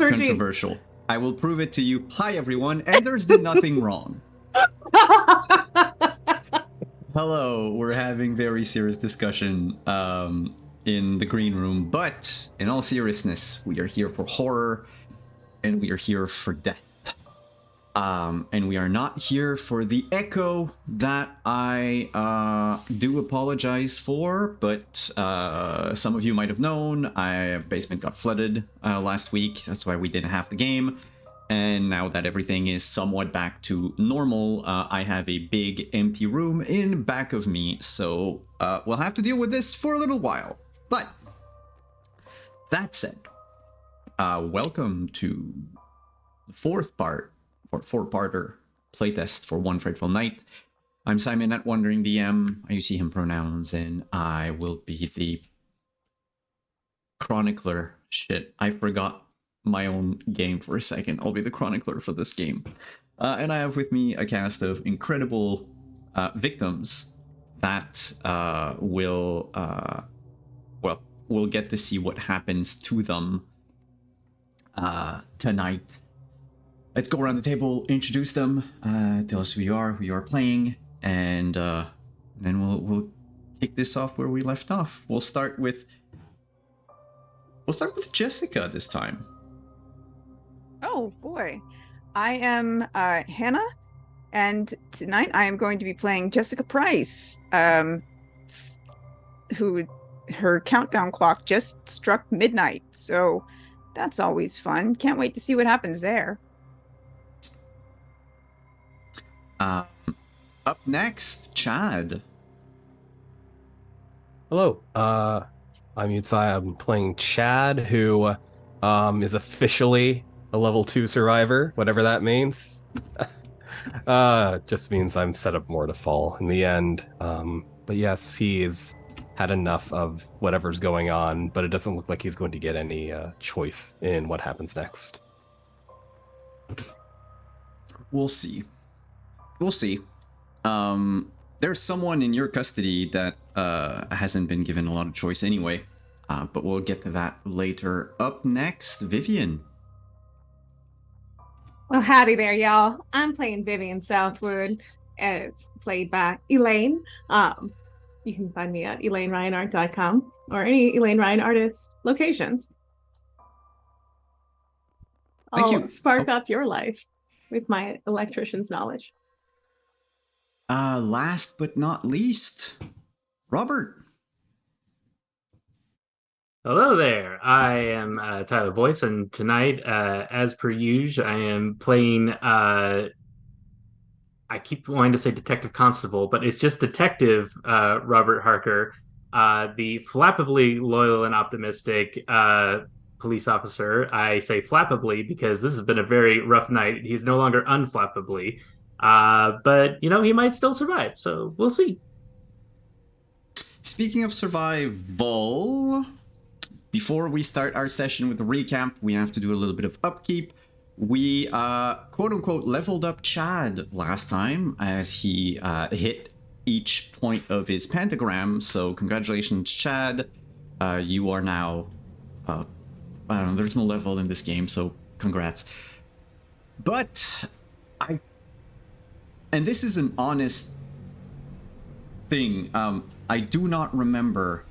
13. controversial. I will prove it to you. Hi, everyone. Anders did nothing wrong. Hello, we're having very serious discussion in the green room, but in all seriousness, we are here for horror, and we are here for death. And we are not here for the echo that I do apologize for, but some of you might have known, basement got flooded last week. That's why we didn't have the game. And now that everything is somewhat back to normal, I have a big empty room in back of me. So we'll have to deal with this for a little while. But that said, welcome to the four-parter playtest for One Frightful Night. I'm Simon at Wandering DM. I use he, him pronouns, and I will be the chronicler. Shit, I forgot my own game for a second. I'll be the chronicler for this game. And I have with me a cast of incredible victims that we'll get to see what happens to them tonight. Let's go around the table, introduce them, tell us who you are playing, and then we'll kick this off where we left off. We'll start with Jessica this time. Oh boy, I am Hannah, and tonight I am going to be playing Jessica Price, who her countdown clock just struck midnight, so that's always fun. Can't wait to see what happens there. Up next, Chad. Hello, I'm Yutsai. I'm playing Chad, who is officially a level 2 survivor, whatever that means. Just means I'm set up more to fall in the end. But yes, he's had enough of whatever's going on, but it doesn't look like he's going to get any choice in what happens next. We'll see. There's someone in your custody that hasn't been given a lot of choice anyway, but we'll get to that later. Up next, Vivian. Well, howdy there, y'all. I'm playing Vivian Southwood, and it's played by Elaine. You can find me at ElaineRyanArt.com or any Elaine Ryan artist locations. I'll spark up your life with my electrician's knowledge. Last but not least, Robert. Hello there. I am Tyler Boyce, and tonight, as per usual, I am playing. I keep wanting to say Detective Constable, but it's just Detective Robert Harker, the flappably loyal and optimistic police officer. I say flappably because this has been a very rough night. He's no longer unflappably. But, he might still survive, so we'll see. Speaking of survival, before we start our session with the recap, we have to do a little bit of upkeep. We, quote-unquote, leveled up Chad last time as he hit each point of his pentagram, so congratulations, Chad. You are now, I don't know, there's no level in this game, so congrats. But and this is an honest thing, I do not remember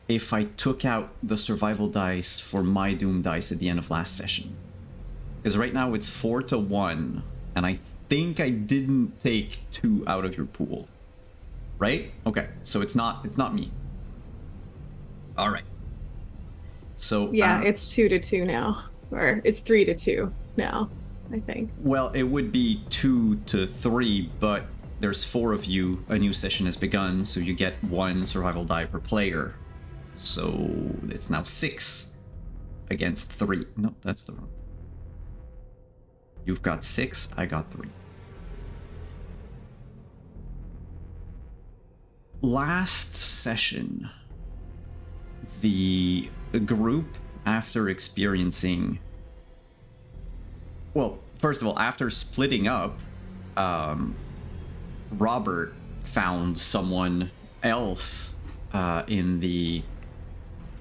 if I took out the survival dice for my Doom dice at the end of last session. Because right now it's 4-1, and I think I didn't take 2 out of your pool. Right? Okay, so it's not me. Alright. So yeah, it's 2-2 now. Or it's 3-2 now, I think. Well, it would be 2-3, but there's 4 of you. A new session has begun, so you get 1 survival die per player. So it's now 6 against 3. No, that's the wrong. You've got 6, I got 3. Last session, the group, after experiencing... Well, first of all, after splitting up, Robert found someone else in the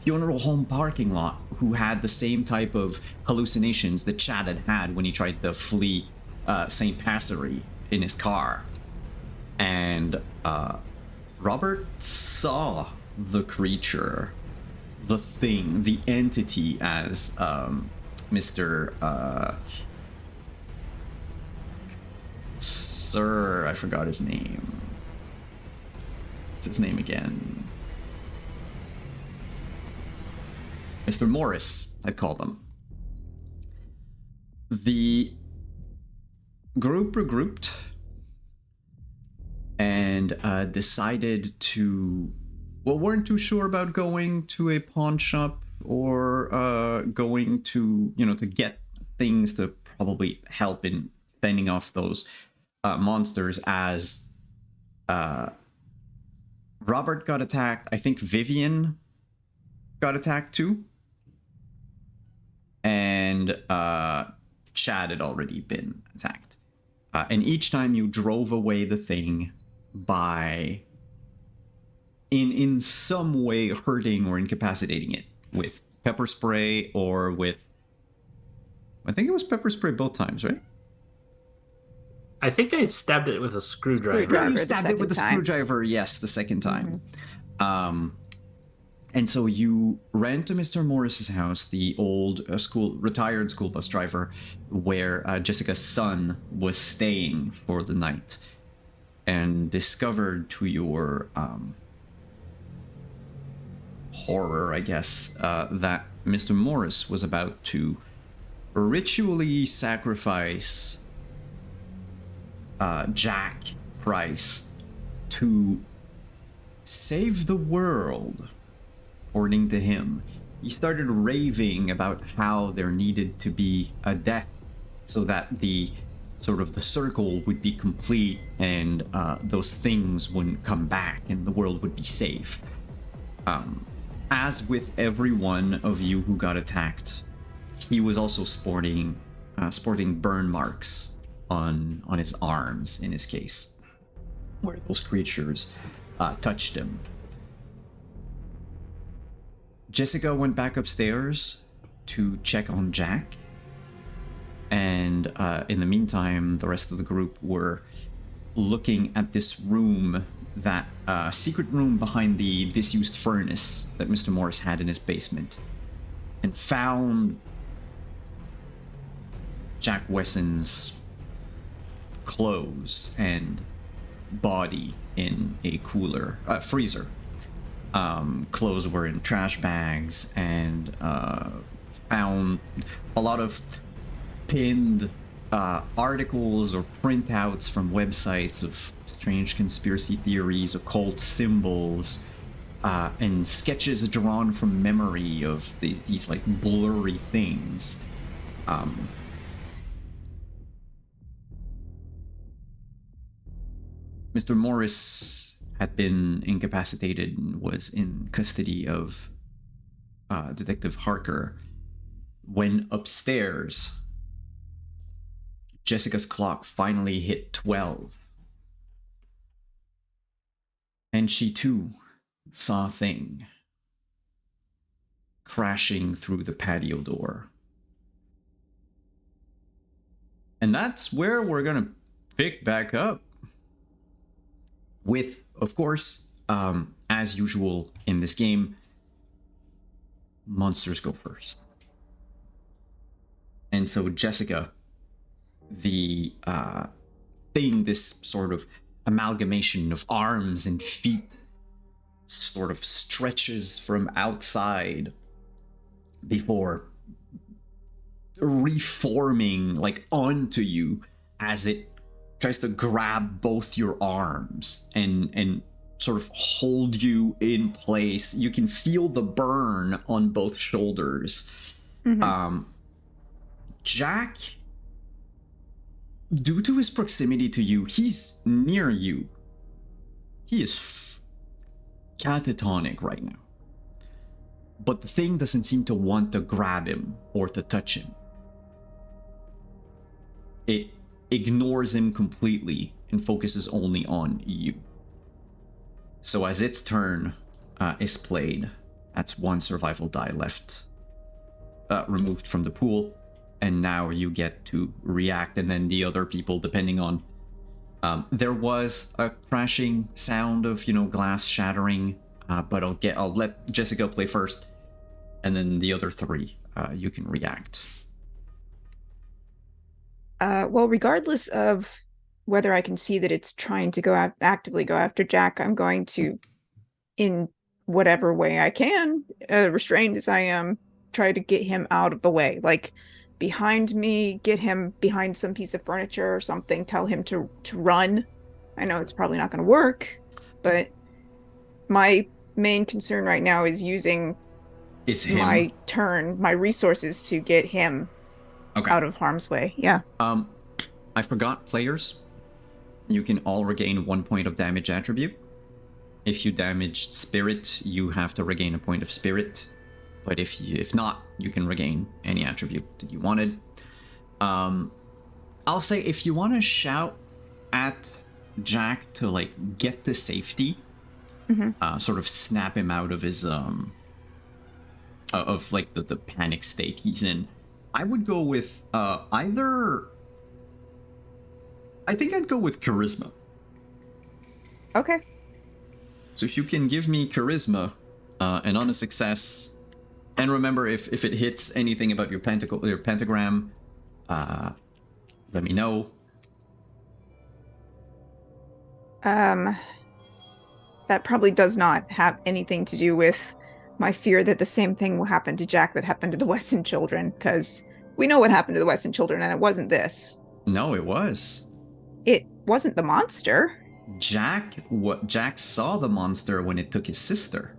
funeral home parking lot who had the same type of hallucinations that Chad had when he tried to flee St. Passery in his car. And Robert saw the creature, the thing, the entity, as Mr. Sir, I forgot his name. What's his name again? Mr. Morris had called them. The group regrouped and decided to, well, weren't too sure about going to a pawn shop or going to, to get things to probably help in fending off those monsters, as Robert got attacked. I think Vivian got attacked too. And Chad had already been attacked. And each time you drove away the thing by in some way hurting or incapacitating it with pepper spray or with, I think it was pepper spray both times, right? I think I stabbed it with a screwdriver. Screwdriver. You the stabbed it second with a time. screwdriver, yes, the second time. And so you ran to Mr. Morris's house, the old retired school bus driver, where Jessica's son was staying for the night, and discovered to your horror, I guess, that Mr. Morris was about to ritually sacrifice Jack Price to save the world. According to him, he started raving about how there needed to be a death so that the circle would be complete and those things wouldn't come back and the world would be safe. As with every one of you who got attacked, he was also sporting burn marks on his arms, in his case, where those creatures touched him. Jessica went back upstairs to check on Jack, and in the meantime, the rest of the group were looking at this room, that secret room behind the disused furnace that Mr. Morris had in his basement, and found Jack Wesson's clothes and body in a freezer. Clothes were in trash bags, and found a lot of pinned articles or printouts from websites of strange conspiracy theories, occult symbols, and sketches drawn from memory of these like blurry things. Mr. Morris had been incapacitated and was in custody of Detective Harker. When upstairs, Jessica's clock finally hit 12. And she too saw a thing crashing through the patio door. And that's where we're gonna pick back up. With, of course, as usual in this game, monsters go first. And so Jessica, the thing, this sort of amalgamation of arms and feet, sort of stretches from outside before reforming like onto you as it tries to grab both your arms and sort of hold you in place. You can feel the burn on both shoulders. Jack, due to his proximity to you, he's near you. He is catatonic right now. But the thing doesn't seem to want to grab him or to touch him. It ignores him completely and focuses only on you. So as its turn is played, That's one survival die left, removed from the pool. And now you get to react, and then the other people, depending on... there was a crashing sound of, glass shattering, but I'll let Jessica play first, and then the other three, you can react. Well, regardless of whether I can see that it's trying to actively go after Jack, I'm going to, in whatever way I can, restrained as I am, try to get him out of the way. Like, behind me, get him behind some piece of furniture or something, tell him to run. I know it's probably not going to work, but my main concern right now is using my turn, my resources to get him out of harm's way. Yeah. I forgot, players. You can all regain 1 point of damage attribute. If you damaged spirit, you have to regain a point of spirit. But if not, you can regain any attribute that you wanted. I'll say if you want to shout at Jack to like get to safety, sort of snap him out of his of like the panic state he's in, I would go with either. I think I'd go with charisma. Okay. So if you can give me charisma, and on a success, and remember if it hits anything about your pentagram, let me know. That probably does not have anything to do with my fear that the same thing will happen to Jack that happened to the Wesson children, because we know what happened to the Wesson children, and it wasn't this. No, it was. It wasn't the monster. Jack saw the monster when it took his sister.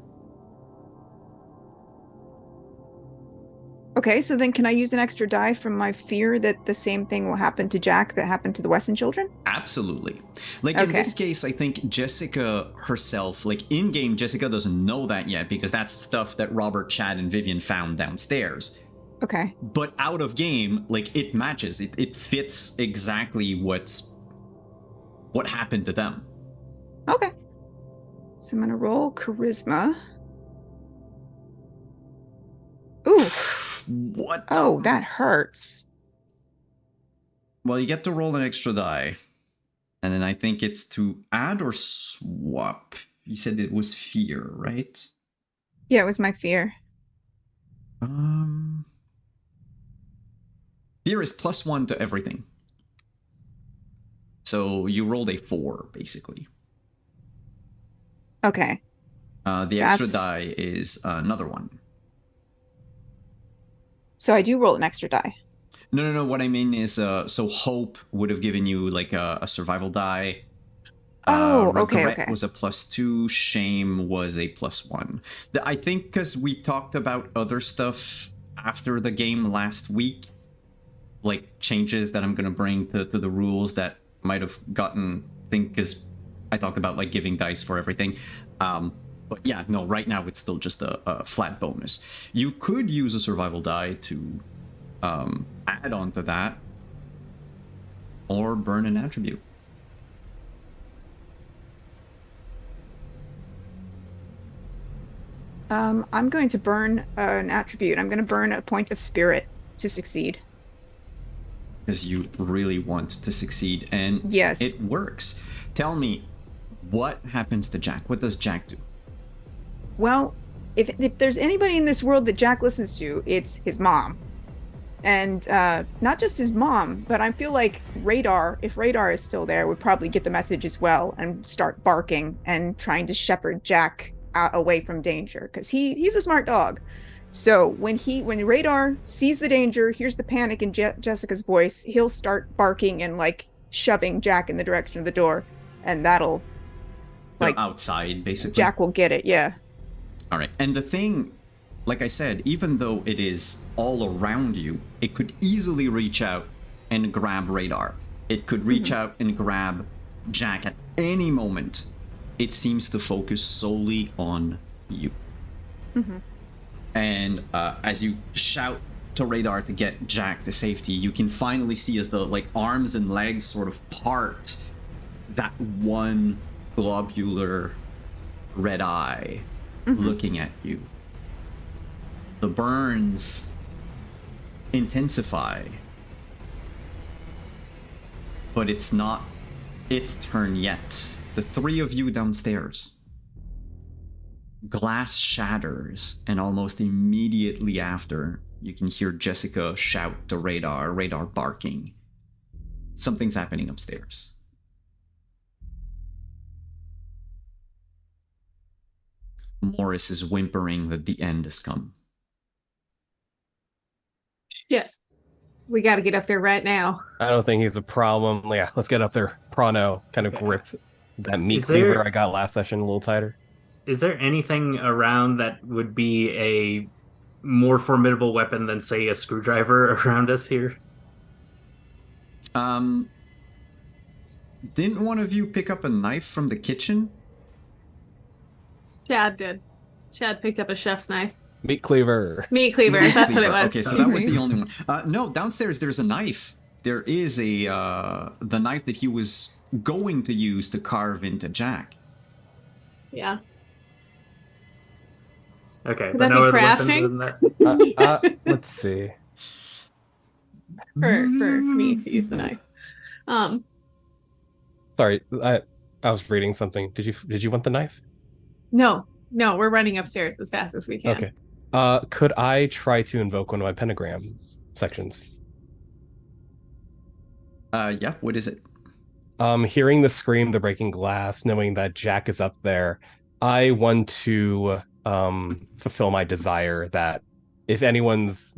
Okay, so then can I use an extra die from my fear that the same thing will happen to Jack that happened to the Wesson children? Absolutely. Like in this case, I think Jessica herself, like in-game, Jessica doesn't know that yet because that's stuff that Robert, Chad, and Vivian found downstairs. Okay. But out of game, like it matches. It fits exactly what happened to them. Okay. So I'm gonna roll charisma. Ooh. What? Oh, that hurts. Well, you get to roll an extra die. And then I think it's to add or swap. You said it was fear, right? Yeah, it was my fear. Fear is +1 to everything. So you rolled a 4, basically. Okay. The extra die is another one. So I do roll an extra die. No. What I mean is, so hope would have given you like a survival die. Regret was a +2. Shame was a +1. I think because we talked about other stuff after the game last week, like changes that I'm gonna bring to the rules that might have gotten. I think because I talked about like giving dice for everything. But yeah, no, right now it's still just a flat bonus. You could use a survival die to add on to that, or burn an attribute. I'm going to burn an attribute. I'm going to burn a point of spirit to succeed. Because you really want to succeed, and yes, it works. Tell me, what happens to Jack? What does Jack do? Well, if there's anybody in this world that Jack listens to, it's his mom. And not just his mom, but I feel like Radar, if Radar is still there, would probably get the message as well and start barking and trying to shepherd Jack away from danger, because he's a smart dog. So when Radar sees the danger, hears the panic in Jessica's voice, he'll start barking and like shoving Jack in the direction of the door, and that'll like outside basically. Jack will get it, yeah. All right, and the thing, like I said, even though it is all around you, it could easily reach out and grab Radar. It could reach out and grab Jack at any moment. It seems to focus solely on you. And as you shout to Radar to get Jack to safety, you can finally see as the like arms and legs sort of part, that one globular red eye looking at you. The burns intensify. But it's not its turn yet. The three of you downstairs. Glass shatters, and almost immediately after, you can hear Jessica shout to Radar barking. Something's happening upstairs. Morris is whimpering that the end has come. Shit. We got to get up there right now. I don't think he's a problem. Yeah, let's get up there. Prono, kind of grip that meat Is cleaver there- I got last session a little tighter. Is there anything around that would be a more formidable weapon than, say, a screwdriver around us here? Didn't one of you pick up a knife from the kitchen? Chad did. Chad picked up a chef's knife. Meat cleaver. Meat cleaver. Meat That's what it cleaver. was. Okay, so that was the only one. No, downstairs there's a knife. There is the knife that he was going to use to carve into Jack. Yeah. Okay, Could but that no be other weapons crafting? other than that? Let's see. For me to use the knife. Sorry, I was reading something. Did you want the knife? No, we're running upstairs as fast as we can. Okay. Could I try to invoke one of my pentagram sections? Yeah, what is it? Hearing the scream, the breaking glass, knowing that Jack is up there, I want to fulfill my desire that if anyone needs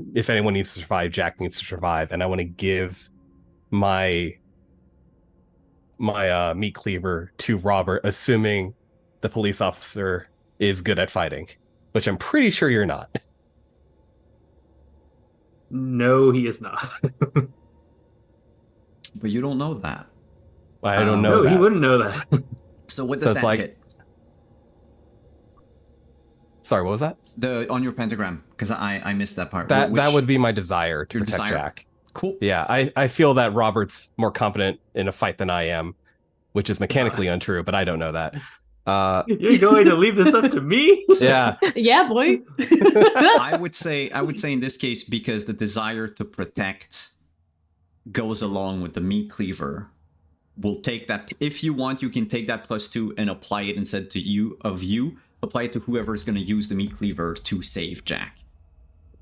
to survive, Jack needs to survive, and I want to give my meat cleaver to Robert, assuming the police officer is good at fighting, which I'm pretty sure you're not. No, he is not. But you don't know that. I don't know No, that. he wouldn't know that. So what So does it's that like- hit? Sorry, what was that? On your pentagram, because I missed that part. That Which- would be my desire to Your protect desire? Jack. Cool. Yeah, I feel that Robert's more confident in a fight than I am, which is mechanically untrue, but I don't know that. You're going to leave this up to me? Yeah, Yeah, boy. I would say in this case, because the desire to protect goes along with the meat cleaver, we'll take that. If you want, you can take that +2 and apply it instead to you. Apply it to whoever is going to use the meat cleaver to save Jack.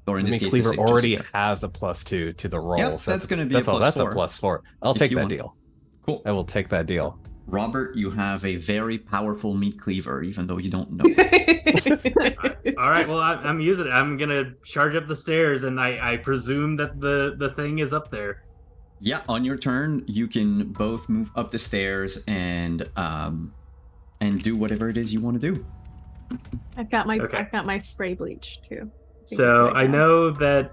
Or in the this meat case, cleaver to save already Jessica. has a +2 to the roll. Yep, so that's gonna be that's a all. That's +4. a +4. I'll If take you that want. deal. Cool. I will take that deal. Robert, you have a very powerful meat cleaver, even though you don't know. All right, well, I'm using it. I'm going to charge up the stairs, and I presume that the thing is up there. Yeah, on your turn, you can both move up the stairs and do whatever it is you want to do. I've got my Okay. I've got my spray bleach too. think So that's what I I got. know that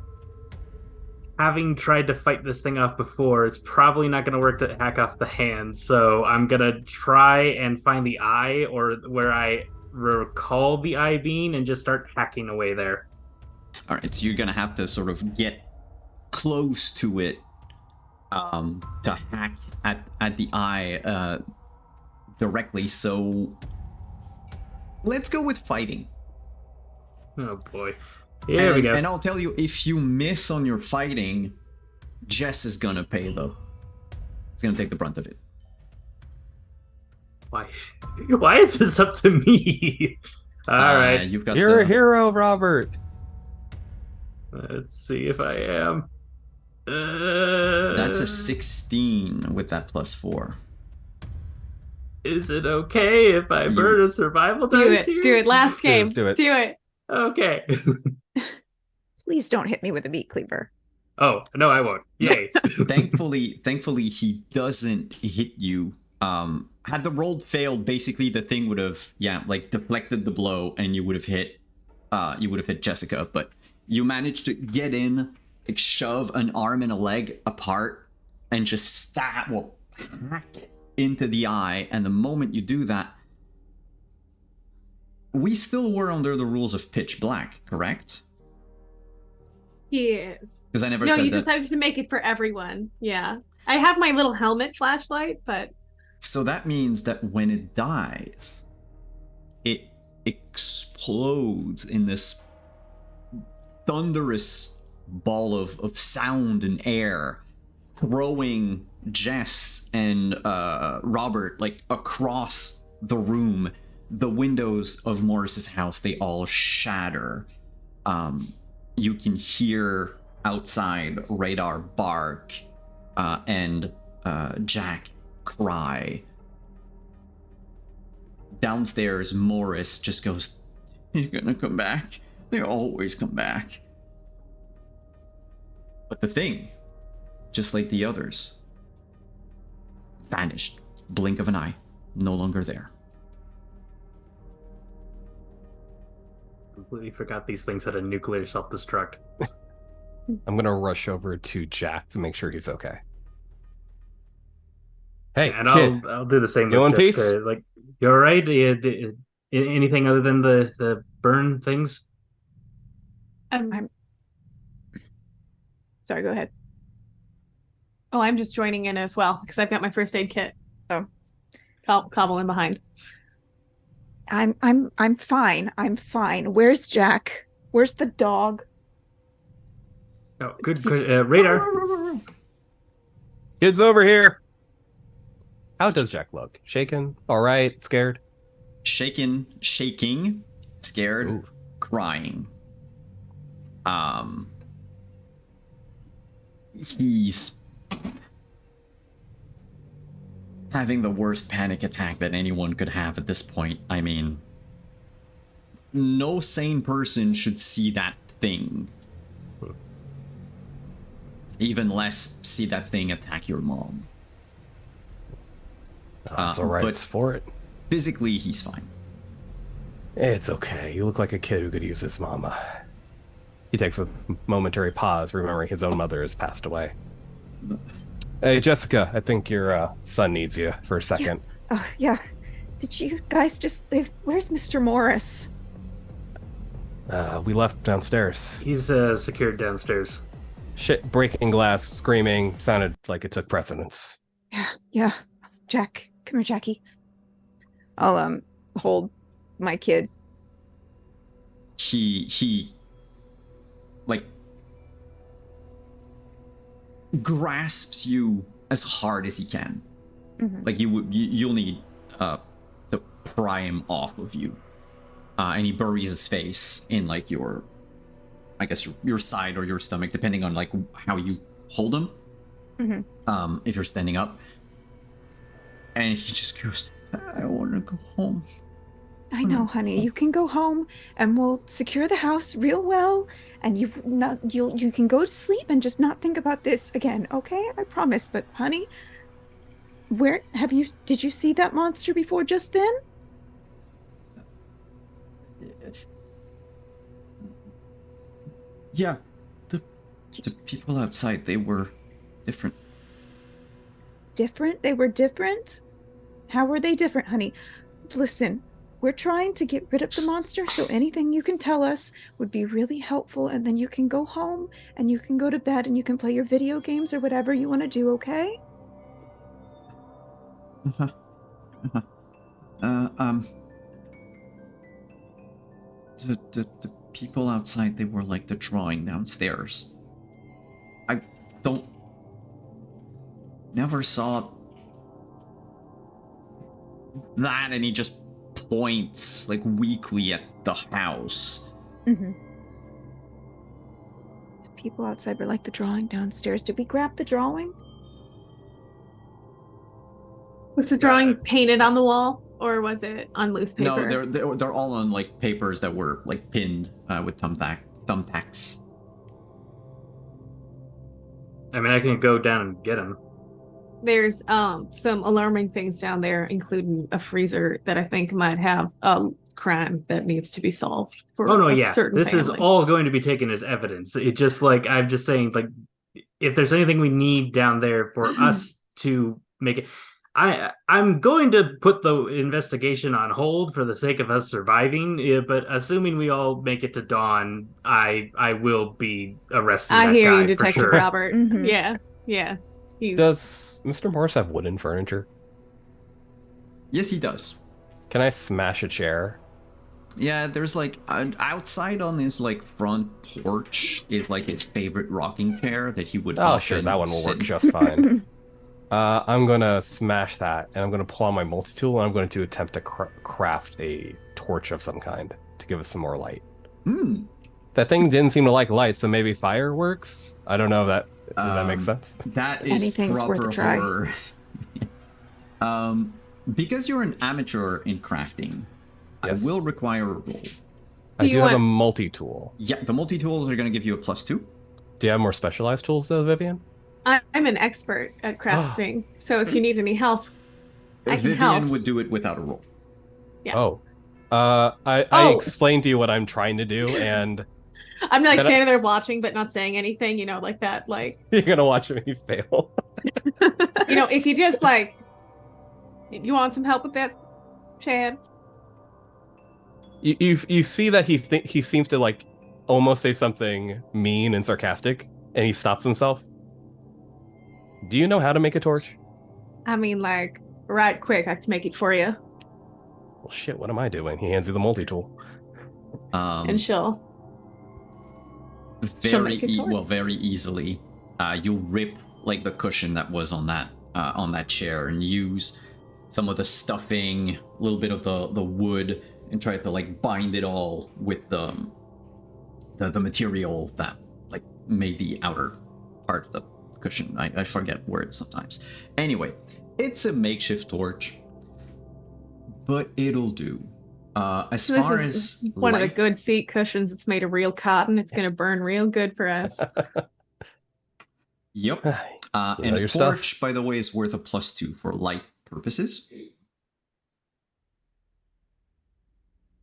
having tried to fight this thing off before, it's probably not going to work to hack off the hand. So I'm going to try and find the eye, or where I recall the eye being, and just start hacking away there. All right, so you're gonna have to sort of get close to it to hack at the eye directly. So let's go with fighting. Oh boy. Here we go. And I'll tell you, if you miss on your fighting, Jess is gonna pay though. It's gonna take the brunt of it. Why is this up to me? All right. You've got You're the, a hero, Robert. Let's see if I am. That's a 16 with that +4. Is it okay if I burn a survival Do dice it. here? Do it. Last game. do it. Do it. Okay. Please don't hit me with a meat cleaver. Oh, no, I won't. Yay. Thankfully, he doesn't hit you. Had the roll failed, basically the thing would have, deflected the blow, and you would have hit Jessica. But you managed to get in, shove an arm and a leg apart, and just hack it into the eye. And the moment you do that, we still were under the rules of pitch black, correct? He is. Because I never No, said you that. just have to make it for everyone. Yeah. I have my little helmet flashlight, but So that means that when it dies, it explodes in this thunderous ball of sound and air, throwing Jess and Robert like across the room. The windows of Morris's house, they all shatter. You can hear outside Radar bark and Jack cry. Downstairs, Morris just goes, "He's gonna come back. They always come back." But the thing, just like the others, vanished. Blink of an eye. No longer there. Completely forgot these things had a nuclear self-destruct. I'm gonna rush over to Jack to make sure he's okay. Hey, And kid. I'll do the same You with in Jessica. peace? Like, you all right? Anything other than the burn things? I'm sorry, go ahead. Oh, I'm just joining in as well because I've got my first aid kit. Oh. Cobble in behind. I'm fine. I'm fine. Where's Jack? Where's the dog? Oh, good. Radar. Kid's over here. How does Jack look? Shaken? All right? Scared? Shaking, scared, Ooh. crying. He's having the worst panic attack that anyone could have at this point. I mean, no sane person should see that thing. Even less see that thing attack your mom. That's all right. but- It's for it. Physically, he's fine. It's okay. You look like a kid who could use his mama. He takes a momentary pause, remembering his own mother has passed away. Hey, Jessica, I think your son needs you for a second. Yeah. Did you guys just leave? Where's Mr. Morris? We left downstairs. He's secured downstairs. Shit, breaking glass, screaming, sounded like it took precedence. Yeah. Jack, come here, Jackie. I'll hold my kid. He like grasps you as hard as he can. Mhm. Like you'll need to pry him off of you. And he buries his face in like your, I guess your side or your stomach, depending on like how you hold him. Mhm. If you're standing up. And he just goes, "I want to go home." I know, honey. You can go home, and we'll secure the house real well, and you can go to sleep and just not think about this again, okay? I promise. But, honey, did you see that monster before just then? Yeah, the people outside, they were different. Different? They were different? How were they different, honey? Listen, we're trying to get rid of the monster, so anything you can tell us would be really helpful, and then you can go home, and you can go to bed, and you can play your video games or whatever you want to do, okay? The people outside, they were like the drawing downstairs. I don't... Never saw that, and he just points like weakly at the house. Mm-hmm. The people outside were like the drawing downstairs. Did we grab the drawing? Was the drawing painted on the wall or was it on loose paper? No, they're all on like papers that were like pinned with thumbtacks. I mean, I can go down and get him. There's some alarming things down there, including a freezer that I think might have a crime that needs to be solved. For Oh no, a yeah, certain this is family. all going to be taken as evidence. It just like I'm just saying, like if there's anything we need down there for us to make it, I'm going to put the investigation on hold for the sake of us surviving. But assuming we all make it to dawn, I will be arresting I that hear guy you, for Detective sure. Robert. Mhm. Yeah. Does Mr. Morris have wooden furniture? Yes, he does. Can I smash a chair? Yeah, there's like outside on his like front porch is like his favorite rocking chair that he would Oh, sure, often that one will sit work in. just fine. I'm gonna smash that, and I'm gonna pull out my multi-tool, and I'm going to attempt to craft a torch of some kind to give us some more light. Hmm. That thing didn't seem to like light, so maybe fireworks? I don't know if that makes sense. That is Anything's worth a proper try. horror. um, because you're an amateur in crafting, Yes. I will require a roll. I You do have a want- multi-tool. Yeah, the multi-tools are going to give you a +2. Do you have more specialized tools though, Vivian? I'm an expert at crafting, so if you need any help, I can Vivian help. would do it without a roll. Yeah. Oh. I Oh. explained to you what I'm trying to do, and I'm like Then standing there watching but not saying anything, you know, like that. Like, you're gonna watch me fail. you know, if you just like, you want some help with that, Chad? You see that he seems to like almost say something mean and sarcastic, and he stops himself. Do you know how to make a torch? I mean, like, right quick, I can make it for you. Well, shit, what am I doing? He hands you the multi-tool. And she'll very make a torch. very easily. You rip like the cushion that was on that chair and use some of the stuffing, a little bit of the wood, and try to like bind it all with the material that like made the outer part of the cushion. I forget words sometimes. Anyway, it's a makeshift torch, but it'll do. As So this far is as one of the light- good seat cushions. It's made of real cotton. It's gonna burn real good for us. Yep. You And know a your torch, stuff. by the way, is worth a +2 for light purposes.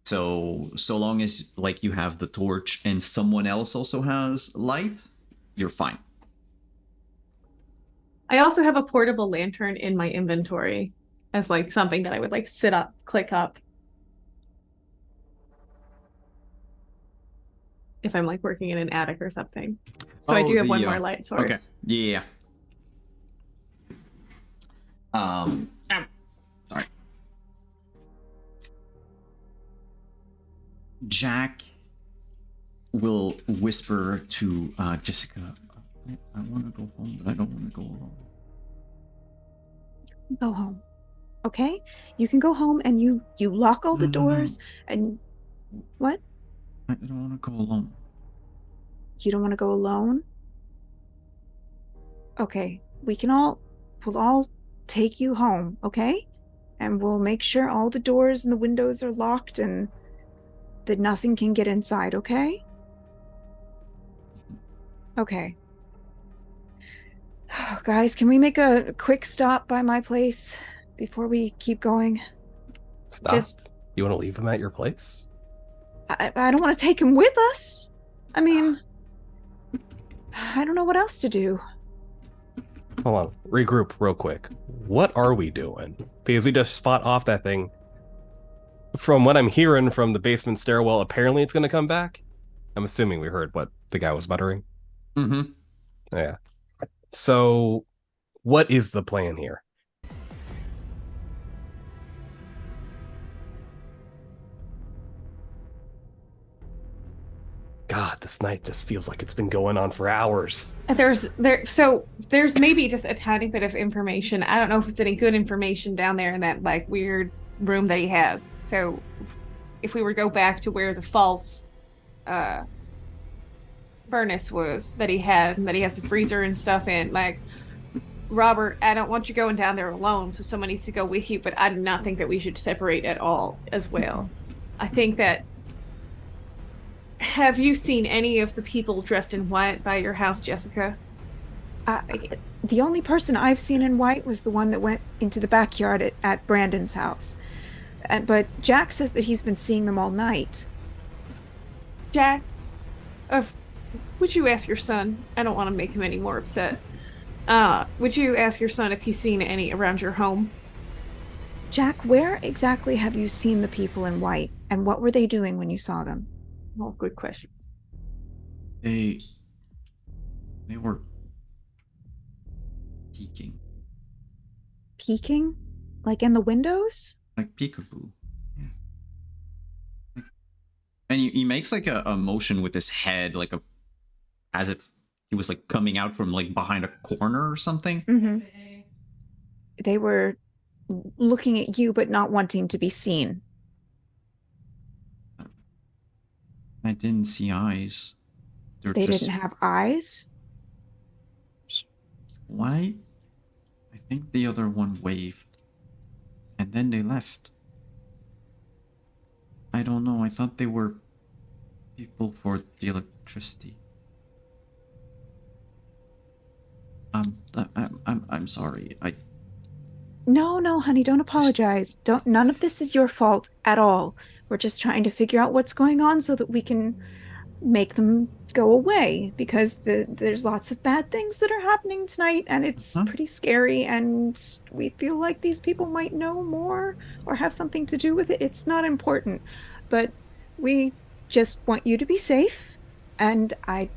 So long as like you have the torch and someone else also has light, you're fine. I also have a portable lantern in my inventory as like something that I would like sit up, click up if I'm like working in an attic or something. So I Oh, do have the, one more light source. Okay. Yeah. Sorry. Jack will whisper to Jessica, I want to go home, but I don't want to go alone. Go home. Okay? You can go home and you lock all the No. doors and what? I don't want to go alone. You don't want to go alone? Okay. We'll all take you home, okay? And we'll make sure all the doors and the windows are locked and that nothing can get inside, okay? Okay. Guys, can we make a quick stop by my place before we keep going? Stop. Just- You want to leave him at your place? I don't want to take him with us. I mean, I don't know what else to do. Hold on. Regroup real quick. What are we doing? Because we just fought off that thing. From what I'm hearing from the basement stairwell, apparently it's going to come back. I'm assuming we heard what the guy was muttering. Mm-hmm. Yeah. So, what is the plan here? God, this night just feels like it's been going on for hours. There's maybe just a tiny bit of information. I don't know if it's any good information down there in that like weird room that he has. So if we were to go back to where the false furnace was that he had and that he has the freezer and stuff in, like, Robert, I don't want you going down there alone, so someone needs to go with you, but I do not think that we should separate at all as well. I think that have you seen any of the people dressed in white by your house, Jessica? The only person I've seen in white was the one that went into the backyard at Brandon's house. But Jack says that he's been seeing them all night. Jack, would you ask your son? I don't want to make him any more upset. Would you ask your son if he's seen any around your home? Jack, where exactly have you seen the people in white, and what were they doing when you saw them? All good questions. They were peeking. Peeking? Like in the windows? Like peekaboo. Yeah. Like And he makes like a motion with his head, like as if he was like coming out from like behind a corner or something. Mm-hmm. They were looking at you, but not wanting to be seen. I didn't see eyes. They're They just didn't have eyes. white. I think the other one waved, and then they left. I don't know. I thought they were people for the electricity. I'm sorry. No, honey, don't apologize. Don't, none of this is your fault at all. We're just trying to figure out what's going on so that we can make them go away because there's lots of bad things that are happening tonight and it's Huh? pretty scary and we feel like these people might know more or have something to do with it. It's not important, but we just want you to be safe and I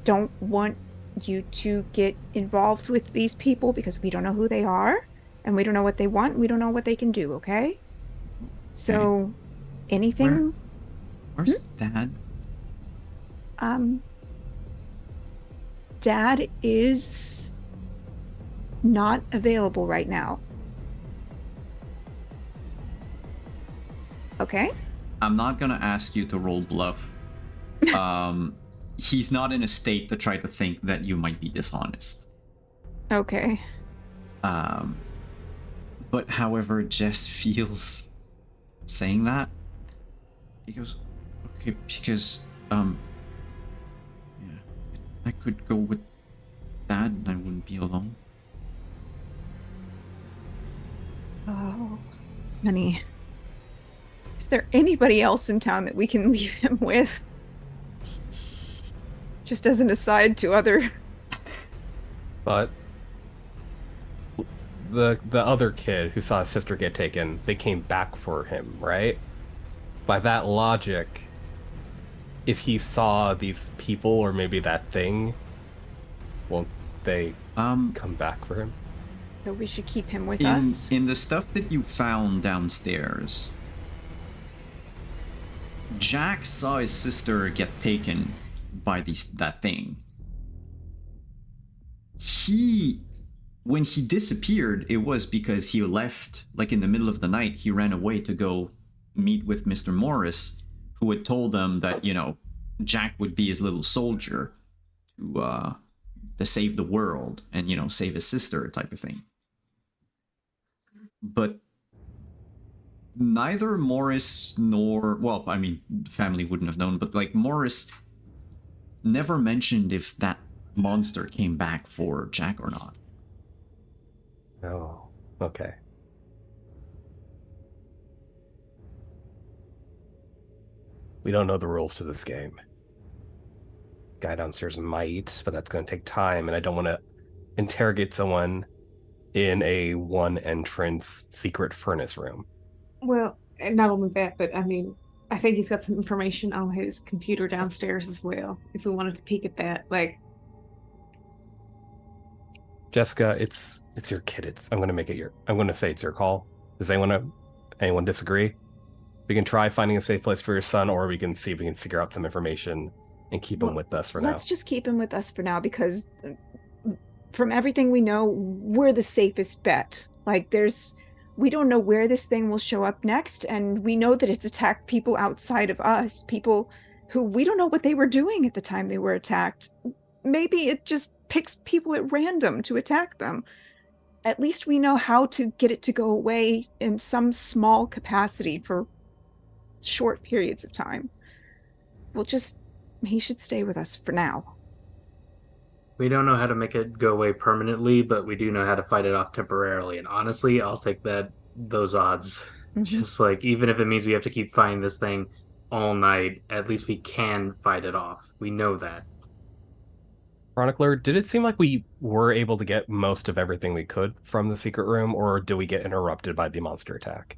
don't want you to get involved with these people because we don't know who they are and we don't know what they want. We don't know what they can do, okay? So anything, Where's Dad? um, Dad is not available right now. Okay? I'm not gonna ask you to roll bluff. He's not in a state to try to think that you might be dishonest. Okay. But however, Jess feels saying that. He goes, okay, because yeah, I could go with Dad and I wouldn't be alone. Oh, honey. Is there anybody else in town that we can leave him with? Just as an aside to other. But the other kid who saw his sister get taken, they came back for him, right? By that logic, if he saw these people or maybe that thing, won't they come back for him? So we should keep him with us. In the stuff that you found downstairs, Jack saw his sister get taken by that thing. When he disappeared, it was because he left, like in the middle of the night, he ran away to go meet with Mr. Morris, who had told him that, Jack would be his little soldier to save the world and, save his sister type of thing. But neither Morris nor, well, I mean, the family wouldn't have known, but like Morris never mentioned if that monster came back for Jack or not. Oh, okay. We don't know the rules to this game. Guy downstairs might, but that's going to take time, and I don't want to interrogate someone in a one entrance secret furnace room. Well, and not only that, but I mean, I think he's got some information on his computer downstairs as well. If we wanted to peek at that, like, Jessica, it's your kid. I'm going to say it's your call. Does anyone disagree? We can try finding a safe place for your son, or we can see if we can figure out some information and keep him with us for now. Let's just keep him with us for now because from everything we know, we're the safest bet. Like we don't know where this thing will show up next, and we know that it's attacked people outside of us, people who we don't know what they were doing at the time they were attacked. Maybe it just picks people at random to attack them. At least we know how to get it to go away in some small capacity for short periods of time. He should stay with us for now. We don't know how to make it go away permanently, but we do know how to fight it off temporarily. And honestly, I'll take those odds. Mm-hmm. Just like, even if it means we have to keep fighting this thing all night, at least we can fight it off. We know that. Chronicler, did it seem like we were able to get most of everything we could from the secret room, or did we get interrupted by the monster attack?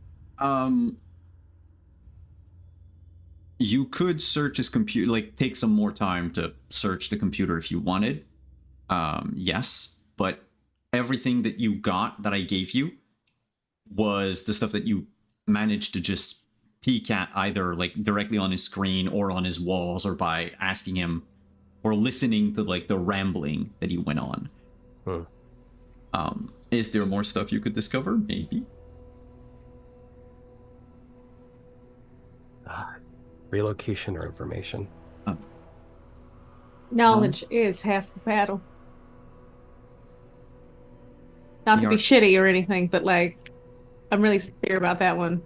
You could search his computer, like take some more time to search the computer if you wanted. Yes, but everything that you got that I gave you was the stuff that you managed to just peek at either like directly on his screen or on his walls, or by asking him or listening to like the rambling that he went on. Is there more stuff you could discover? Maybe. Relocation or information? Knowledge is half the battle. Not to be Yarp. shitty or anything, but like, I'm really sincere about that one.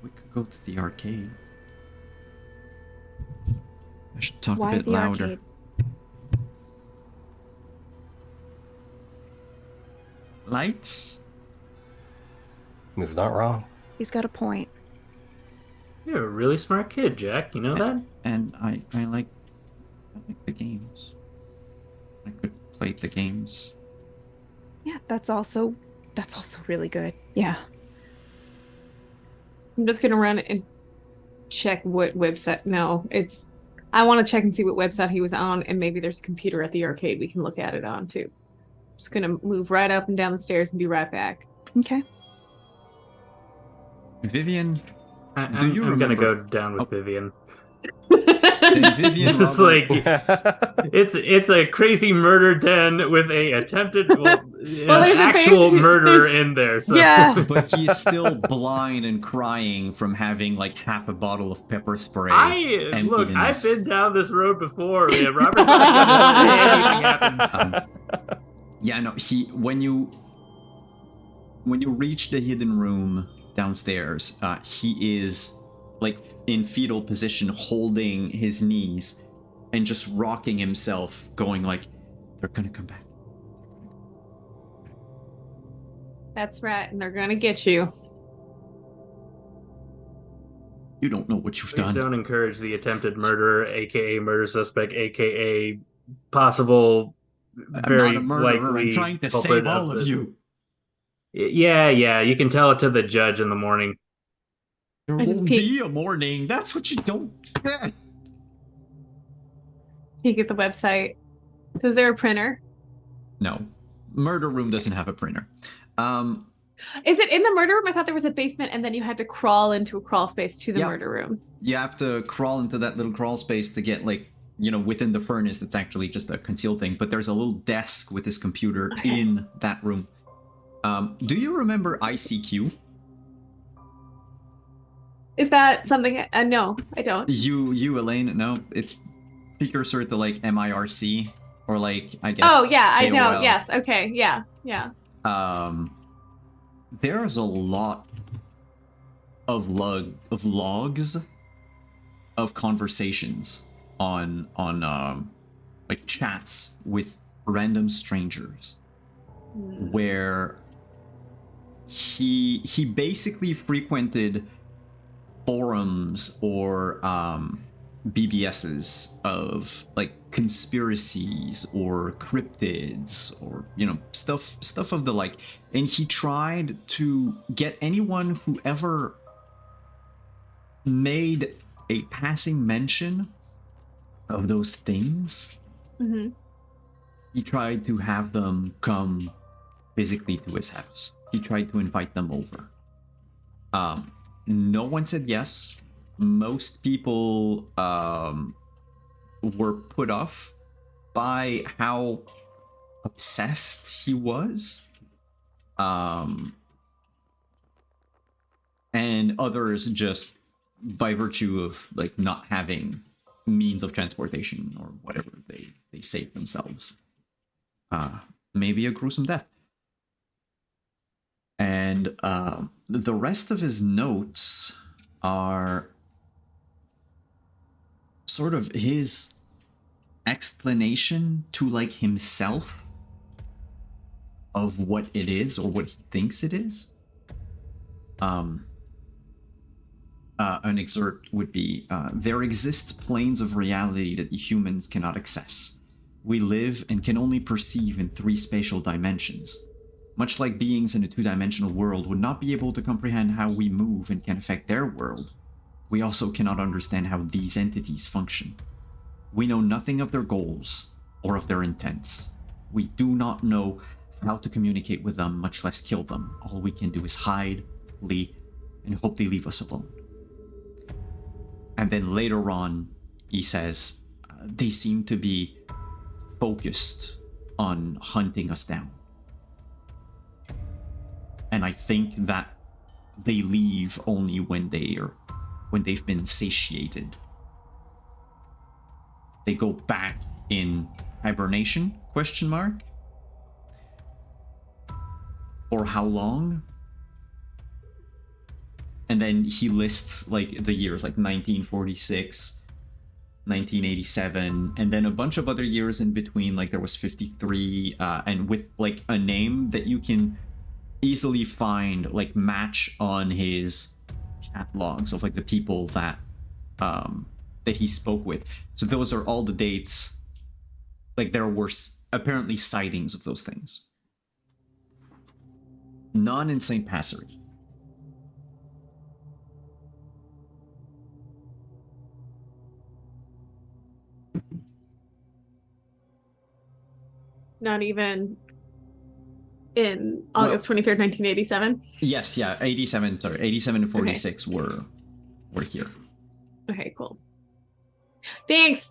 We could go to the arcade. I should talk Why a bit the louder. arcade? Lights? He's not wrong. He's got a point. You're a really smart kid, Jack. You know that? And I like the games. I could play the games. Yeah, that's also really good. Yeah. I'm just gonna run and check what website. No, I want to check and see what website he was on, and maybe there's a computer at the arcade we can look at it on too. Just gonna move right up and down the stairs and be right back. Okay. Vivian, I'm do you gonna remember? go down with Vivian. And Vivian, It's Robert- like it's a crazy murder den with a attempted there's a actual basic- murder there's- in there. So. Yeah. but he's still blind and crying from having like half a bottle of pepper spray. Look, in I've his- been down this road before. Man. Robert's not gonna let anything happen. Yeah, no. When you reach the hidden room downstairs, he is like in fetal position, holding his knees and just rocking himself, going like, "They're gonna come back." That's right, and they're gonna get you. You don't know what you've Please done. don't encourage the attempted murderer, aka murder suspect, aka possible very I'm not a murderer. likely I'm trying to culprit save all of the- you. Yeah, you can tell it to the judge in the morning. There I just won't peek- be a morning. That's what you don't get. Peek at the website. Is there a printer? No, murder room doesn't have a printer. Is it in the murder room? I thought there was a basement, and then you had to crawl into a crawl space to the Yeah. murder room. You have to crawl into that little crawl space to get like, within the furnace. That's actually just a concealed thing, but there's a little desk with his computer Okay. in that room. Do you remember ICQ? Is that something? No, I don't. You Elaine? No, it's precursor to like MIRC, or like, I guess. Oh yeah, I know. AOL. Yes. Okay. Yeah. There's a lot of logs of conversations on like chats with random strangers, where he basically frequented forums or BBSs of like conspiracies or cryptids or stuff of the like, and he tried to get anyone who ever made a passing mention of those things. Mm-hmm. He tried to have them come physically to his house. He tried to invite them over. No one said yes. Most people were put off by how obsessed he was. And others just by virtue of like not having means of transportation or whatever, they saved themselves. Maybe a gruesome death. And the rest of his notes are sort of his explanation to like himself of what it is or what he thinks it is. An excerpt would be, there exists planes of reality that humans cannot access. We live and can only perceive in 3 spatial dimensions. Much like beings in a 2-dimensional world would not be able to comprehend how we move and can affect their world, we also cannot understand how these entities function. We know nothing of their goals or of their intents. We do not know how to communicate with them, much less kill them. All we can do is hide, flee, and hope they leave us alone. And then later on, he says, they seem to be focused on hunting us down. And I think that they leave only when they've been satiated. They go back in hibernation? Question mark. For how long? And then he lists like the years, like 1946, 1987, and then a bunch of other years in between. Like there was 53, and with like a name that you can easily find, like match on his chat logs of like the people that he spoke with. So those are all the dates. Like there were apparently sightings of those things. None in St. Passery. Not even in August 23rd, 1987. Yes, yeah, 87. Sorry, 87 and 46 were here. Okay, cool. Thanks,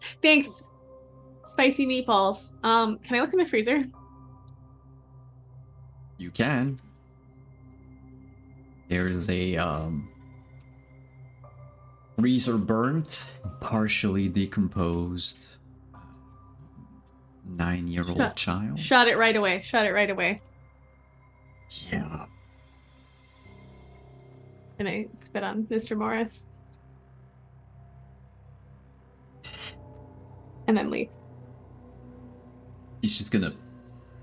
spicy meatballs. Can I look in my freezer? You can. There is a freezer burnt, partially decomposed 9-year-old child. Shot it right away. Yeah. And I spit on Mr. Morris. And then leave. He's just gonna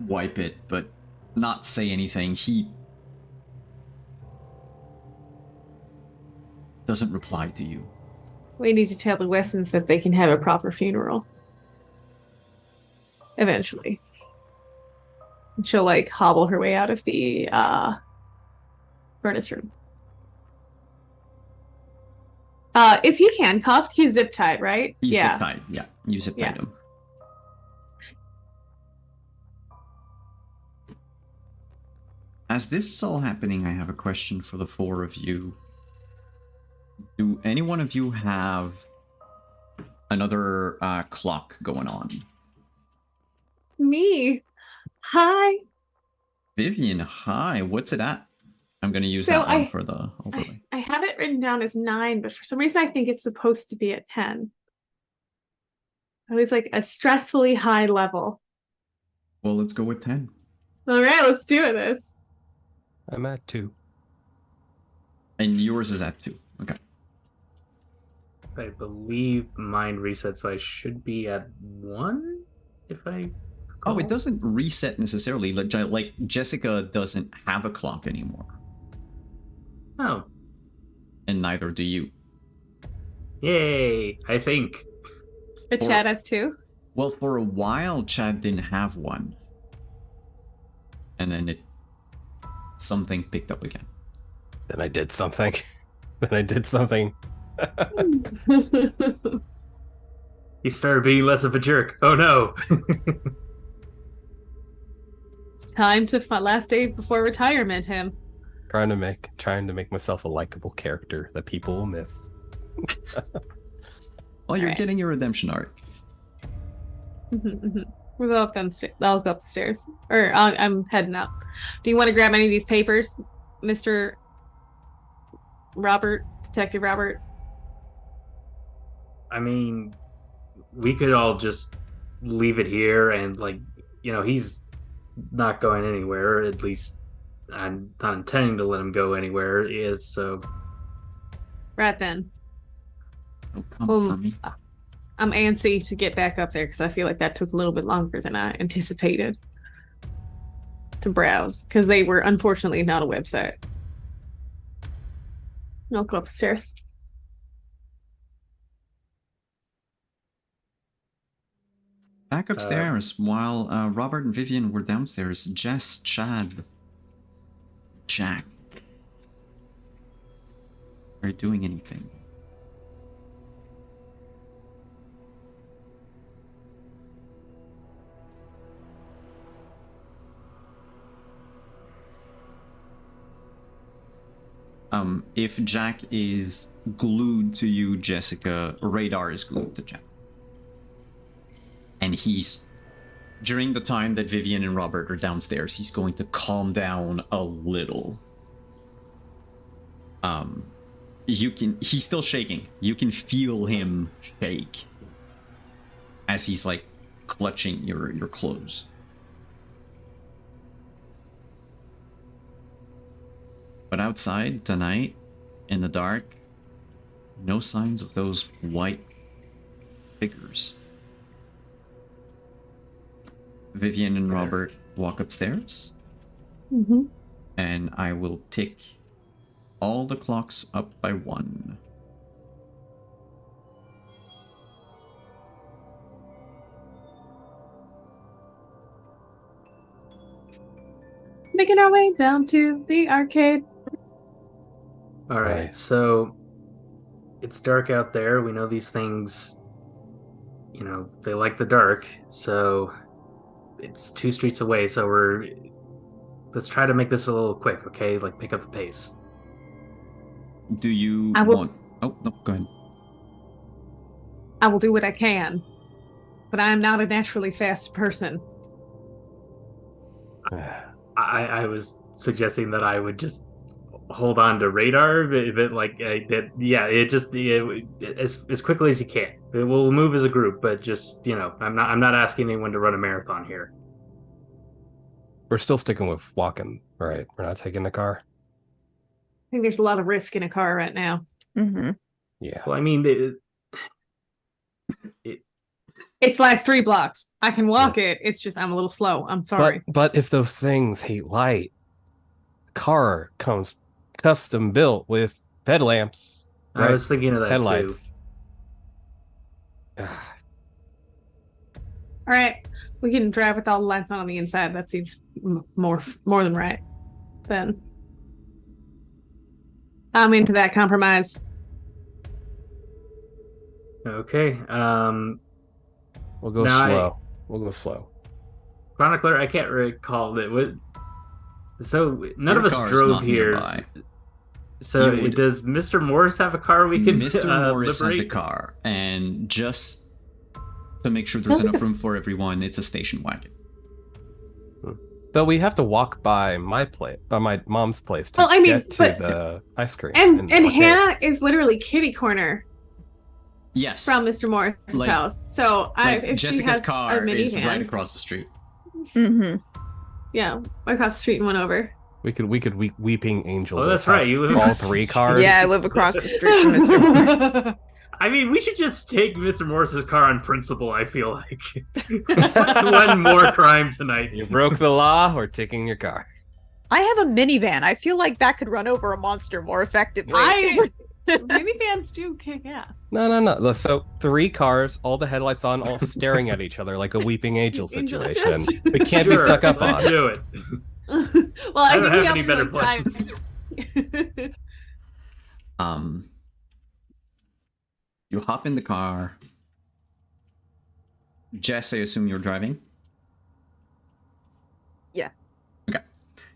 wipe it, but not say anything. He doesn't reply to you. We need to tell the Wessons that they can have a proper funeral. Eventually. And she'll like hobble her way out of the furnace room. Is he handcuffed? He's zip tied, right? He's zip tied, yeah. You zip tied him. As this is all happening, I have a question for the four of you. Do any one of you have another clock going on? Me. Hi. Vivian, hi. What's it at? I'm going to use that one for the overlay. I have it written down as 9, but for some reason I think it's supposed to be at 10. It was like a stressfully high level. Well, let's go with 10. All right, let's do this. I'm at 2. And yours is at 2. Okay. I believe mine resets, so I should be at 1, if I recall. Oh, it doesn't reset necessarily. Like Jessica doesn't have a clock anymore. Oh. And neither do you. Yay, I think. But Chad has 2? Well, for a while, Chad didn't have one. And then something picked up again. Then I did something. He started being less of a jerk. Oh no. It's time to last day before retirement him. Trying to make myself a likable character that people will miss. Well, you're getting your redemption arc. We'll go up I'll go up the stairs. Or I'm heading up. Do you want to grab any of these papers, Mr. Robert, Detective Robert? I mean, we could all just leave it here and, like, you know, he's not going anywhere. At least I'm not intending to let him go anywhere. So. Oh, Right then. come for me. I'm antsy to get back up there because I feel like that took a little bit longer than I anticipated to browse because they were unfortunately not a website. I'll go upstairs. Back upstairs while Robert and Vivian were downstairs. Jess, Chad, Jack. Are you doing anything? If Jack is glued to you, Jessica, Radar is glued to Jack. And during the time that Vivian and Robert are downstairs, he's going to calm down a little. He's still shaking. You can feel him shake as he's like clutching your clothes. But outside tonight, in the dark, no signs of those white figures. Vivian and Robert walk upstairs, and I will tick all the clocks up by 1. Making our way down to the arcade. All right, so it's dark out there. We know these things, they like the dark. So it's 2 streets away. So let's try to make this a little quick, okay? Like pick up the pace. Do you I will- want... Oh, no, go ahead. I will do what I can, but I am not a naturally fast person. I was suggesting that I would just hold on to Radar, but like as quickly as you can. We'll move as a group, but just I'm not asking anyone to run a marathon here. We're still sticking with walking, right? We're not taking the car. I think there's a lot of risk in a car right now. Mm-hmm. Yeah. Well, I mean, It's like 3 blocks. I can walk it. It's just I'm a little slow. I'm sorry. But if those things hate light, car comes custom built with headlamps. I was thinking of that headlights. All right, we can drive with all the lights on the inside. That seems more than right. Then I'm into that compromise. too. Okay. We'll go Now slow. We'll go slow. Chronicler, I can't recall that. So none Your of us car is drove not here. nearby. So You would- does Mr. Morris have a car we can Mr. Morris has a liberate? car, and just to make sure there's enough room for everyone, it's a station wagon. Though we have to walk by my mom's place to Well, I mean, get to but- the ice cream. And arcade. Hannah is literally kitty corner Yes. from Mr. Morris's Like- house. So like if she Jessica's has car a is minivan, right across the street. Mm-hmm. yeah, across the street and one over. We could weeping angel. Oh, that's have right, you live all across 3 the cars. Yeah, I live across the street from Mr. Morris. I mean, we should just take Mr. Morris's car on principle, I feel like. What's one more crime tonight? You broke the law. We're taking your car. I have a minivan. I feel like that could run over a monster more effectively. Minivans do kick ass. No. Look, so 3 cars, all the headlights on, all staring at each other like a weeping angel Angel, situation. yes. We can't be Sure, stuck up let's on. do it. Well, I I don't think have we any better drive. You hop in the car. Jess, I assume you're driving? Yeah. Okay.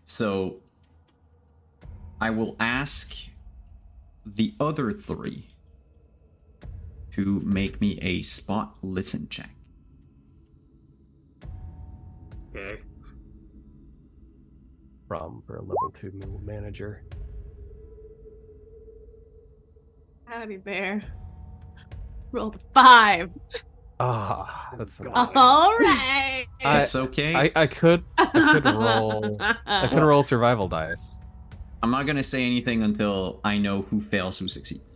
So I will ask the other 3 to make me a spot listen check. Okay. For a level 2 manager. Howdy there. Rolled a 5. That's All right. It's okay. I could roll. I could roll survival dice. I'm not gonna say anything until I know who fails, who succeeds.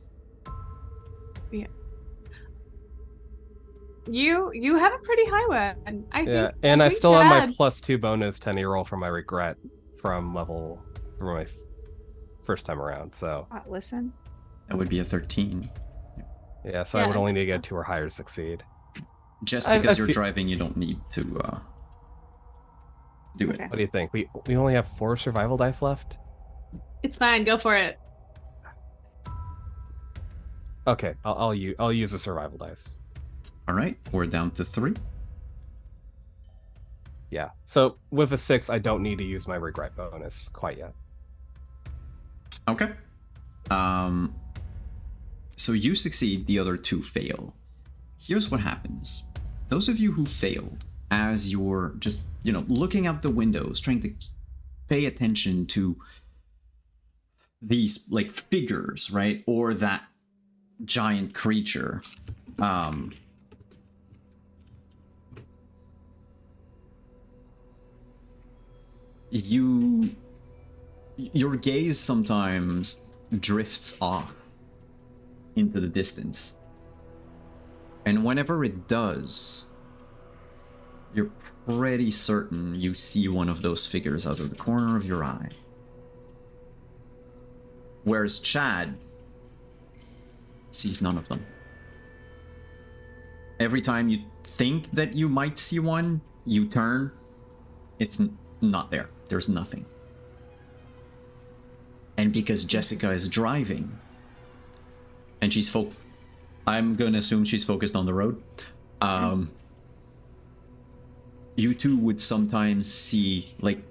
You have a pretty high one. I think. And I think still have my Chad- +2 bonus to any roll from my regret from my first time around. So Listen. That would be a 13. yeah, so I would Yeah. only need to get 2 or higher to succeed. Just I because you're feel- driving, you don't need to do it. Okay. What do you think? We only have 4 survival dice left. It's fine. Go for it. Okay, I'll use a survival dice. All right, we're down to 3. Yeah. So with a 6, I don't need to use my regret bonus quite yet. Okay. So you succeed, the other two fail. Here's what happens. Those of you who failed, as you're just, looking out the windows, trying to pay attention to these, like, figures, right? Or that giant creature. Your gaze sometimes drifts off into the distance. And whenever it does, you're pretty certain you see one of those figures out of the corner of your eye. Whereas Chad sees none of them. Every time you think that you might see one, you turn, it's not there. There's nothing. And because Jessica is driving, and I'm gonna assume she's focused on the road, you two would sometimes see, like,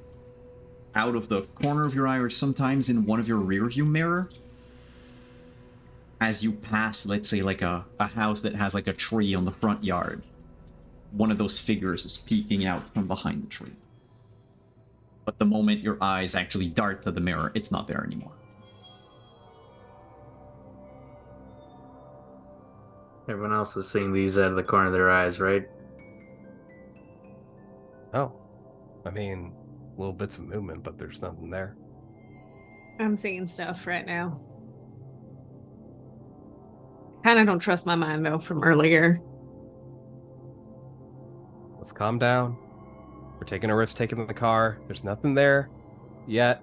out of the corner of your eye, or sometimes in one of your rear view mirror, as you pass, let's say, like a house that has like a tree on the front yard, one of those figures is peeking out from behind the tree. But the moment your eyes actually dart to the mirror, it's not there anymore. Everyone else is seeing these out of the corner of their eyes, right? Oh, I mean, little bits of movement, but there's nothing there. I'm seeing stuff right now. Kind of don't trust my mind, though, from earlier. Let's calm down. We're taking a risk taking the car. There's nothing there yet.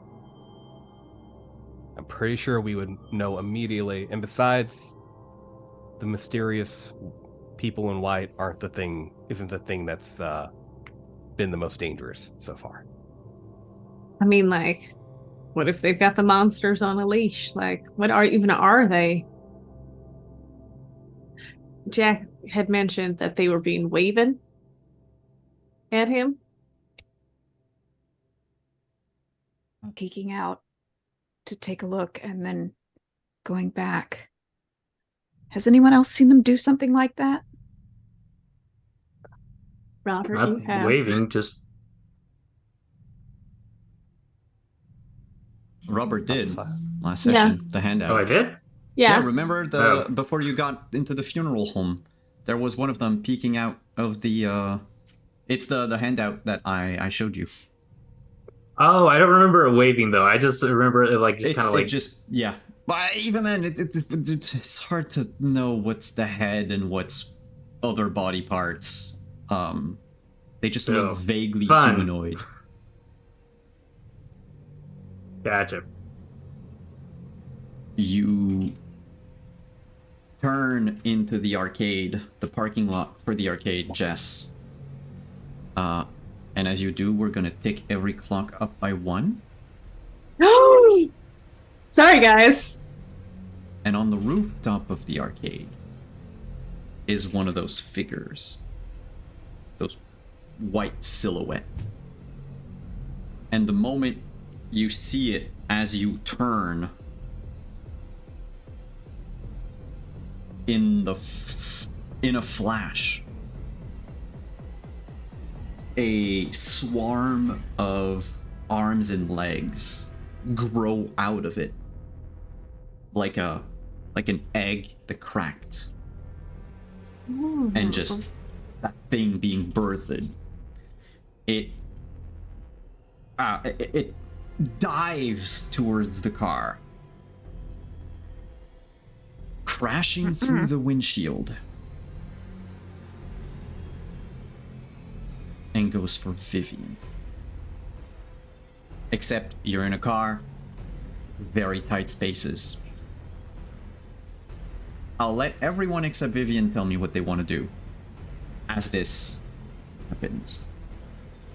I'm pretty sure we would know immediately. And besides, the mysterious people in white isn't the thing that's been the most dangerous so far. I mean, like, what if they've got the monsters on a leash? Like, what are they? Jack had mentioned that they were being waving at him. I'm peeking out to take a look and then going back. Has anyone else seen them do something like that? Robert, Not you have. waving, just Robert did Outside. last session, the handout. oh, I did. Yeah. Remember before you got into the funeral home, there was one of them peeking out of the it's the handout that I showed you. Oh, I don't remember it waving though. I just remember it like just kind of like yeah. But even then, it's hard to know what's the head and what's other body parts. They just look vaguely humanoid. Gotcha. You turn into the arcade, the parking lot for the arcade, Jess. And as you do, we're gonna tick every clock up by 1. Sorry, guys. And on the rooftop of the arcade is one of those figures. Those white silhouette. And the moment you see it as you turn, in a flash, a swarm of arms and legs grow out of it, like an egg that cracked, and just that thing being birthed. It dives towards the car, crashing through the windshield, and goes for Vivian. Except you're in a car, very tight spaces. I'll let everyone except Vivian tell me what they want to do as this happens.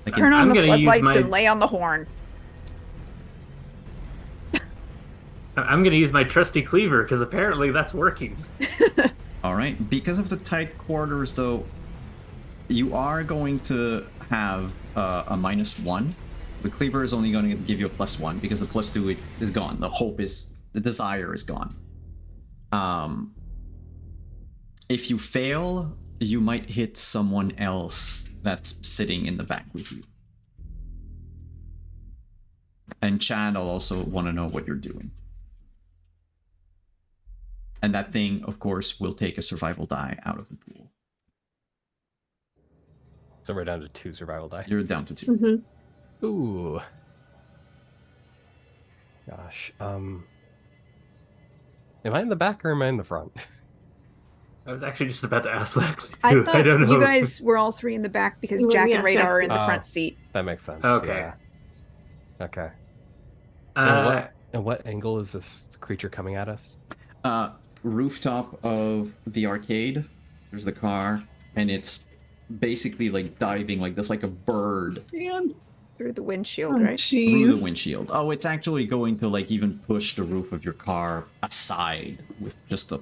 Turn on I'm the gonna use floodlights my- and lay on the horn. I'm going to use my trusty cleaver because apparently that's working. All right, because of the tight quarters, though, you are going to have a -1. The cleaver is only going to give you a +1 because the +2 is gone. The hope is The desire is gone. If you fail, you might hit someone else that's sitting in the back with you. And Chad, I'll also want to know what you're doing. And that thing, of course, will take a survival die out of the pool. So we're down to 2 survival die. You're down to 2. Mm-hmm. Ooh. Gosh. Am I in the back or am I in the front? I was actually just about to ask that. Too. I thought don't know. you guys were all 3 in the back because Well, Jack yeah, and Radar are in the Jackson. front seat. That makes sense. Okay. Yeah. Okay. Uh, And what angle is this creature coming at us? Rooftop of the arcade. There's the car, and it's basically like diving like this, like a bird Man. Through the windshield, Oh, right? through the jeez. windshield. Oh, it's actually going to like even push the roof of your car aside with just a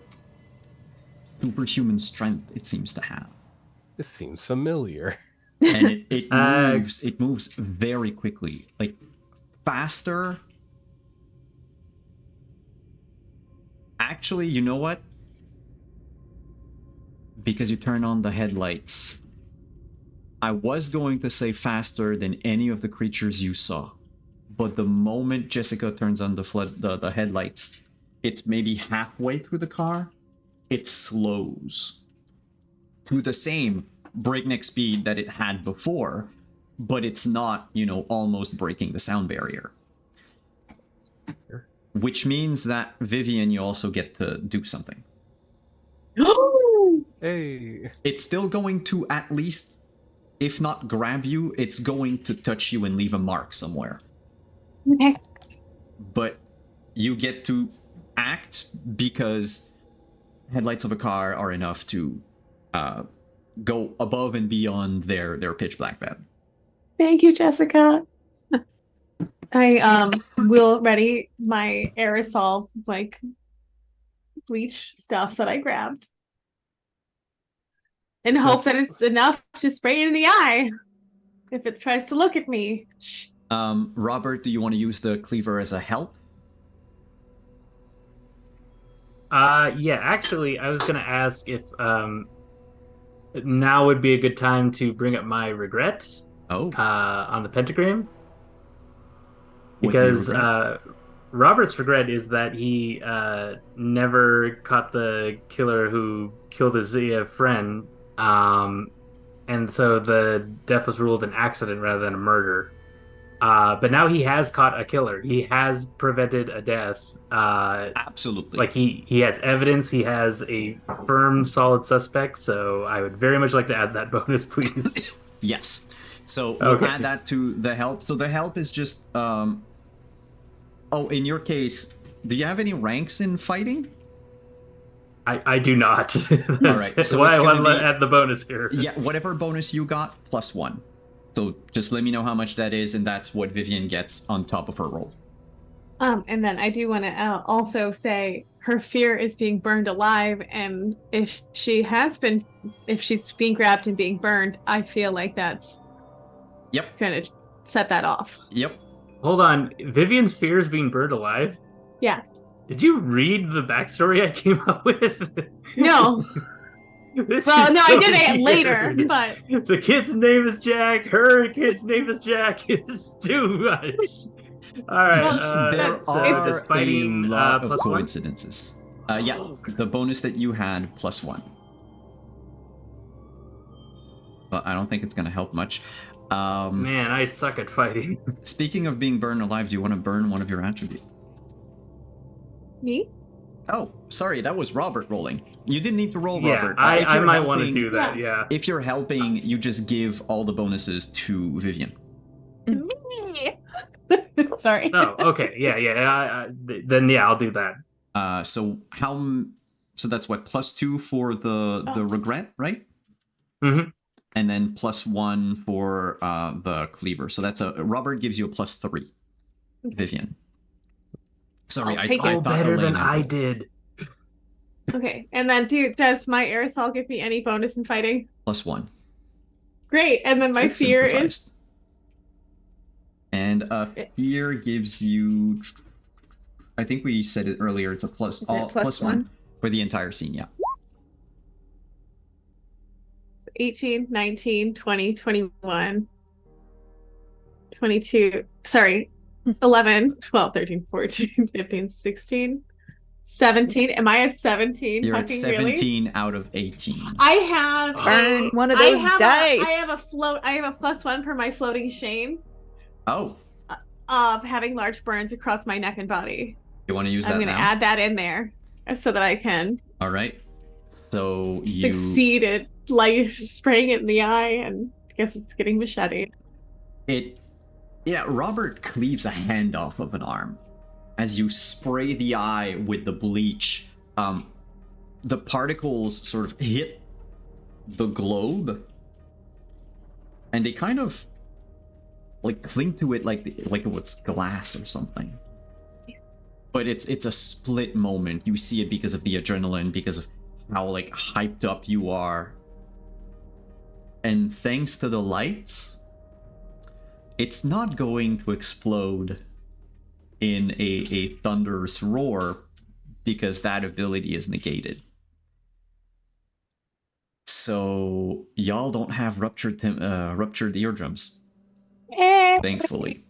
superhuman strength it seems to have. This seems familiar. And it moves very quickly, like faster. Actually, you know what? Because you turn on the headlights, I was going to say faster than any of the creatures you saw, but the moment Jessica turns on the headlights, it's maybe halfway through the car, it slows to the same breakneck speed that it had before, but it's not, almost breaking the sound barrier. Which means that, Vivian, you also get to do something. Hey. It's still going to at least, if not grab you, it's going to touch you and leave a mark somewhere. Okay. But you get to act because headlights of a car are enough to go above and beyond their pitch black bed. Thank you, Jessica. I will ready my aerosol like bleach stuff that I grabbed. And hope that it's enough to spray it in the eye if it tries to look at me. Robert, do you want to use the cleaver as a help? Yeah, actually, I was gonna ask if now would be a good time to bring up my regret on the pentagram. What do you Because regret? Robert's regret is that he never caught the killer who killed his friend, and so the death was ruled an accident rather than a murder. But now he has caught a killer. He has prevented a death. Absolutely. Like he has evidence. He has a firm, solid suspect. So I would very much like to add that bonus, please. Yes. So we'll Okay. add that to the help. So the help is just in your case, do you have any ranks in fighting? I do not. All right. So why it's I gonna want to be- add the bonus here. Yeah, whatever bonus you got, +1. So just let me know how much that is, and that's what Vivian gets on top of her roll. And then I do want to also say her fear is being burned alive, and if she's being grabbed and being burned, I feel like that's Yep. gonna set that off. Yep. Hold on. Vivian's fear is being burned alive? Yeah. Did you read the backstory I came up with? No. This Well, is no, so I did it later, weird. but The kid's name is Jack. Her kid's name is Jack. It's too much. All right. Well, There so are does fighting a lot of +1? coincidences. Yeah, the bonus that you had +1. But I don't think it's going to help much. Man, I suck at fighting. Speaking of being burned alive, do you want to burn one of your attributes? me? Oh, sorry, that was Robert rolling. You didn't need to roll, Yeah, Robert. If I you're might want to helping- do that. Yeah. If you're helping, you just give all the bonuses to Vivian. To me. Sorry. Oh, okay. Yeah. Then yeah, I'll do that. So that's what, +2 for the regret, right? Mm-hmm. And then +1 for the cleaver. So that's Robert gives you a +3. Vivian. Sorry, I'll I take thought it. Oh, better Elaine than had I rolled. did. Okay, and then does my aerosol give me any bonus in fighting? +1. Great, and then my It's fear improvised. is And fear gives you I think we said it earlier. It's a plus. Is it plus one? for the entire scene. Yeah. 18, 19, 20, 21, 22. Sorry, 11, 12, 13, 14, 15, 16, 17. Am I at 17? You're at Fucking 17 really? out of 18. I have Burn one of I those have dice. I have a float. I have a +1 for my floating shame Oh, of having large burns across my neck and body. you want to use that I'm going to now? add that in there so that I can All right. So you succeed at like spraying it in the eye, and I guess it's getting machete. Robert cleaves a hand off of an arm as you spray the eye with the bleach. The particles sort of hit the globe, and they kind of like cling to it like it was glass or something. But it's a split moment. You see it because of the adrenaline, because of how like hyped up you are. And thanks to the lights, it's not going to explode in a thunderous roar because that ability is negated. So y'all don't have ruptured eardrums, thankfully.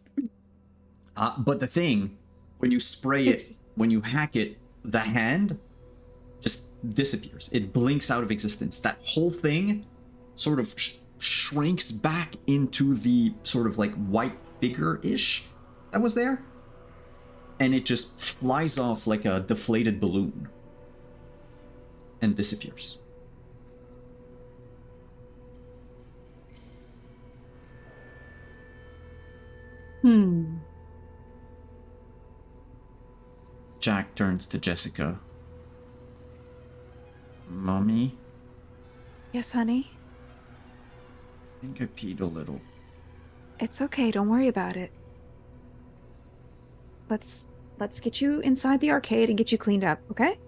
But the thing, when you spray it, when you hack it, the hand just disappears. It blinks out of existence. That whole thing sort of shrinks back into the sort of like white figure-ish that was there. And it just flies off like a deflated balloon and disappears. Jack turns to Jessica. Mommy? Yes, honey? I think I peed a little. It's okay. Don't worry about it. Let's get you inside the arcade and get you cleaned up, okay?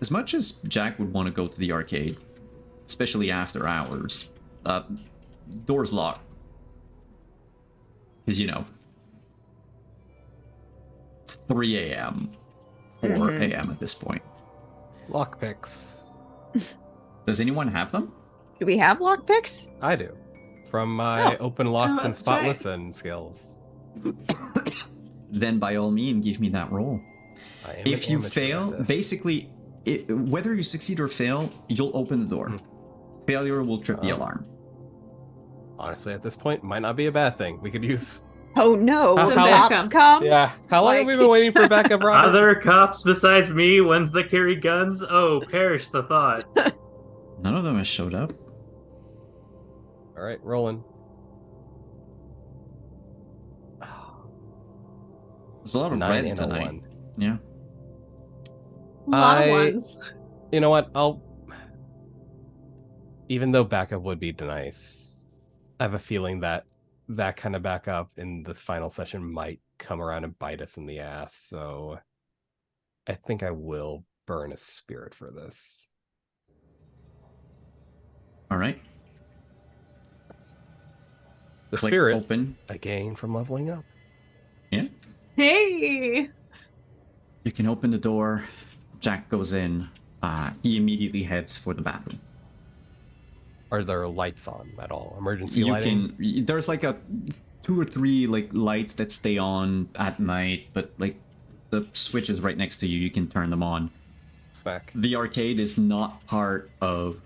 As much as Jack would want to go to the arcade, especially after hours, door's locked. Because, you know, it's 3 a.m., 4 a.m. at this point. Lockpicks. Does anyone have them? Do we have lockpicks? I do. From my open locks and that's spot right. listen skills. Then by all means, give me that roll. I am If an you amateur fail, at this. basically, whether you succeed or fail, you'll open the door. Failure will trip the alarm. Honestly, at this point, might not be a bad thing. We could use. Oh no, How- the how- cops come. Yeah. How long have we been waiting for backup, Robert? Other cops besides me, ones that carry guns? Oh, perish the thought. None of them has showed up. All right, rolling. There's a lot of 9 red and a tonight. 1. Yeah. A lot I- of ones. You know what? Even though backup would be nice, I have a feeling that kind of backup in the final session might come around and bite us in the ass. So I think I will burn a spirit for this. All right. The Click spirit open. I gain from leveling up. Yeah. Hey. You can open the door. Jack goes in. He immediately heads for the bathroom. Are there lights on at all? Emergency You lighting? can. There's like 2 or 3 like lights that stay on at night, but like the switch is right next to you. You can turn them on. Smack. The arcade is not part of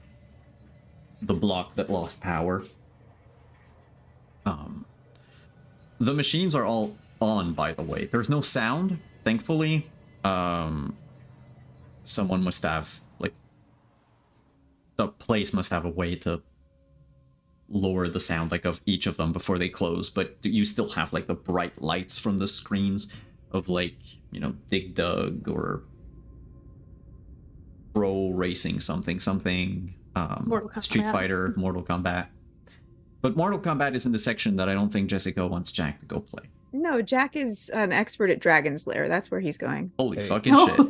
the block that lost power. The machines are all on, by the way. There's no sound, thankfully. Someone must have, like, the place must have a way to lower the sound, like, of each of them before they close, but you still have, like, the bright lights from the screens of, like, you know, Dig Dug or Pro Racing something, Street Kombat. Fighter, Mortal Kombat. But Mortal Kombat is in the section that I don't think Jessica wants Jack to go play. No, Jack is an expert at Dragon's Lair. That's where he's going. Holy Hey. fucking shit.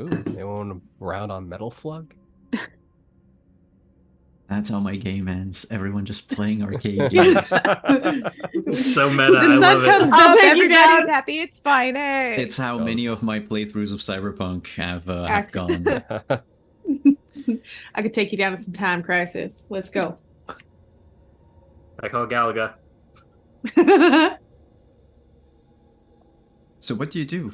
Ooh, they want a round on Metal Slug? That's how my game ends. Everyone just playing arcade games. So meta. The I sun love comes it. I'll up, take you everybody's down. happy, it's fine. Hey. It's how That many was of my playthroughs of Cyberpunk have Accurate. gone. I could take you down to some time crisis. Let's go. I call Galaga. So what do you do?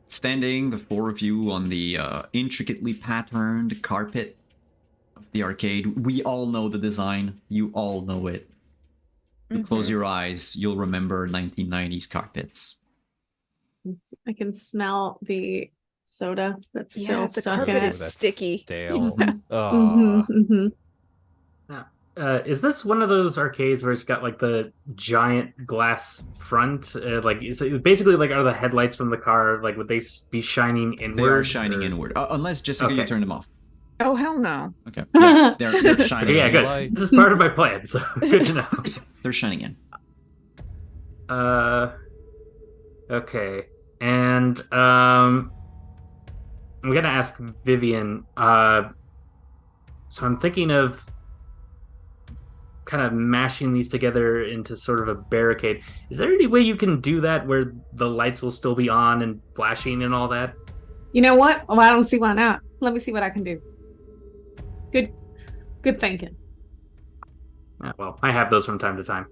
Standing, the four of you, on the intricately patterned carpet of the arcade. We all know the design. You all know it. You close your eyes, you'll remember 1990s carpets. I can smell the soda that's Yeah, still the stuck in carpet it. is sticky. Stale. Mhm, mhm. Is this one of those arcades where it's got like the giant glass front? Like, is it basically like, are the headlights from the car like would they be shining inward? They are shining or- inward. Unless, Jessica, you Okay. turn them off. Oh, hell no. Okay. Yeah, they're shining Okay, yeah, in. good. Light. This is part of my plan, so good to know. They're shining in. Okay, and I'm gonna ask Vivian. So I'm thinking of kind of mashing these together into sort of a barricade. Is there any way you can do that where the lights will still be on and flashing and all that? You know what? Oh, I don't see why not. Let me see what I can do. Good thinking. Well, I have those from time to time.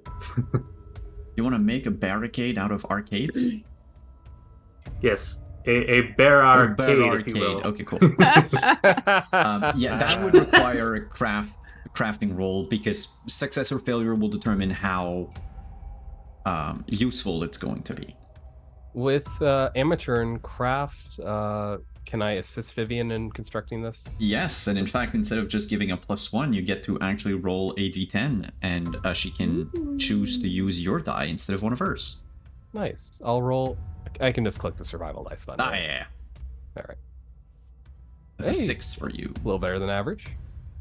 You want to make a barricade out of arcades? Yes, a bear arcade, Bear if you will. Okay, cool. Yeah, that would require a crafting roll because success or failure will determine how useful it's going to be. With amateur and craft, can I assist Vivian in constructing this? Yes, and in fact, instead of just giving a +1, you get to actually roll a d10, and she can choose to use your die instead of one of hers. Nice. I'll roll. I can just click the survival dice button. Ah, yeah. All right. That's a Hey. 6 for you. A little better than average.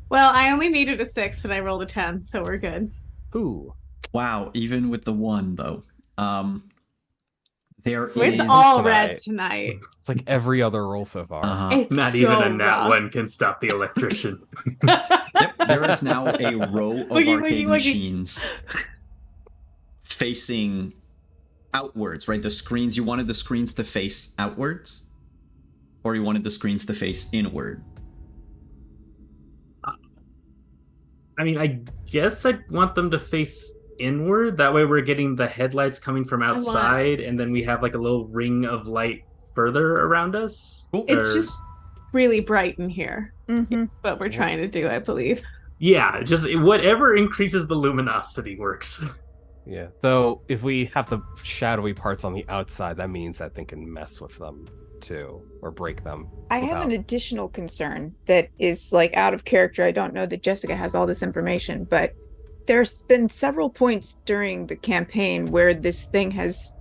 Well, I only needed a 6 and I rolled a 10, so we're good. Ooh. Wow, even with the 1, though. There So it's is- all tonight. red tonight. It's like every other roll so far. Uh-huh. It's Not so even a nat rough. one can stop the electrician. Yep, there is now a row of Looky, arcade looky. machines facing outwards, right? The screens, you wanted the screens to face outwards? Or you wanted the screens to face inward? I mean, I guess I want them to face inward. That way we're getting the headlights coming from want- outside, and then we have like a little ring of light further around us. Cool. It's Or- just really bright in here. Mhm. It's what we're trying to do, I believe. Yeah, just whatever increases the luminosity works. Yeah. Though if we have the shadowy parts on the outside, that means that thing can mess with them too, or break them. I have an without- additional concern that is like out of character. I don't know that Jessica has all this information, but there's been several points during the campaign where this thing has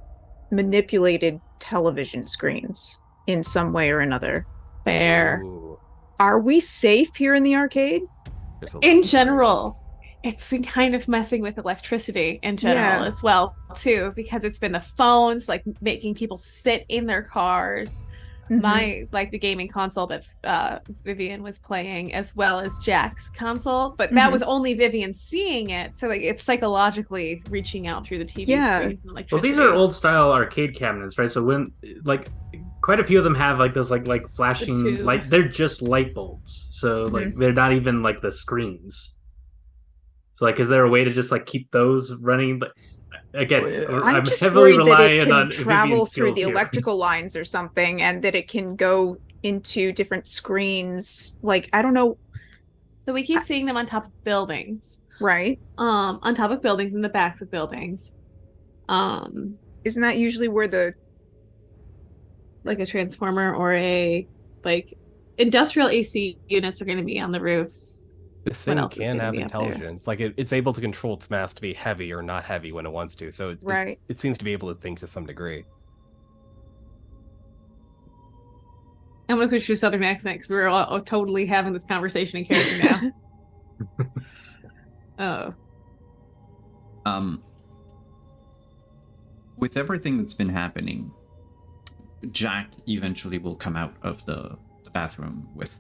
manipulated television screens in some way or another. Fair. Ooh, Are we safe here in the arcade? there's a In lot of general. areas. It's been kind of messing with electricity in general Yeah. as well, too, because it's been the phones, like making people sit in their cars. Mhm. My like the gaming console that Vivian was playing, as well as Jack's console, but that Mhm. was only Vivian seeing it, so like it's psychologically reaching out through the TV Yeah. screens and Well, electricity. these are old style arcade cabinets, right? So when like quite a few of them have like those like flashing tube. light. They're just light bulbs, so like they're not even like the screens. So like, is there a way to just like keep those running? But again, I'm just heavily worried that it relying can on travel Vivian's through skills the here. electrical lines or something, and that it can go into different screens. Like, I don't know, So we keep seeing them on top of buildings, right? on top of buildings, in the backs of buildings, Isn't that usually where the like a transformer or a like industrial AC units are going to be on the roofs. This What thing else is can gonna have be up there? intelligence. Like it's able to control its mass to be heavy or not heavy when it wants to. So Right. it seems to be able to think to some degree. I'm gonna switch to a southern accent because we're all totally having this conversation in character now. Oh, With everything that's been happening, Jack eventually will come out of the bathroom with...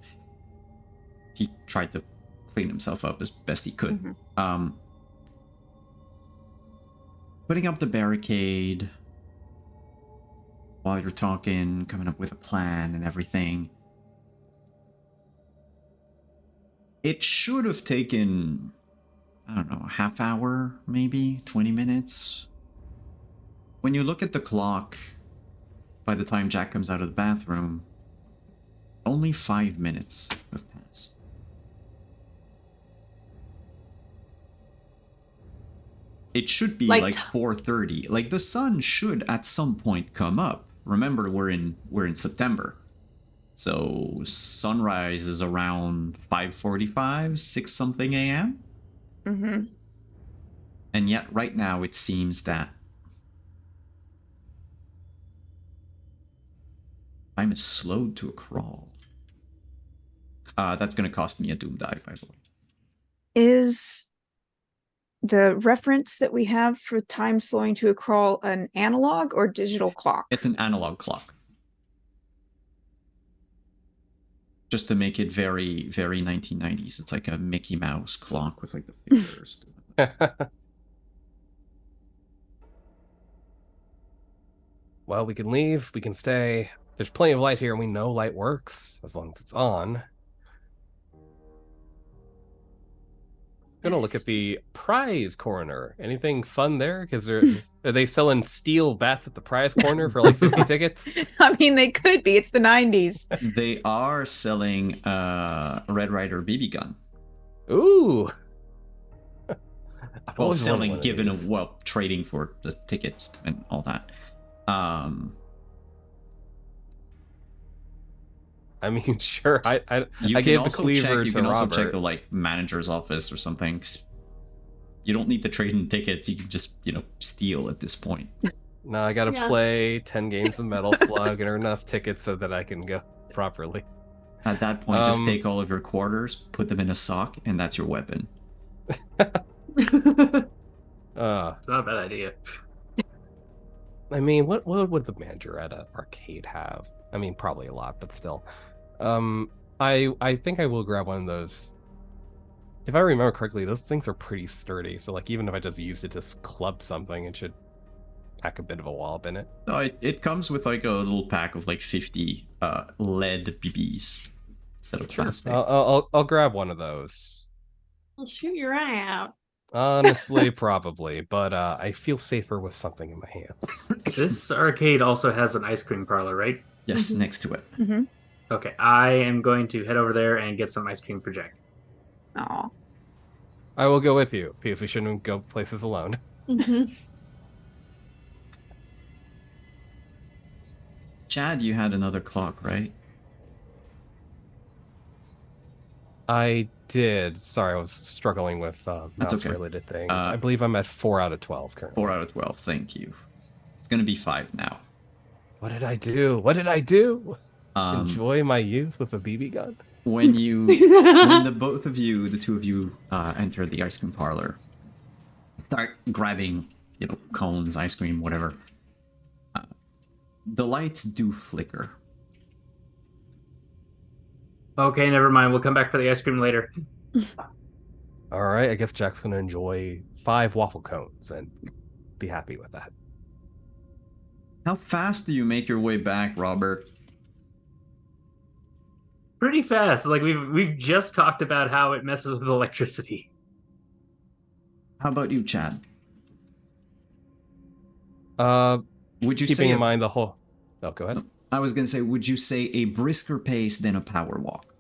He tried to clean himself up as best he could. Mhm. Putting up the barricade while you're talking, coming up with a plan and everything. It should have taken, I don't know, a half hour, maybe 20 minutes. When you look at the clock, by the time Jack comes out of the bathroom, only 5 minutes have passed. It should be like 4:30. Like the sun should at some point come up. Remember, we're in September. So sunrise is around 5:45, 6 something a.m. Mm-hmm. And yet right now it seems that time is slowed to a crawl. That's going to cost me a doom die, by the way. Is the reference that we have for time slowing to a crawl an analog or digital clock? It's an analog clock. Just to make it very, very 1990s. It's like a Mickey Mouse clock with like the fingers. Well, we can leave, we can stay. There's plenty of light here, and we know light works as long as it's on. Gonna look at the prize corner. Anything fun there? Because are they selling steel bats at the prize corner for like 50 tickets? I mean, they could be. It's the 90s. They are selling a Red Ryder BB gun. Ooh. Well, selling, trading for the tickets and all that. I mean, sure. I You gave the cleaver to Robert. You can also check the like manager's office or something. You don't need to trade in tickets. You can just steal at this point. No, I gotta play 10 games of Metal Slug and earn enough tickets so that I can go properly. At that point, just take all of your quarters, put them in a sock, and that's your weapon. It's not a bad idea. I mean, what would the manager at an arcade have? I mean, probably a lot, but still. I think I will grab one of those. If I remember correctly, those things are pretty sturdy. So like, even if I just used it to club something, it should pack a bit of a wallop in it. It comes with like a little pack of like 50 lead BBs instead of plastic. I'll grab one of those. I'll shoot your eye out. Honestly, probably, but I feel safer with something in my hands. This arcade also has an ice cream parlor, right? Yes, next to it. Mm-hmm. Okay, I am going to head over there and get some ice cream for Jack. Aw. I will go with you, because we shouldn't go places alone. Mm-hmm. Chad, you had another clock, right? I did. Sorry, I was struggling with mouse-related things. I believe I'm at 4 out of 12 currently. 4 out of 12, thank you. It's going to be 5 now. What did I do? What did I do? Enjoy my youth with a BB gun? When the two of you enter the ice cream parlor, start grabbing, cones, ice cream, whatever. The lights do flicker. Okay, never mind. We'll come back for the ice cream later. All right, I guess Jack's going to enjoy 5 waffle cones and be happy with that. How fast do you make your way back, Robert? Pretty fast. Like we've just talked about how it messes with electricity. How about you, Chad? Would you keeping in mind the whole? Oh, go ahead. I was gonna say, would you say a brisker pace than a power walk?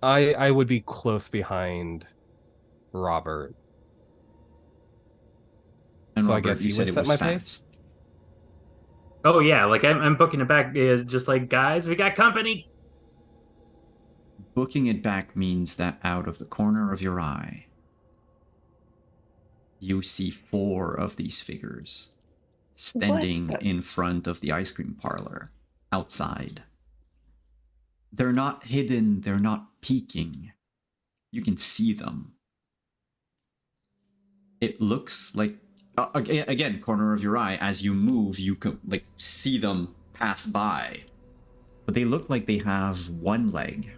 I would be close behind Robert. And so Robert, I guess you said it was my fast. pace. Oh yeah, like I'm booking it back. Is just like, guys, we got company. Booking it back means that out of the corner of your eye, you see 4 of these figures standing in front of the ice cream parlor outside. They're not hidden, they're not peeking. You can see them. It looks like, again, corner of your eye, as you move, you can like see them pass by. But they look like they have one leg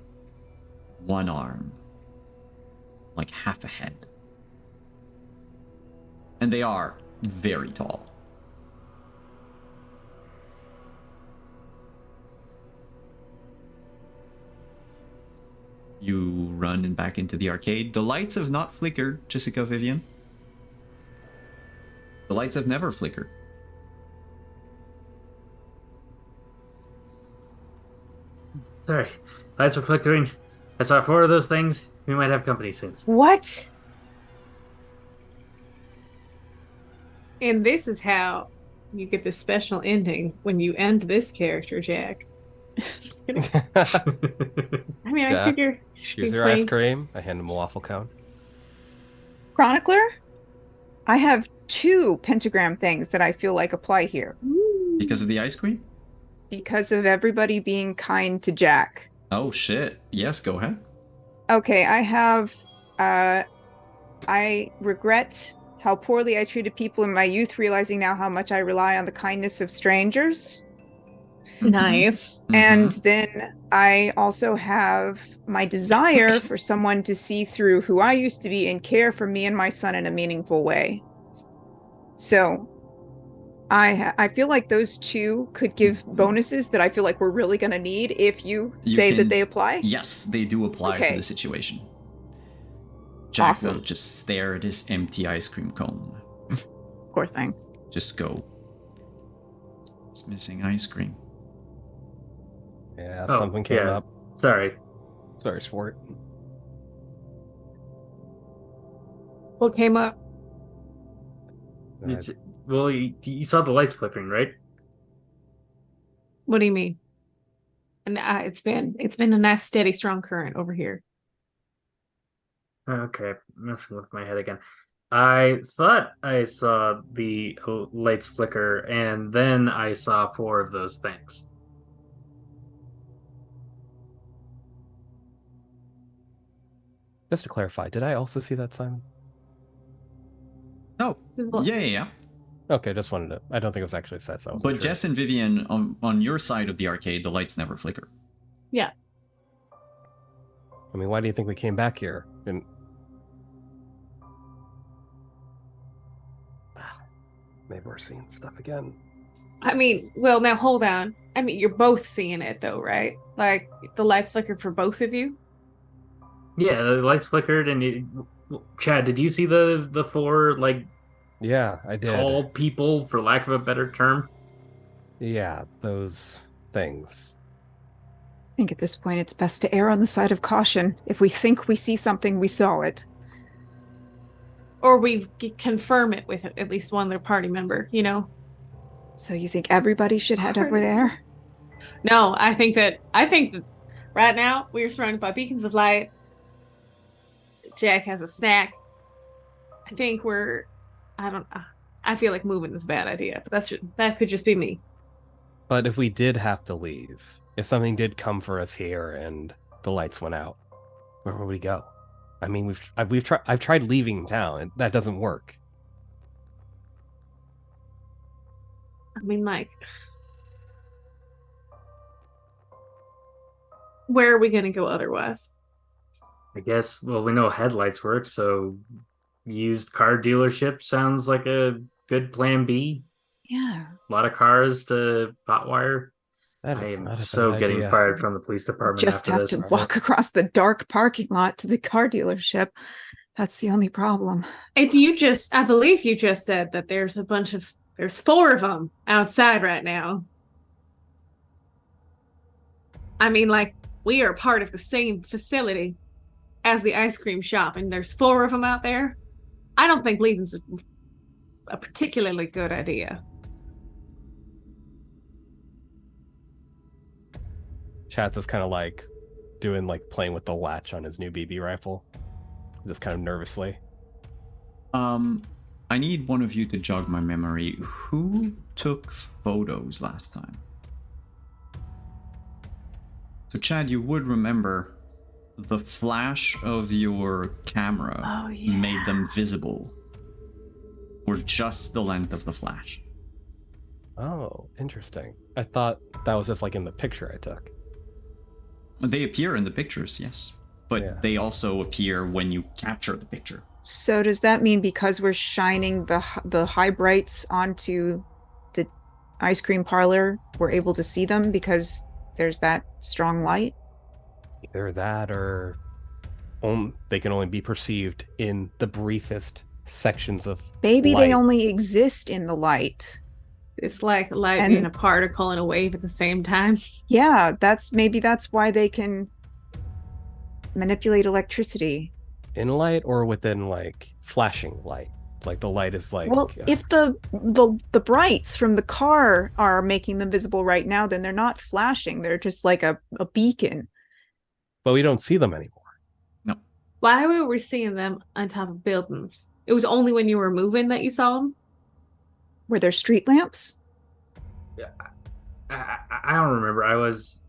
one arm, like half a head. And they are very tall. You run and back into the arcade. The lights have not flickered, Jessica Vivian. The lights have never flickered. Sorry, lights were flickering. I saw 4 of those things. We might have company soon. What? And this is how you get the special ending when you end this character, Jack. Just kidding. I mean, I Jack, figure Here's your ice cream. I hand him a waffle cone. Chronicler, I have 2 pentagram things that I feel like apply here Because of the ice cream? because of everybody being kind to Jack. Oh shit. Yes, go ahead. Okay, I have I regret how poorly I treated people in my youth, realizing now how much I rely on the kindness of strangers. Nice. And then I also have my desire for someone to see through who I used to be and care for me and my son in a meaningful way. So I feel like those 2 could give bonuses that I feel like we're really going to need if you say that they apply. Yes, they do apply to Okay. the situation. Jack will Awesome. just stare at his empty ice cream cone. Poor thing. Just go. It's missing ice cream. Yeah, Oh, something came yeah. up. Sorry. Sorry, Sport. What came up? Well, you saw the lights flickering, right? What do you mean? And it's been a nice, steady, strong current over here. Okay, messing with my head again. I thought I saw the lights flicker, and then I saw 4 of those things. Just to clarify, did I also see that, Simon? Oh, yeah. Okay, just wanted to. I don't think it was actually said so. But Jess and Vivian, on your side of the arcade, the lights never flicker. Yeah. I mean, why do you think we came back here? And maybe we're seeing stuff again. I mean, well, now hold on. I mean, you're both seeing it though, right? Like the lights flickered for both of you. Yeah, the lights flickered, and Chad, did you see the 4 like Yeah, I did. tall people, for lack of a better term? Yeah, those things. I think at this point it's best to err on the side of caution. If we think we see something, we saw it. Or we confirm it with at least one other party member, you know? So you think everybody should head over there? No, I think that right now we are surrounded by beacons of light. Jack has a snack. I think I feel like moving is a bad idea, but that could just be me. But if we did have to leave, if something did come for us here and the lights went out, where would we go? I mean, I've tried leaving town, and that doesn't work. I mean, like, where are we going to go otherwise? I guess, well, we know headlights work, so used car dealership sounds like a good plan B. Yeah. A lot of cars to hotwire. That I is am not a so bad getting idea. fired from the police department Just after have this. to walk across the dark parking lot to the car dealership. That's the only problem. And I believe you just said that there's 4 of them outside right now. I mean, like, we are part of the same facility as the ice cream shop, and there's 4 of them out there. I don't think leaving's a particularly good idea. Chad's is kind of like playing with the latch on his new BB rifle, just kind of nervously. I need one of you to jog my memory. Who took photos last time? So Chad, you would remember the flash of your camera made them visible, or just the length of the flash. Oh, interesting. I thought that was just like in the picture I took. They appear in the pictures, yes. but Yeah. they also appear when you capture the picture. So does that mean because we're shining the high brights onto the ice cream parlor, we're able to see them because there's that strong light? Either that or they can only be perceived in the briefest sections of Maybe light. they only exist in the light. It's like light And- being a particle and a wave at the same time. Yeah, that's why they can manipulate electricity. In light or within like flashing light. Like the light is like Well, if the brights from the car are making them visible right now, then they're not flashing. They're just like a beacon. but we don't see them anymore. Why were we seeing them on top of buildings? It was only when you were moving that you saw them? Were there street lamps? I don't remember. I was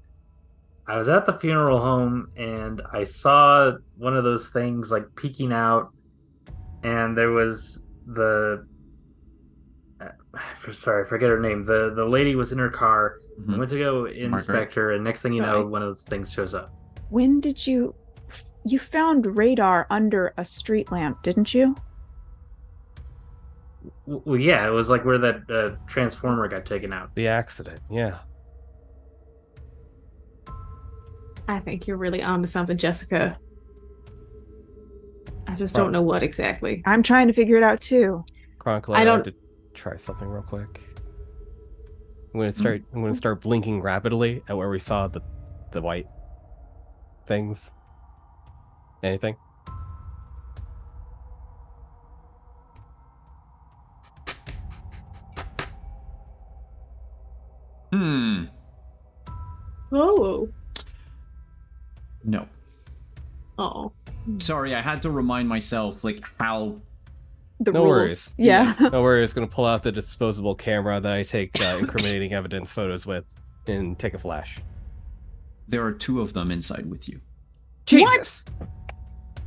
at the funeral home and I saw one of those things like peeking out, and there was sorry, I forget her name. The lady was in her car. I went to go inspect her, and next thing you know, Right. one of those things shows up. When did you found radar under a street lamp, didn't you? Well, yeah, it was like where that transformer got taken out. The accident, yeah. I think you're really onto something, Jessica. I just don't know what exactly. I'm trying to figure it out too. Chronicle, I I'd don't- like to try something real quick. I'm gonna start blinking rapidly at where we saw the white things. Anything? Oh. No. Oh. Sorry, I had to remind myself like how. The No rules. worries. Yeah. No worries, gonna pull out the disposable camera that I take incriminating evidence photos with and take a flash. There are two of them inside with you. Jesus!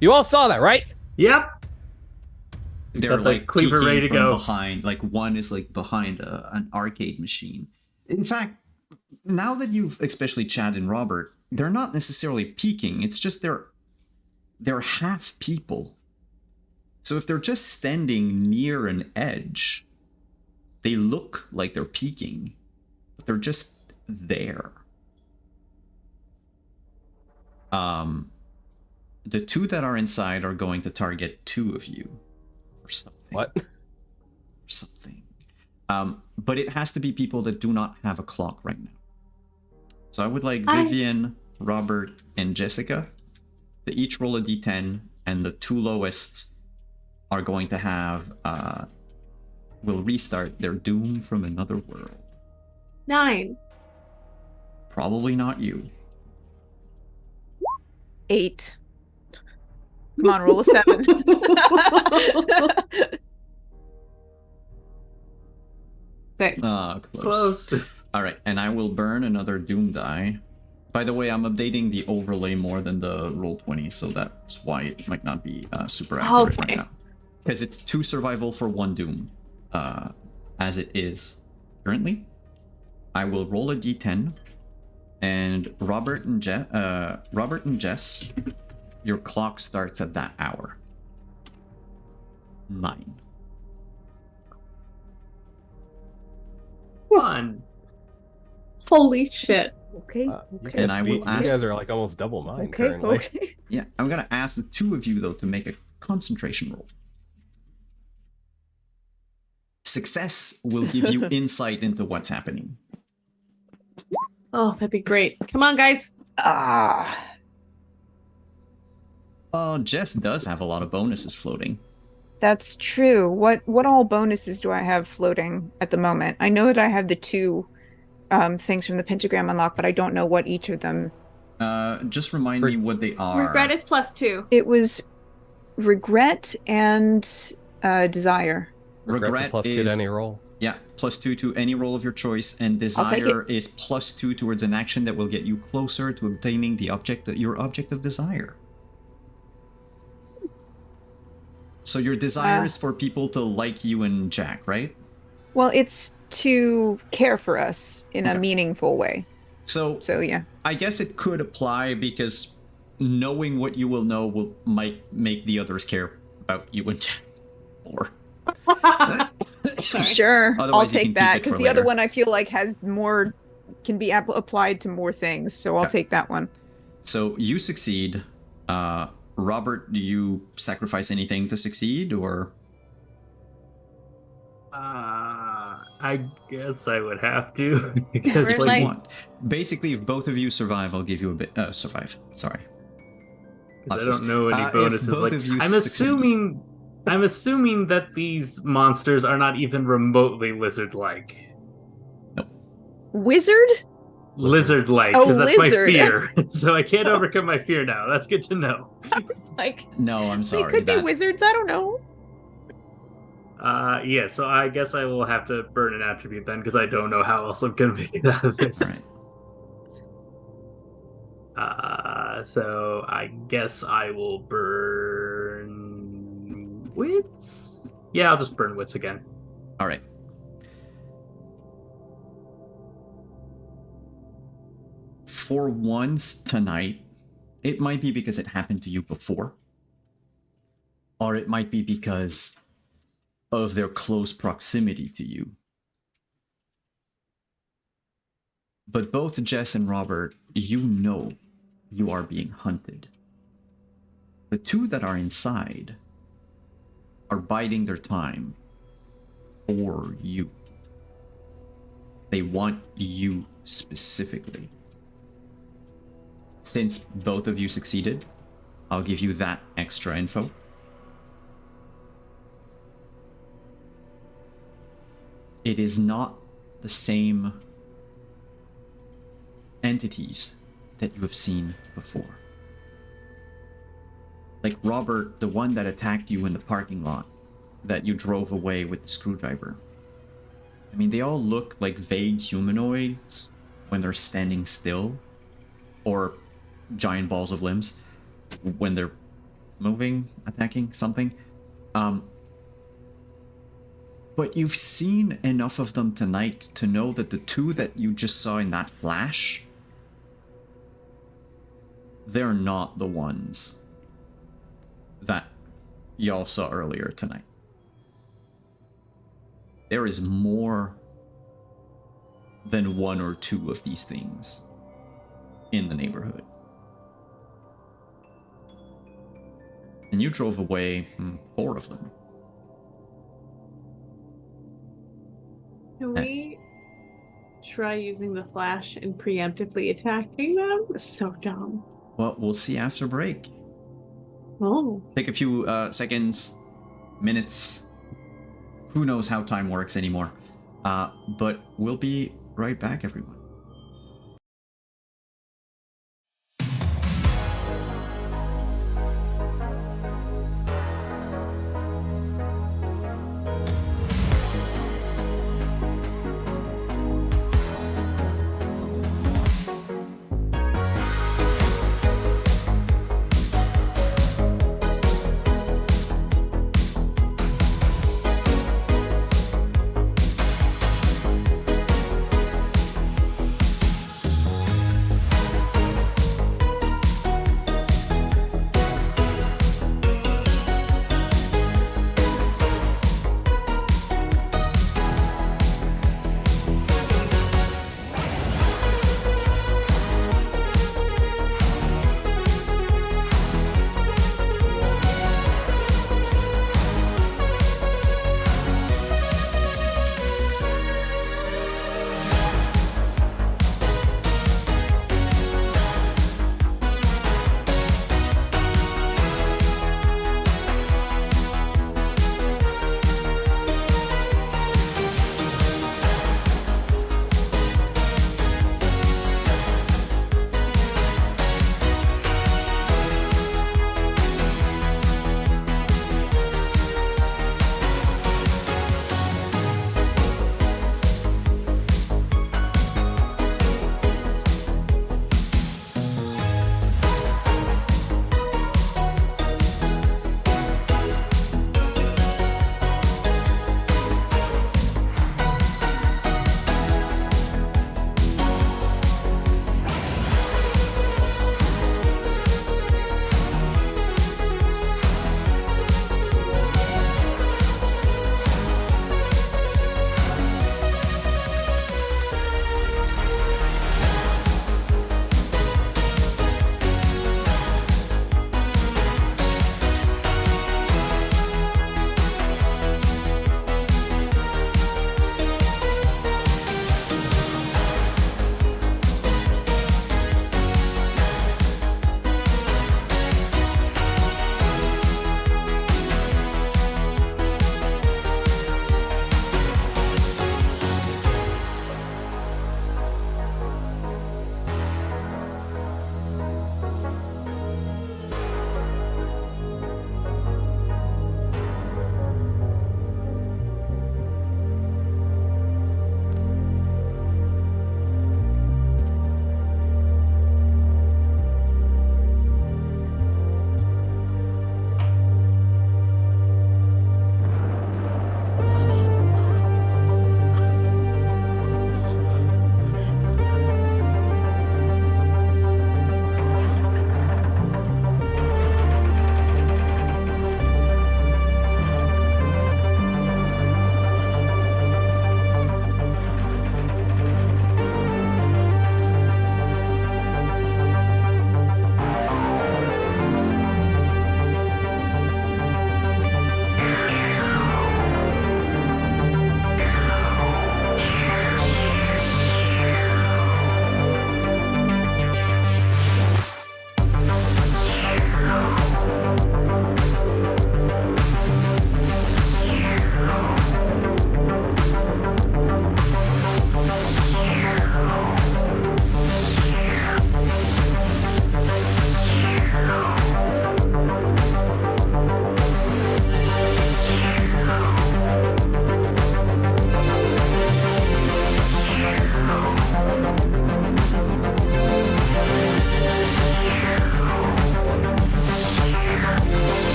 You all saw that, right? Yep. They're Got the like cleaver peeking ready to from go. behind. Like one is like behind an arcade machine. In fact, now that you've, especially Chad and Robert, they're not necessarily peeking. It's just they're half people. So if they're just standing near an edge, they look like they're peeking, but they're just there. The two that are inside are going to target two of you or something. What? Or something. But it has to be people that do not have a clock right now. So I would like Vivian, Robert, and Jessica to each roll a d10, and the two lowest are going to have will restart their doom from another world. 9. Probably not you. 8. Come on, roll a 7. Thanks. Close. All right, and I will burn another doom die. By the way, I'm updating the overlay more than the Roll20, so that's why it might not be super accurate right Okay. now. Because it's 2 survival for 1 doom, as it is currently. I will roll a d10, and Robert and Jess, your clock starts at that hour. 9. Fun. Holy shit. Okay. Okay. And I will You ask- guys are like almost double mine Okay. currently. Okay. Yeah, I'm gonna ask the two of you though to make a concentration roll. Success will give you insight into what's happening. Oh, that'd be great. Come on, guys. Jess does have a lot of bonuses floating. That's true. What all bonuses do I have floating at the moment? I know that I have the 2 things from the pentagram unlocked, but I don't know what each of them. Just remind me what they are. Regret is +2. It was regret and desire. Regret's a plus 2 to any roll. Yeah, +2 to any roll of your choice, and I'll take desire is +2 towards an action that will get you closer to obtaining the your object of desire. So your desire is for people to like you and Jack, right? Well, it's to care for us in a Okay. meaningful way. So So yeah. I guess it could apply because knowing what you will know might make the others care about you and more. Sorry. Sure, I'll Otherwise, you can take keep that it because for the other later. one I feel like has more, can be applied to more things. So I'll take that one. So you succeed. Robert, do you sacrifice anything to succeed, or? I guess I would have to because We're If you like- want. Basically, if both of you survive, I'll give you a bit. Survive. Sorry. I don't know any If bonuses. both Like of you I'm succeed- assuming that these monsters are not even remotely lizard-like. Wizard? Lizard-like, Oh, because that's lizard. my fear. So I can't overcome my fear now. That's good to know. I was like, No, I'm they sorry. could be wizards. I don't know. Yeah, so I guess I will have to burn an attribute then, because I don't know how else I'm gonna make it out of this. All right. So I guess I will burn wits. Yeah, I'll just burn wits again. All right. For once tonight, it might be because it happened to you before, or it might be because of their close proximity to you. But both Jess and Robert, you know you are being hunted. The two that are inside are biding their time for you. They want you specifically. Since both of you succeeded, I'll give you that extra info. It is not the same entities that you have seen before. Like Robert, the one that attacked you in the parking lot, that you drove away with the screwdriver. I mean, they all look like vague humanoids when they're standing still, or giant balls of limbs when they're moving, attacking something. But you've seen enough of them tonight to know that the two that you just saw in that flash, they're not the ones that y'all saw earlier tonight. There is more than one or two of these things in the neighborhood. And you drove away 4 of them. Can we try using the flash and preemptively attacking them? It's so dumb. Well, we'll see after break. Oh. Take a few seconds, minutes. Who knows how time works anymore. But we'll be right back, everyone.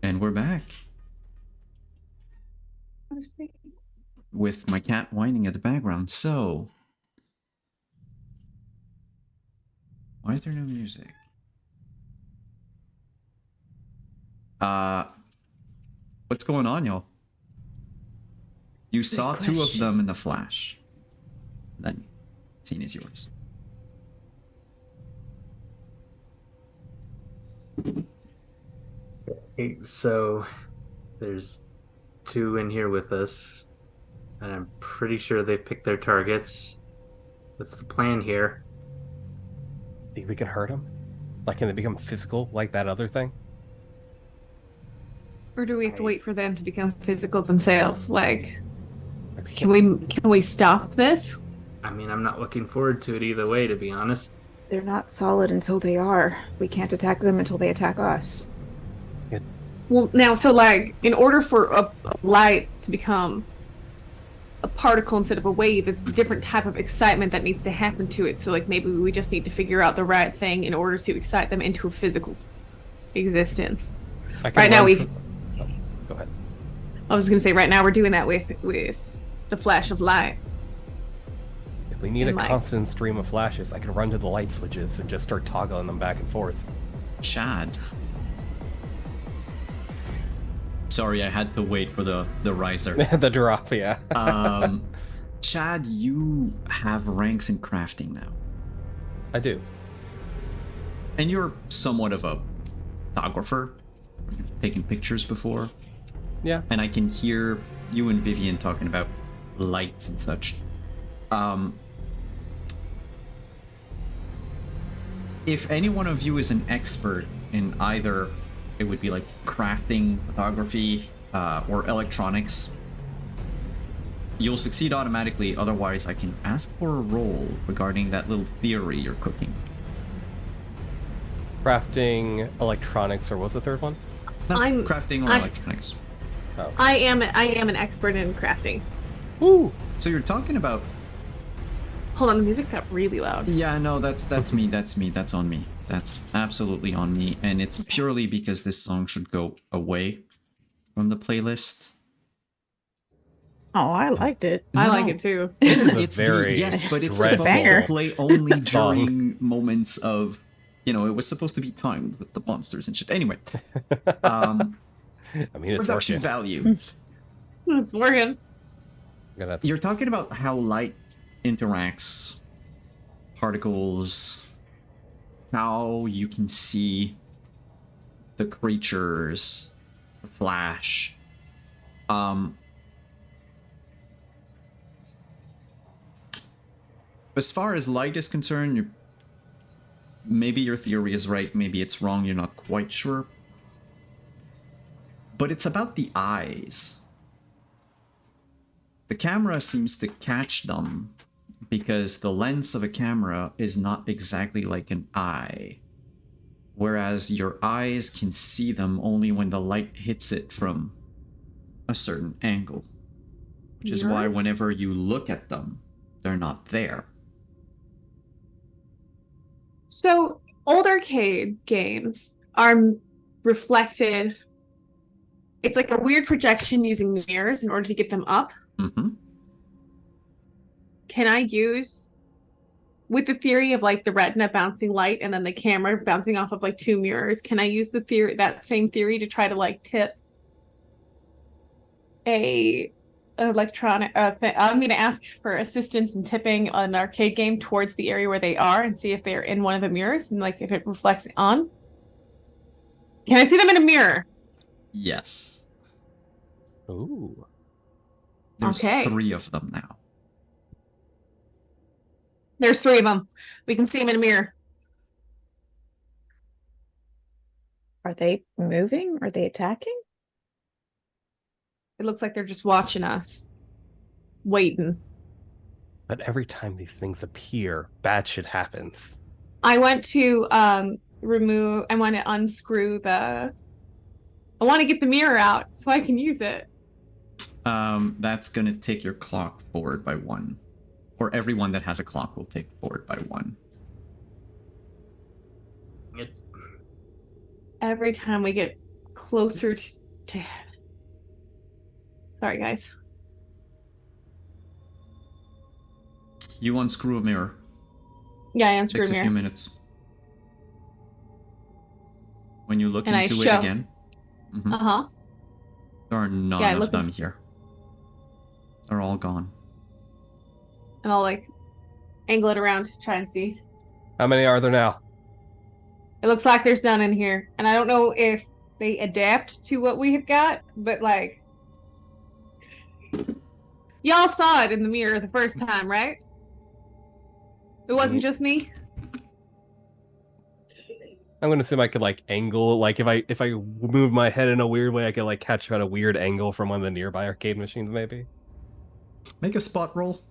And we're back with my cat whining at the background. So, why is there no music? What's going on, y'all? You saw two of them in the flash. Then, scene is yours. Hey, so there's two in here with us, and I'm pretty sure they picked their targets. What's the plan here? Think we can hurt them? Like, can they become physical like that other thing? Or do we have to wait for them to become physical themselves? Like, Like, can we stop this? I mean, I'm not looking forward to it either way, to be honest. They're not solid until they are. We can't attack them until they attack us. Well, now, so like, in order for a light to become a particle instead of a wave, it's a different type of excitement that needs to happen to it. So, like, maybe we just need to figure out the right thing in order to excite them into a physical existence. Right now, oh, go ahead. I was going to say, right now we're doing that with the flash of light. If we need a And, like, constant stream of flashes, I can run to the light switches and just start toggling them back and forth. Chad. Sorry, I had to wait for the riser. The drop, yeah. Chad, you have ranks in crafting now. I do. And you're somewhat of a photographer. You've taken pictures before. Yeah. And I can hear you and Vivian talking about lights and such. If any one of you is an expert in either, it would be like crafting, photography, or electronics, you'll succeed automatically. Otherwise, I can ask for a roll regarding that little theory you're cooking. Crafting, electronics, or what's the third one? No, I'm- crafting or I- electronics. Oh. I am an expert in crafting. Woo! So you're talking about... Hold on, the music got really loud. Yeah, no, that's me, that's on me. That's absolutely on me, and it's purely because this song should go away from the playlist. Oh, I liked it. I No, like it too. It's a very yes, but it's dreadful supposed to banger. play only song. during moments of, it was supposed to be timed with the monsters and shit. Anyway, I mean, it's production working. value. It's working. I'm gonna have to- You're talking about how light interacts, particles, how you can see the creatures, the flash. As far as light is concerned, maybe your theory is right, maybe it's wrong, you're not quite sure. But it's about the eyes. The camera seems to catch them because the lens of a camera is not exactly like an eye. Whereas your eyes can see them only when the light hits it from a certain angle. Which is why Yours? whenever you look at them, they're not there. So old arcade games are reflected. It's like a weird projection using mirrors in order to get them up. Mm-hmm. Can I use, with the theory of like the retina bouncing light and then the camera bouncing off of like two mirrors, can I use the theory, that same theory, to try to like tip a electronic I'm going to ask for assistance in tipping an arcade game towards the area where they are and see if they're in one of the mirrors and like if it reflects on. Can I see them in a mirror? Yes. Ooh. There's Okay. 3 of them now. There's 3 of them. We can see them in a mirror. Are they moving? Are they attacking? It looks like they're just watching us, waiting. But every time these things appear, bad shit happens. I want to I want to unscrew I want to get the mirror out so I can use it. That's gonna take your clock forward by 1. Or everyone that has a clock will take forward by 1. It, Every time we get closer to. Sorry, guys. You unscrew a mirror. Yeah, I unscrewed Takes a few mirror. minutes. When you look And I into it show. again, mhm, Uh-huh. there are Yeah, none I of look them here. They're all gone. and I'll like angle it around to try and see. How many are there now? It looks like there's none in here. And I don't know if they adapt to what we have got, but like y'all saw it in the mirror the first time, right? It wasn't just me. I'm gonna assume I could like angle, like if I move my head in a weird way, I could like catch at a weird angle from one of the nearby arcade machines, maybe. Make a spot roll.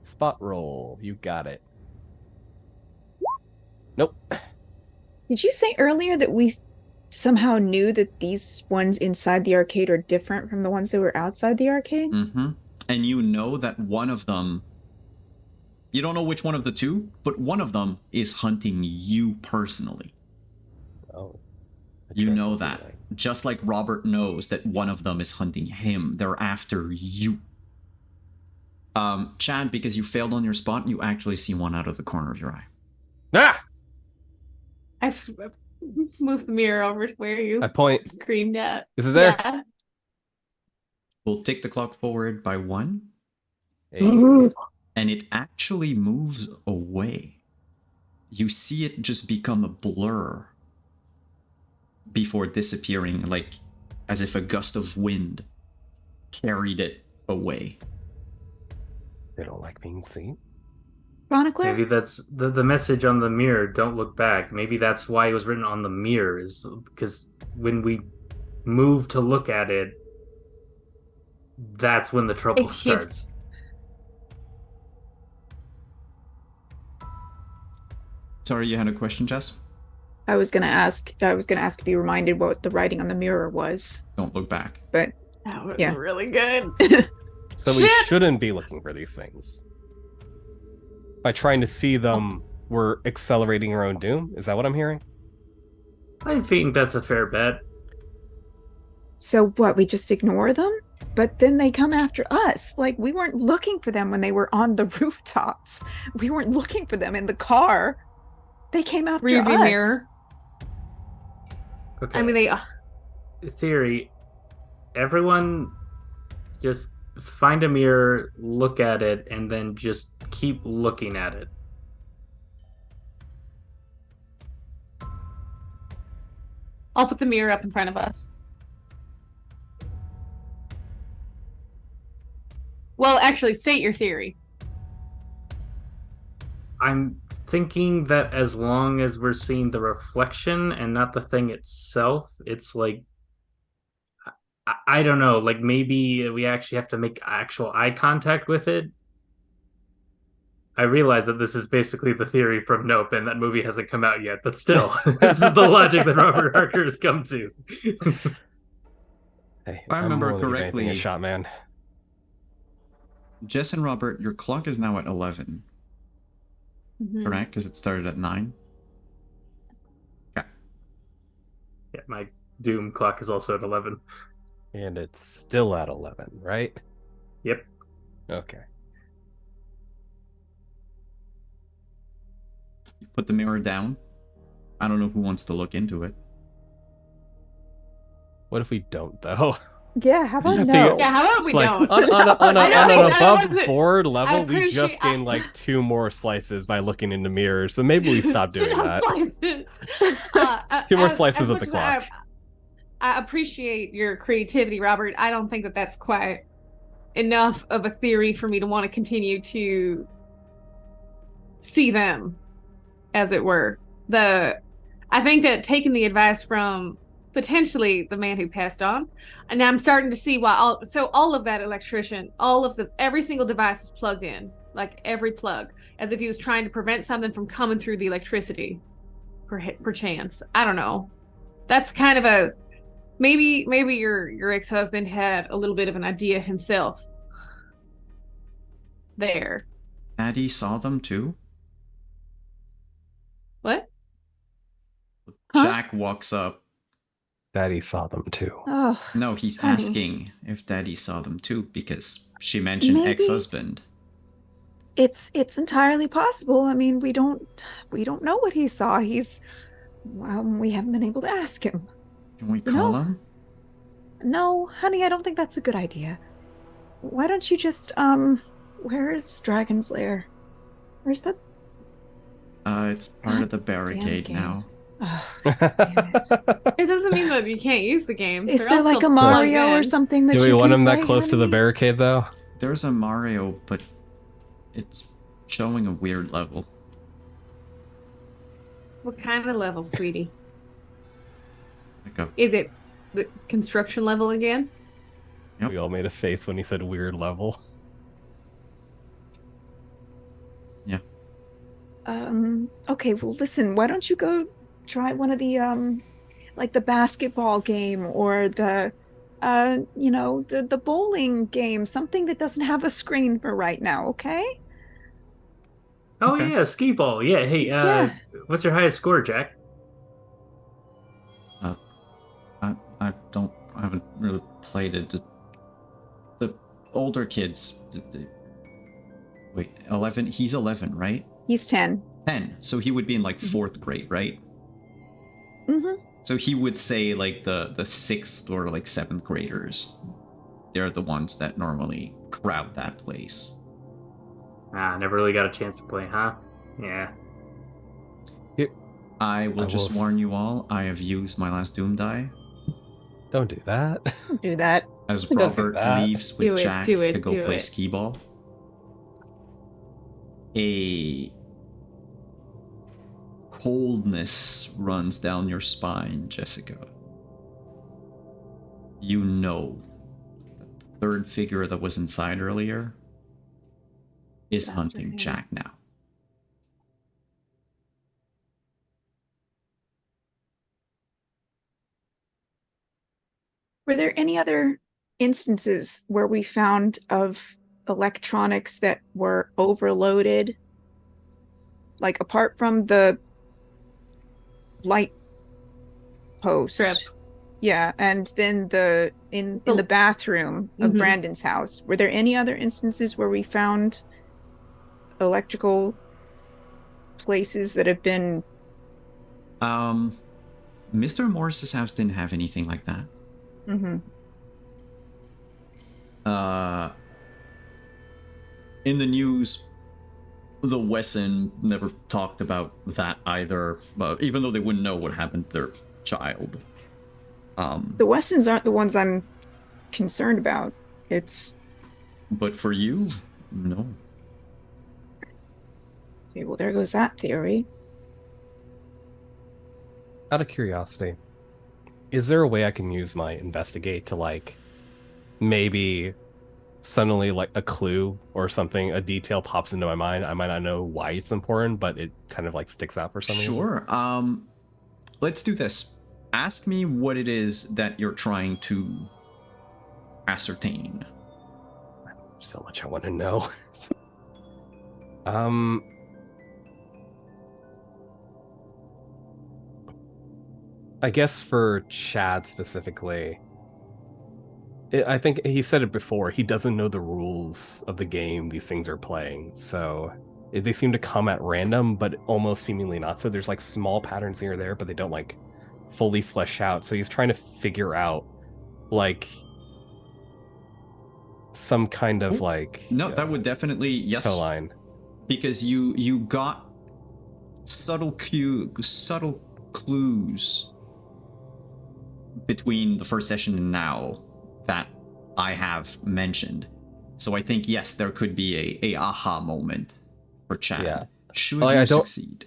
Spot roll, you got it. Nope. Did you say earlier that we somehow knew that these ones inside the arcade are different from the ones that were outside the arcade? Mm-hmm. And you know that one of them, you don't know which one of the two, but one of them is hunting you personally. Oh, You know that. Just like Robert knows that one of them is hunting him. They're after you. Chad, because you failed on your spot, you actually see one out of the corner of your eye. Ah! I moved the mirror over to where you I point. screamed at. Is it there? Yeah. We'll take the clock forward by 1. Hey. And it actually moves away. You see it just become a blur before disappearing, like as if a gust of wind carried it away. They don't like being seen. Chronicler? Maybe that's the message on the mirror. Don't look back. Maybe that's why it was written on the mirror, is because when we move to look at it, that's when the trouble It keeps- starts. Sorry, you had a question, Jess? I was gonna ask if you reminded what the writing on the mirror was. Don't look back. But That was Yeah. really good. So we shouldn't be looking for these things. By trying to see them, we're accelerating our own doom? Is that what I'm hearing? I think that's a fair bet. so what, we just ignore them? But then they come after us. Like, we weren't looking for them when they were on the rooftops. We weren't looking for them in the car. They came after Rearview us. mirror. Okay. I mean, they. Theory. Everyone just find a mirror, look at it, and then just keep looking at it. I'll put the mirror up in front of us. Well, actually, state your theory. I'm thinking that as long as we're seeing the reflection and not the thing itself, it's like I don't know, like maybe we actually have to make actual eye contact with it. I realize that this is basically the theory from Nope, and that movie hasn't come out yet, but still, this is the logic that Robert Harker has come to. Hey, I remember I'm willing to give anything correctly- a shot, man. Jess and Robert, your clock is now at 11, Mhm. correct? Because it started at 9. Yeah, my Doom clock is also at 11. And it's still at 11, right? Yep. Okay. You put the mirror down. I don't know who wants to look into it. What if we don't, though? Yeah, how about I no? think- Yeah, how about we Like, don't? on I an don't above want to- board level, we appreciate- just gained like 2 more slices by looking into mirrors, so maybe we stop doing Enough that. slices. 2 more As slices of much the as clock. I appreciate your creativity, Robert. I don't think that that's quite enough of a theory for me to want to continue to see them, as it were. I think that taking the advice from potentially the man who passed on, and I'm starting to see why all of that electrician, every single device is plugged in, like every plug, as if he was trying to prevent something from coming through the electricity, perchance. I don't know. That's kind of a maybe your ex-husband had a little bit of an idea himself there. Daddy saw them too? What? Huh? Jack walks up. Daddy saw them too. Oh, No, he's honey. asking if Daddy saw them too because she mentioned Maybe. ex-husband. It's entirely possible. I mean, we don't know what he saw. We haven't been able to ask him. Can we You call know? him? No, honey, I don't think that's a good idea. Why don't you just where is Dragon's Lair? Where's that? It's part of the Damn barricade game. now. Oh, damn it. It doesn't mean that you can't use the game. Is They're there all like still a plugged Mario or in. something that Do we you want can him that play, close to the honey? barricade, though? There's a Mario, but it's showing a weird level. What kind of level, sweetie? Like a Is it the construction level again? Yep. We all made a face when he said weird level. yeah. Okay, well listen, why don't you go try one of the like the basketball game or the the bowling game, something that doesn't have a screen for right now, okay? Oh Okay. yeah, skee ball. Yeah. Hey, Yeah. what's your highest score, Jack? I haven't really played it. The older kids. Wait, 11? He's 11, right? He's 10. 10. So he would be in like 4th grade, right? Mm-hmm. So he would say like the 6th or like 7th graders. They're the ones that normally crowd that place. Ah, never really got a chance to play, huh? Yeah. I will just will- warn you all, I have used my last Doom die. Don't do that. Don't do that. As Don't do Robert that. leaves Do with it, Jack do it, to go do play it. skee ball. A coldness runs down your spine, Jessica. You know that the third figure that was inside earlier is After hunting him. Jack now. Were there any other instances where we found of electronics that were overloaded? Like apart from the light post. Strip. Yeah, and then in The- the bathroom of Mhm. Brandon's house. Were there any other instances where we found electrical places that have been Mr. Morris's house didn't have anything like that. Mhm. In the news, the Wesson never talked about that either, even though they wouldn't know what happened to their child. The Westons aren't the ones I'm concerned about. It's But for you, no. okay, well there goes that theory. Out of curiosity, is there a way I can use my investigate to like maybe suddenly like a clue or something, a detail pops into my mind? I might not know why it's important, but it kind of like sticks out for some reason. Sure. Let's do this. Ask me what it is that you're trying to ascertain. So much I want to know. I guess for Chad specifically, I think he said it before, he doesn't know the rules of the game these things are playing, so they seem to come at random, but almost seemingly not. So there's like small patterns here or there, but they don't like fully flesh out. So he's trying to figure out like some kind of like No, that would definitely, yes. toe line. Because you got subtle clues between the first session and now that I have mentioned. So I think yes, there could be a aha moment for Chad. Yeah. Should Like, you I don't- succeed?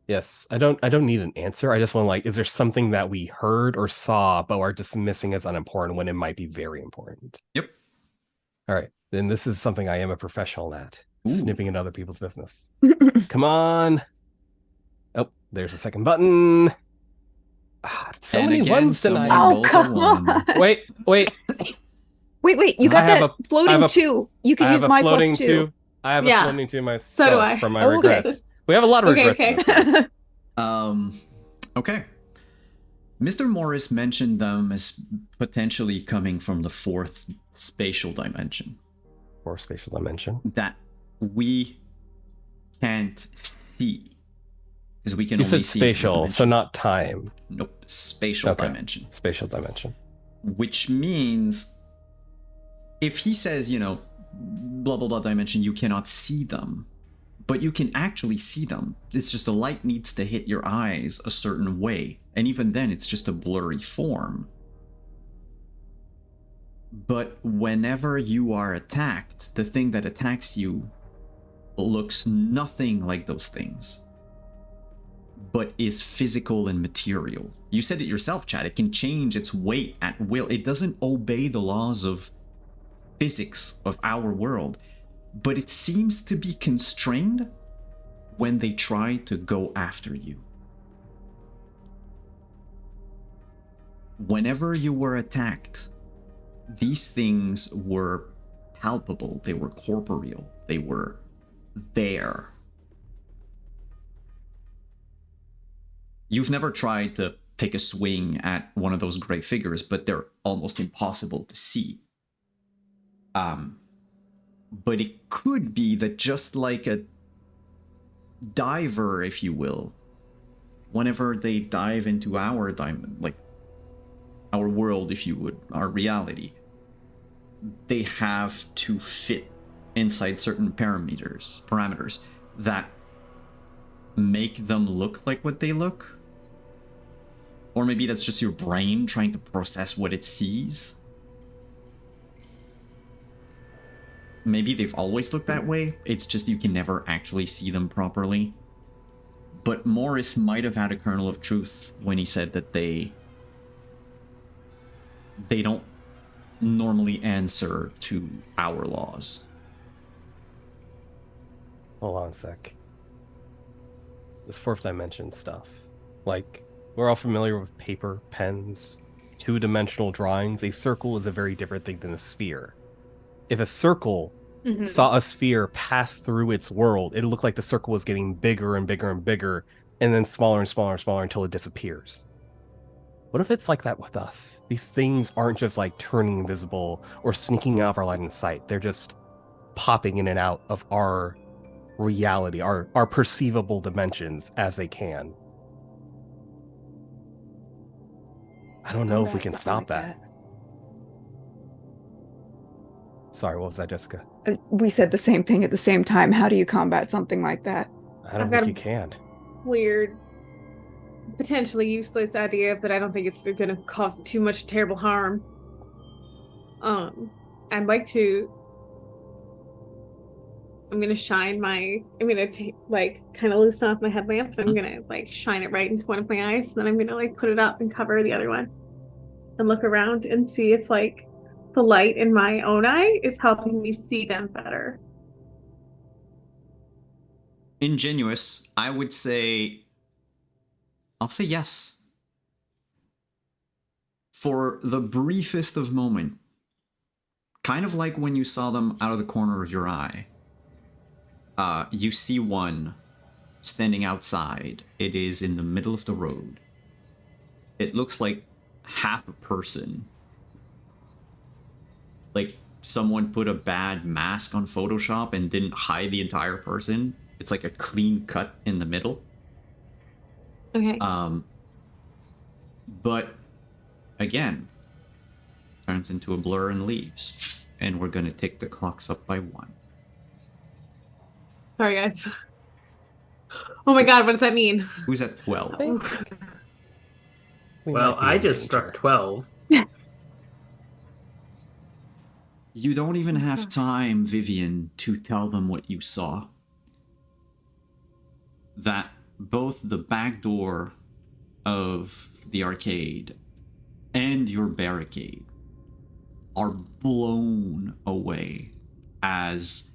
Yes, I don't need an answer. I just want like, is there something that we heard or saw but are dismissing as unimportant when it might be very important? Yep. All right, then this is something I am a professional at, Ooh. snipping at other people's business. Come on. Oh, there's a second button. So And many again, ones someone tonight. Oh, rolls a come one. on. Wait. Wait, you I got have that a- floating I have a- two. You can I have use a my floating plus two. I have Yeah, a floating two myself do I. from my Okay. regrets. We have a lot of Okay, regrets. okay. in this game. Okay. Mr. Morris mentioned them as potentially coming from the fourth spatial dimension Or spatial dimension. that we can't see because we can You only said see into the spatial, so dimension. not time. Nope, spatial Okay. dimension. Spatial dimension. Which means if he says, you know, blah blah blah dimension, you cannot see them, but you can actually see them. It's just the light needs to hit your eyes a certain way, and even then it's just a blurry form. But whenever you are attacked, the thing that attacks you looks nothing like those things, but is physical and material. You said it yourself, Chad. It can change its weight at will. It doesn't obey the laws of physics of our world, but it seems to be constrained when they try to go after you. Whenever you were attacked, these things were palpable, they were corporeal, they were there. You've never tried to take a swing at one of those gray figures, but they're almost impossible to see. But it could be that just like a diver, if you will, whenever they dive into our diamond, like our world, if you would, our reality, they have to fit inside certain parameters that make them look like what they look. Or maybe that's just your brain trying to process what it sees. Maybe they've always looked that way, it's just you can never actually see them properly. But Morris might have had a kernel of truth when he said that they don't normally answer to our laws. Hold on a sec. This fourth dimension stuff. Like, we're all familiar with paper, pens, two-dimensional drawings. A circle is a very different thing than a sphere. If a circle saw a sphere pass through its world, it'll look like the circle was getting bigger and bigger and bigger, and then smaller and smaller and smaller until it disappears. What if it's like that with us? These things aren't just like turning invisible or sneaking out of our line of sight. They're just popping in and out of our reality, our perceivable dimensions as they can. I don't know if we can stop that. Sorry, what was that, Jessica? We said the same thing at the same time. How do you combat something like that? I don't I've think got you can. Weird, potentially useless idea, but I don't think it's going to cause too much terrible harm. I'd like to. I'm gonna shine my. I'm gonna take kind of loosen off my headlamp, and I'm gonna shine it right into one of my eyes. And then I'm gonna put it up and cover the other one, and look around and see if the light in my own eye is helping me see them better. Ingenuous, I would say. I'll say yes. For the briefest of moment, kind of like when you saw them out of the corner of your eye. You see one standing outside. It is in the middle of the road. It looks like half a person. Like someone put a bad mask on Photoshop and didn't hide the entire person. It's like a clean cut in the middle. Okay. But again, turns into a blur and leaves. And we're gonna tick the clocks up by 1. Sorry, guys. Oh my god, what does that mean? Who's at 12? Well, I just struck 12. You don't even have time, Vivian, to tell them what you saw. That both the back door of the arcade and your barricade are blown away as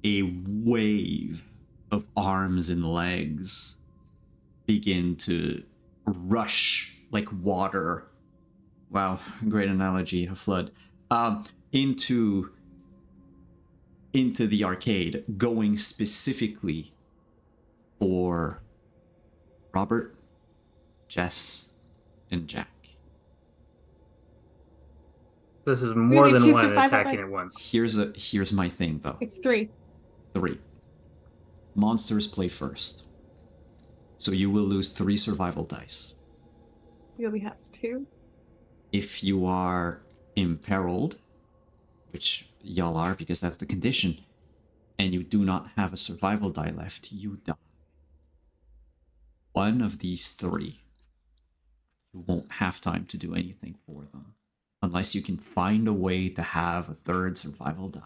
a wave of arms and legs begin to rush like water. Wow, great analogy, a flood. Into the arcade, going specifically for Robert, Jess, and Jack. This is more need than two one survival attacking dice? at once. Here's my thing though. It's 3. 3. Monsters play first. So you will lose 3 survival dice. You only have 2. If you are imperiled, which y'all are because that's the condition, and you do not have a survival die left, you die. One of these 3, you won't have time to do anything for them. Unless you can find a way to have a 3rd survival die.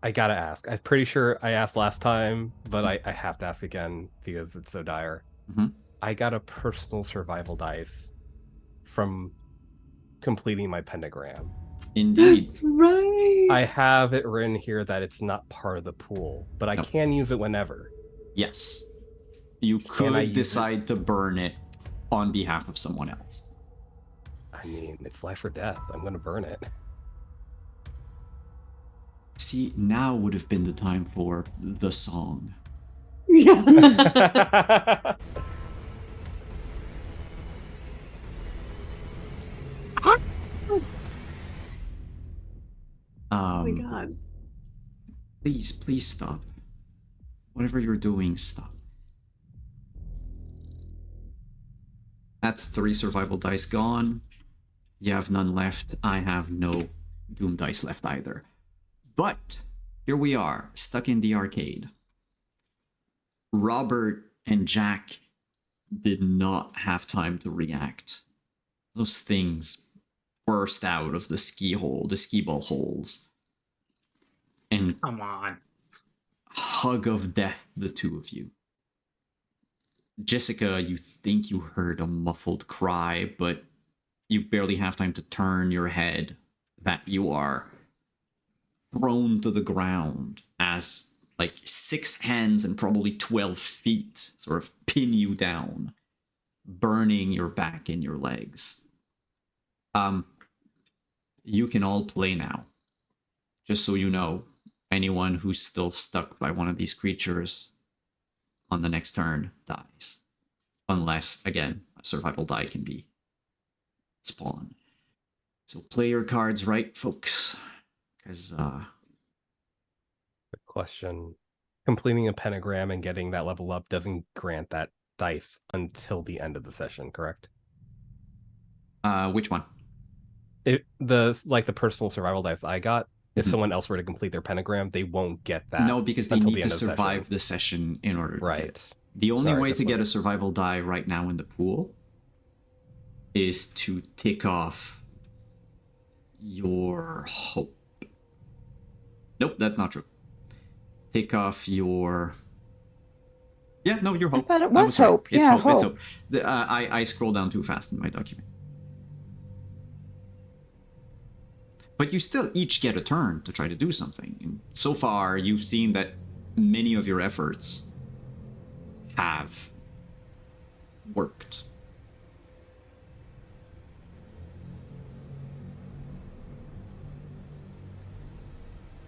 I gotta ask. I'm pretty sure I asked last time, but I have to ask again because it's so dire. Mhm. I got a personal survival dice from completing my pentagram. Indeed. That's right. I have it written here that it's not part of the pool, but I Nope. can use it whenever. Yes. You Can I could use decide to burn it on behalf of someone else. I mean, it's life or death. I'm gonna burn it. See, now would have been the time for the song. Yeah. Oh my god. Please stop. Whatever you're doing, stop. That's 3 survival dice gone. You have none left. I have no Doom dice left either. But here we are, stuck in the arcade. Robert and Jack did not have time to react. Those things burst out of the ski ball holes, and Come on. hug of death the 2 of you. Jessica, you think you heard a muffled cry, but you barely have time to turn your head that you are thrown to the ground as like 6 hands and probably 12 feet sort of pin you down, burning your back and your legs. You can all play now. Just so you know, anyone who's still stuck by one of these creatures on the next turn dies. Unless, again, a survival die can be spawned. So play your cards right, folks. Because, The question: completing a pentagram and getting that level up doesn't grant that dice until the end of the session, correct? which one? The personal survival dice I got, if Mhm. someone else were to complete their pentagram, they won't get that. No, because they until need the to end of the survive session. the session in order to Right. get it. The only Sorry, way just to get wanted- a survival die right now in the pool is to tick off your hope. Nope, that's not true. Tick off your... Yeah, no, your hope. thought it I was right. hope. It's Yeah, hope. It's hope. hope. I scrolled down too fast in my document. But you still each get a turn to try to do something. And so far, you've seen that many of your efforts have worked.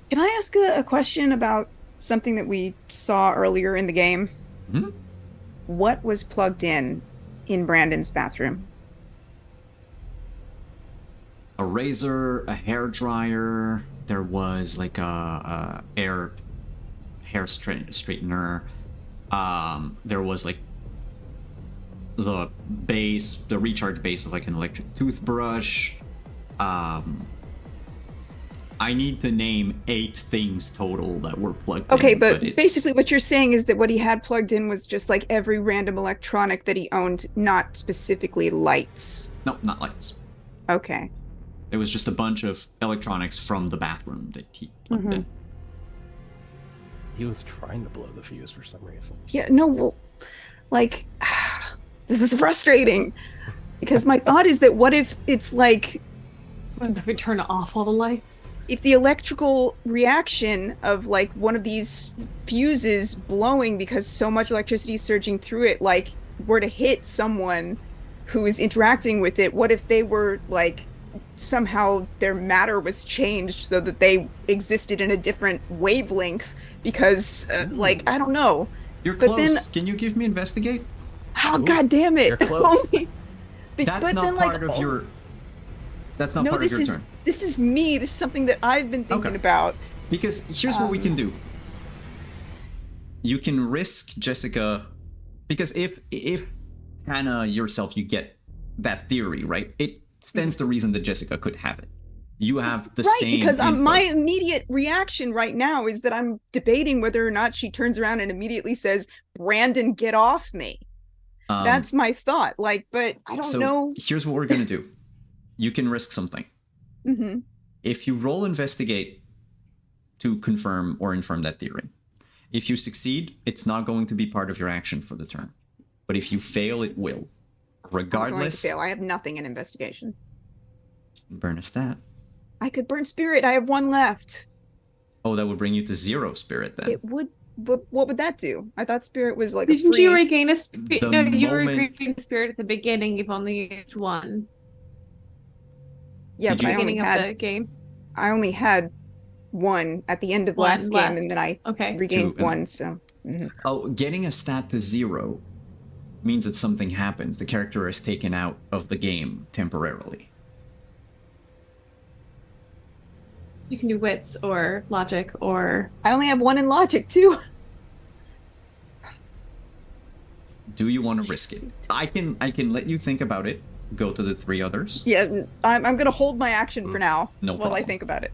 Can I ask a question about something that we saw earlier in the game? Hmm? What was plugged in Brandon's bathroom? A razor, a hair dryer. There was like a hair straightener. There was like the recharge base of like an electric toothbrush. I need to name 8 things total that were plugged in. Okay, but it's... basically what you're saying is that what he had plugged in was just like every random electronic that he owned, not specifically lights. No, not lights. Okay. It was just a bunch of electronics from the bathroom that he plugged in. He was trying to blow the fuse for some reason. Yeah, no, well, like, this is frustrating. Because my thought is that what if it's like, What if we turn off all the lights? if the electrical reaction of like one of these fuses blowing because so much electricity is surging through it, like, were to hit someone who is interacting with it, what if they were like somehow their matter was changed so that they existed in a different wavelength because, like, I don't know. You're But then, close. Can you give me investigate? oh, Ooh, God damn it. you're close. That's but not then, part like, of your. That's not no, part of your turn. this is me. This is something that I've been thinking Okay. about. Because here's what we can do. You can risk Jessica, because if Hannah yourself you get that theory right, it stands to reason that Jessica could have it. You have the Right, same because info. my immediate reaction right now is that I'm debating whether or not she turns around and immediately says, "Brandon, get off me." That's my thought. Like, but I don't know. Here's what we're gonna do. You can risk something. Mm-hmm. If you roll investigate to confirm or infirm that theory, if you succeed, it's not going to be part of your action for the turn. But if you fail, it will. I'm going to Regardless, fail. I have nothing in investigation. burn a stat. I could burn spirit. I have one left. Oh, that would bring you to 0 spirit then. It would. But what would that do? I thought spirit was like a Didn't free. you regain a spirit? The No, you moment- regained a spirit at the beginning. You've only used one. Yeah, Did but you- Beginning of the game. I only had one at the end of One last left. game, and then I Okay. regained 2, and- one. So. Mhm. Oh, getting a stat to 0 means that something happens. The character is taken out of the game temporarily. You can do wits or logic or I only have one in logic too. Do you want to risk it? I can let you think about it. Go to the 3 others. Yeah, I'm gonna hold my action for now No while I problem. think about it.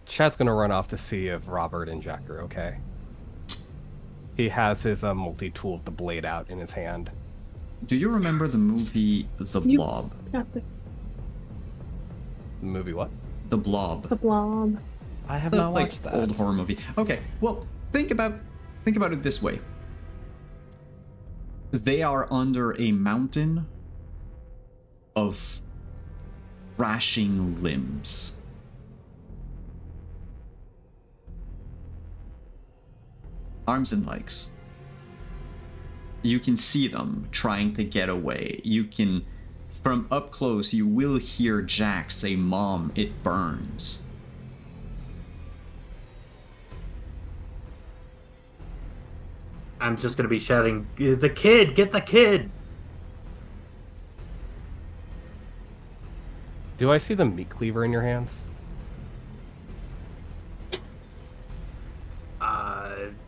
Chad's gonna run off to see if Robert and Jack are okay. He has his multi-tool, the blade out in his hand. Do you remember the movie The You- Blob? not The movie what? The Blob. the blob. I have The, not like, watched that. old horror movie. Okay, well, think about it this way. They are under a mountain of thrashing limbs. Arms and legs. You can see them trying to get away. You can, from up close, you will hear Jack say, "Mom, it burns." I'm just gonna be shouting, "The kid! Get the kid!" Do I see the meat cleaver in your hands?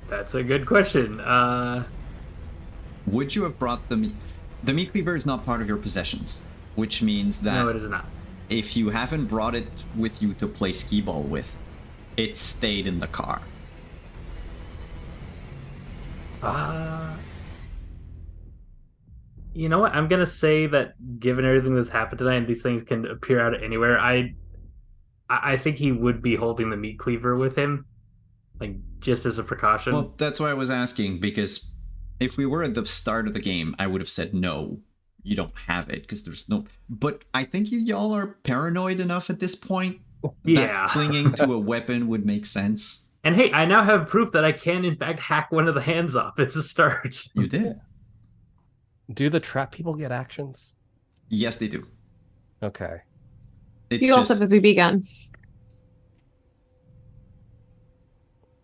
That's a good question. Would you have brought the meat? The meat cleaver is not part of your possessions, which means that No, it is not. if you haven't brought it with you to play skee ball with, it stayed in the car. You know what? I'm gonna say that given everything that's happened tonight, and these things can appear out of anywhere, I think he would be holding the meat cleaver with him, like just as a precaution. Well, that's why I was asking, because if we were at the start of the game, I would have said no, you don't have it, because there's no. But I think y'all are paranoid enough at this point Yeah. that clinging to a weapon would make sense. And hey, I now have proof that I can in fact hack one of the hands off. It's a start. You did. Do the trap people get actions? Yes, they do. Okay. It's You also just have a BB gun.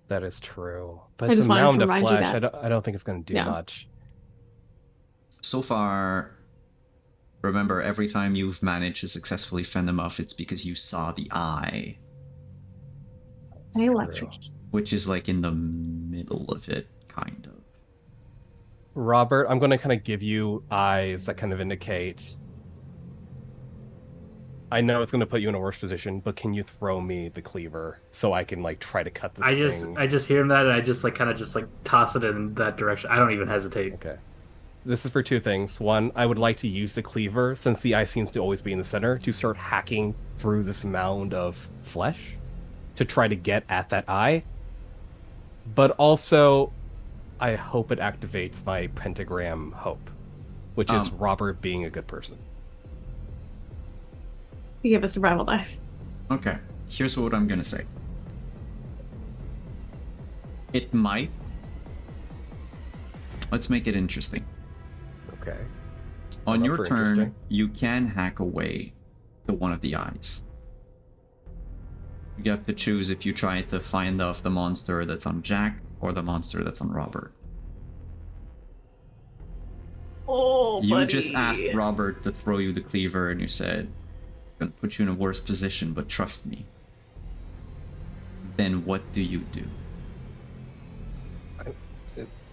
That is true. I But it's a just wanted to mound of remind you flesh. that. I don't think it's going to do Yeah. much. so far. Remember, every time you've managed to successfully fend them off, it's because you saw the eye, That's I true. electric. which is like in the middle of it, kind of. Robert, I'm going to kind of give you eyes that kind of indicate. I know it's going to put you in a worse position, but can you throw me the cleaver so I can like try to cut this thing? I just hear him that, and I just kind of toss it in that direction. I don't even hesitate. Okay. This is for 2 things. One, I would like to use the cleaver, since the eye seems to always be in the center, to start hacking through this mound of flesh to try to get at that eye. But also, I hope it activates my pentagram hope, which is Robert being a good person. You give a survival die. Okay, here's what I'm gonna say. It might. Let's make it interesting. Okay. On up your for turn, interesting. you can hack away to one of the eyes. You have to choose if you try to find off the monster that's on Jack or the monster that's on Robert. Oh, You buddy. just asked Robert to throw you the cleaver, and you said, "It's gonna put you in a worse position, but trust me." Then what do you do?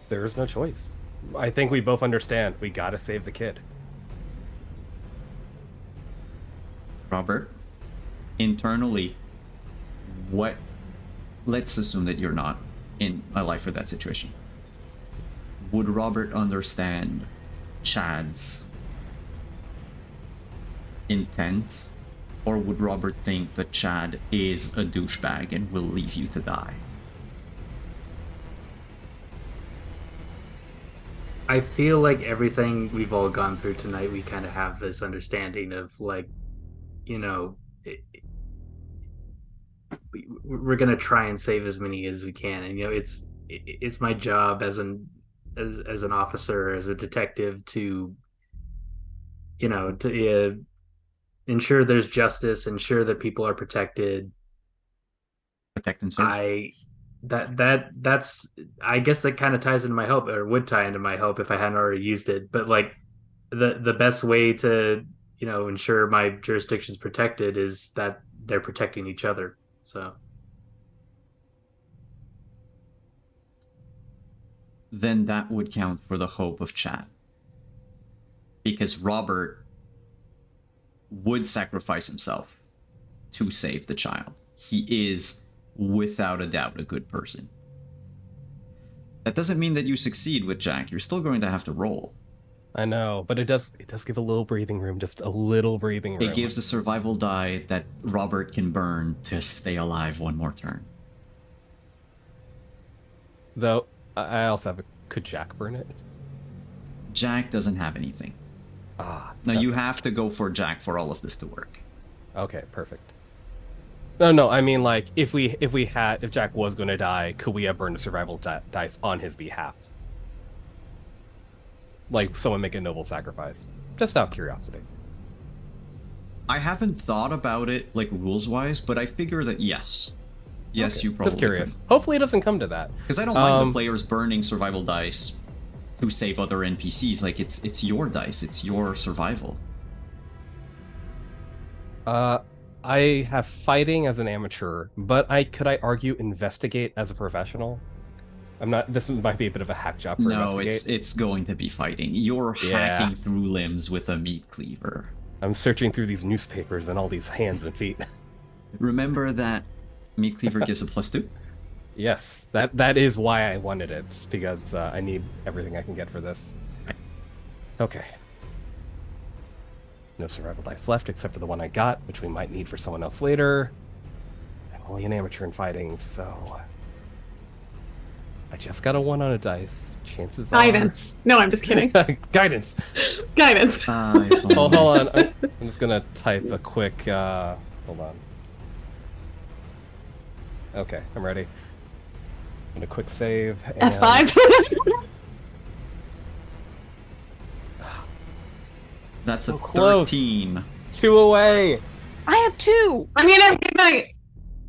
There is no choice. I think we both understand. We gotta save the kid. Robert, internally, let's assume that you're not in a life or that situation. Would Robert understand Chad's intent? Or would Robert think that Chad is a douchebag and will leave you to die? I feel like everything we've all gone through tonight, we kind of have this understanding of, like, you know, we're gonna try and save as many as we can, and it's my job as an officer, as a detective, to ensure there's justice, ensure that people are protected. Protect and serve? That's I guess that kind of ties into my hope, or would tie into my hope if I hadn't already used it. But like the best way to ensure my jurisdiction's protected is that they're protecting each other. So then that would count for the hope of Chad, because Robert would sacrifice himself to save the child. He is without a doubt a good person. That doesn't mean that you succeed with Jack. You're still going to have to roll. I know, but it does give a little breathing room, just a little breathing room. It gives a survival die that Robert can burn to stay alive one more turn. Though, I also have could Jack burn it? Jack doesn't have anything. Now okay. You have to go for Jack for all of this to work. Okay, perfect. No, I mean, like, if Jack was going to die, could we have burned a survival dice on his behalf? Like, someone make a noble sacrifice. Just out of curiosity. I haven't thought about it, like, rules-wise, but I figure that yes. Yes, okay. You probably just curious. could. Hopefully it doesn't come to that. Because I don't like the players burning survival dice to save other NPCs. Like, it's your dice. It's your survival. I have fighting as an amateur, but could I argue investigate as a professional? I'm not. This might be a bit of a hack job for investigate. No, it's going to be fighting. You're hacking through limbs with a meat cleaver. I'm searching through these newspapers and all these hands and feet. Remember that meat cleaver gives a +2? Yes, that is why I wanted it, because I need everything I can get for this. Okay. No survival dice left except for the one I got, which we might need for someone else later. I'm only an amateur in fighting, so I just got a 1 on a dice. Chances Guidance. are... No, I'm just kidding. Guidance. Guidance. Hold on. I'm just gonna type a quick. Hold on. Okay, I'm ready. I'm gonna quick save. And... F5. That's so a close. 13. 2 away. I have 2. I mean, every night.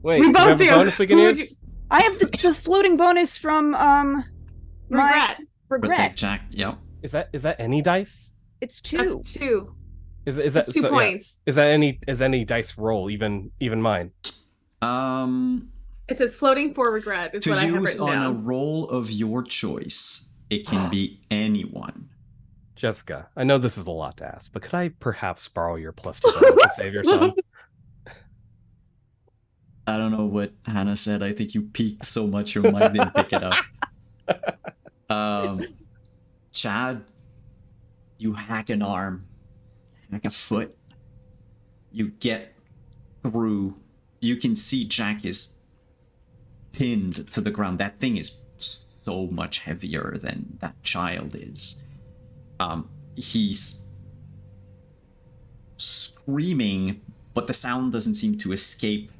Wait, we both do you have a bonus we can use? I have the floating bonus from Regret. regret. Protect Jack. Yep. Is that any dice? It's 2. That's 2. Is that That's 2 points? Yeah. Is any dice roll, even mine? It says floating for regret is to what I have use written on down. a roll of your choice, it can be anyone. Jessica, I know this is a lot to ask, but could I perhaps borrow your +2 bonus to save your son? I don't know what Hannah said. I think you peaked so much your mind didn't pick it up. Chad, you hack an arm, hack a foot. You get through. You can see Jack is pinned to the ground. That thing is so much heavier than that child is. He's screaming, but the sound doesn't seem to escape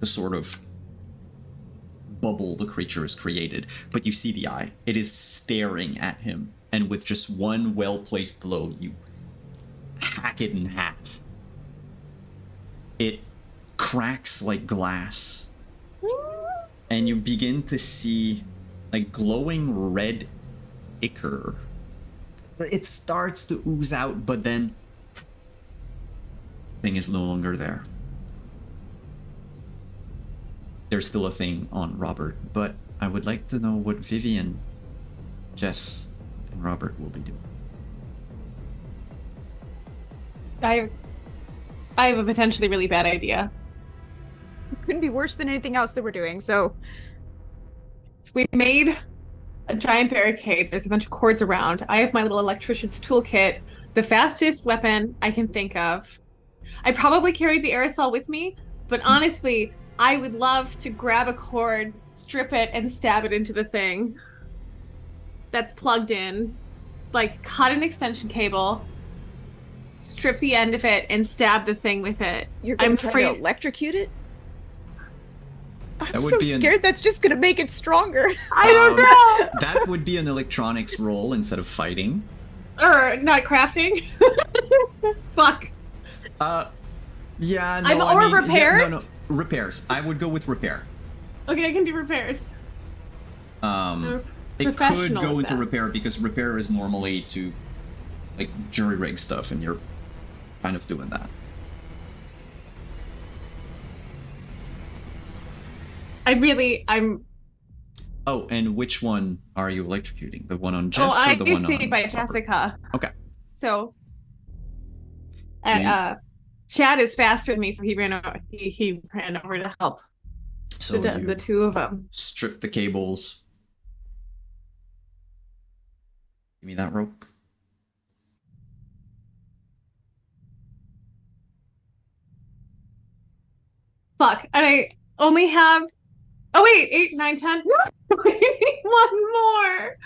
the sort of bubble the creature has created. But you see the eye. It is staring at him, and with just one well-placed blow, you hack it in half. it cracks like glass, and you begin to see like glowing red ichor. It starts to ooze out, but then thing is no longer there. There's still a thing on Robert, but I would like to know what Vivian, Jess, and Robert will be doing. I have a potentially really bad idea. Couldn't be worse than anything else that we're doing. So We made a giant barricade. There's a bunch of cords around. I have my little electrician's toolkit, the fastest weapon I can think of. I probably carried the aerosol with me, but honestly, I would love to grab a cord, strip it, and stab it into the thing that's plugged in. Like, cut an extension cable, strip the end of it, and stab the thing with it. you're going I'm to try afraid- to electrocute it? I'm That would so be scared that's just going to make it stronger. I don't know. That would be an electronics roll instead of fighting. Or not crafting. Fuck. Yeah, no, I'm- I or mean, repairs? Yeah, no, repairs. I would go with repair. Okay, I can do repairs. It could Professional go with into that. repair because repair is normally to like jury rig stuff, and you're kind of doing that. I'm. Oh, and which one are you electrocuting? The one on Oh, Jess I or the one saved on by Robert? Jessica. Okay. So, So you- Chad is faster than me, so he ran over. He ran over to help So you the two of them. strip the cables. Give me that rope. Fuck, and I only have. Oh wait, 8, 9, 10. One more.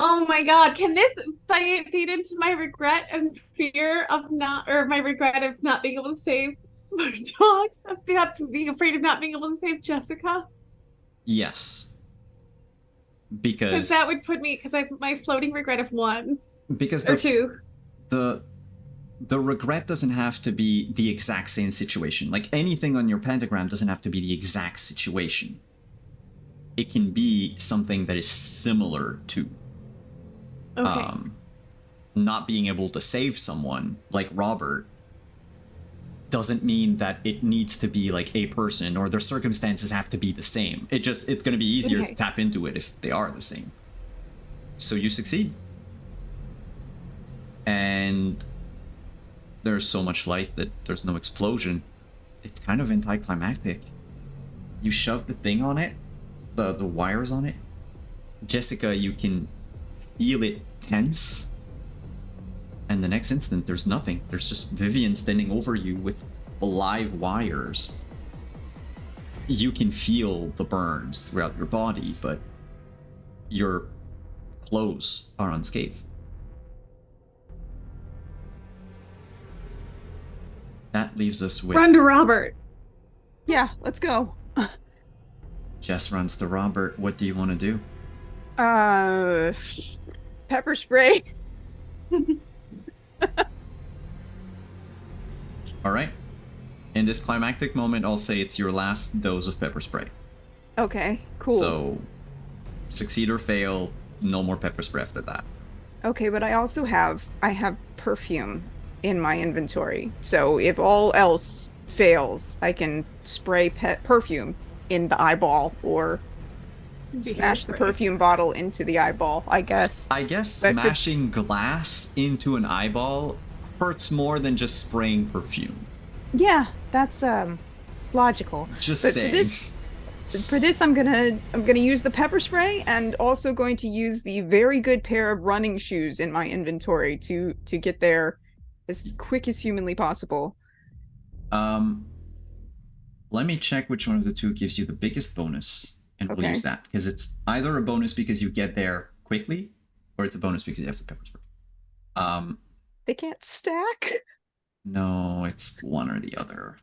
Oh my god, can this feed into my regret and fear of not, or my regret of not being able to save my dogs? Of being afraid of not being able to save Jessica? Yes. Because Because that would put me, because I have my floating regret of 1 because or 2. the regret doesn't have to be the exact same situation. Like anything on your pentagram doesn't have to be the exact situation. It can be something that is similar to Okay. not being able to save someone like Robert doesn't mean that it needs to be like a person or their circumstances have to be the same. It's going to be easier Okay. to tap into it if they are the same. So you succeed. And there's so much light that there's no explosion. It's kind of anticlimactic. You shove the thing on it, the wires on it. Jessica, you can feel it tense. And the next instant, there's nothing. There's just Vivian standing over you with live wires. You can feel the burns throughout your body, but your clothes are unscathed. That leaves us with Run to Robert. Yeah, let's go. Jess runs to Robert. What do you want to do? Pepper spray. All right. In this climactic moment, I'll say it's your last dose of pepper spray. Okay, cool. So, succeed or fail, no more pepper spray after that. Okay, but I have perfume in my inventory. So if all else fails, I can spray perfume in the eyeball or smash the perfume bottle into the eyeball, I guess. I guess But smashing glass into an eyeball hurts more than just spraying perfume. Yeah, that's logical. Just But saying. for this I'm gonna use the pepper spray and also going to use the very good pair of running shoes in my inventory to get there as quick as humanly possible. Let me check which one of the two gives you the biggest bonus, and we'll Okay. use that because it's either a bonus because you get there quickly, or it's a bonus because you have the pepper spray. They can't stack. No, it's one or the other.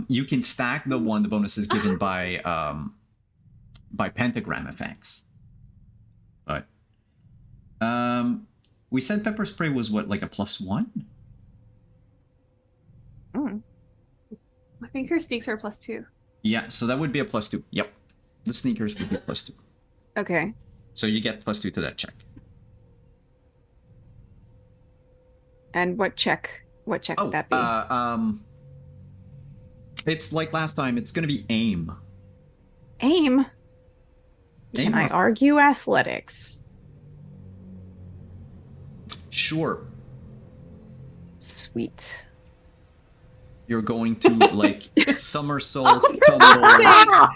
You can stack the one the bonus is given by pentagram effects. But we said pepper spray was what, like a +1? Mm. think her sneaks are +2. Yeah, so that would be a +2. Yep. The sneakers would be +2. Okay. So you get +2 to that check. And what check would that be? It's like last time. It's gonna be aim. Aim? Can I argue athletics? Sure. Sweet. You're going to like somersault, tumble,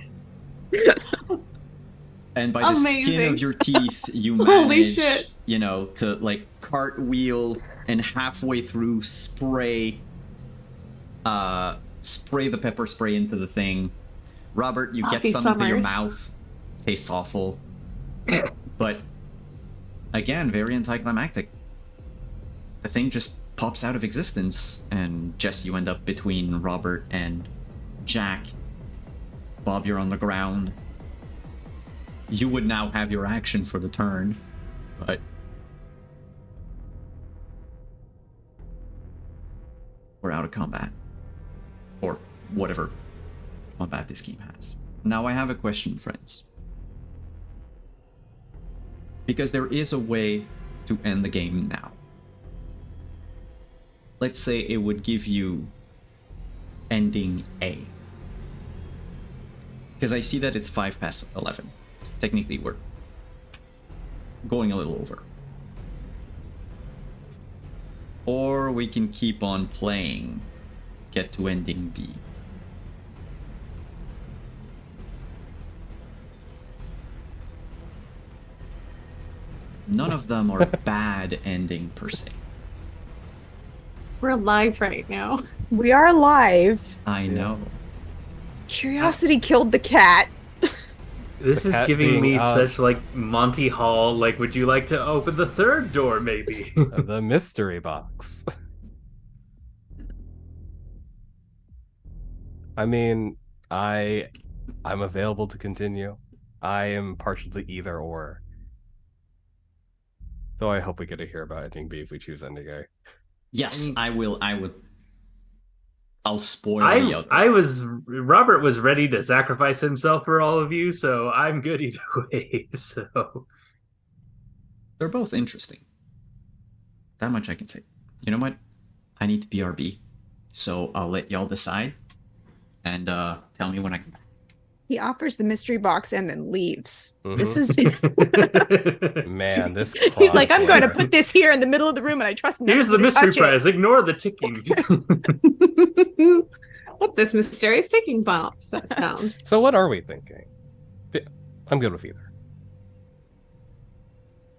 and by the skin Amazing. of your teeth, you Holy manage, shit. you know, to like cartwheel and halfway through spray the pepper spray into the thing. Robert, you get Coffee some into your Summers. mouth. Tastes awful, but again, very anticlimactic. The thing just pops out of existence, and Jess, you end up between Robert and Jack. Bob, you're on the ground. You would now have your action for the turn, but we're out of combat. Or whatever combat this game has. Now I have a question, friends. Because there is a way to end the game now. Let's say it would give you ending A. Because I see that it's 5 past 11. Technically, we're going a little over. Or we can keep on playing, get to ending B. None of them are bad ending per se. We're alive right now. We are live. I know. Curiosity killed the cat. This The is cat giving being me us. such like Monty Hall. Like, would you like to open the third door, maybe? The mystery box. I mean, I'm available to continue. I am partial to either or. Though I hope we get to hear about ending B if we choose ending A. Yes, I will. I'll spoil the other. Robert was ready to sacrifice himself for all of you, so I'm good either way. So They're both interesting. That much I can say. You know what? I need to BRB, so I'll let y'all decide, and tell me when I come back. He offers the mystery box and then leaves. Mhm. This is. Man, this He's like, I'm going to crossbow. put this here in the middle of the room, and I trust none here's of you the to mystery touch it. prize. Ignore the ticking. What's this mysterious ticking box sound? So what are we thinking? I'm good with either.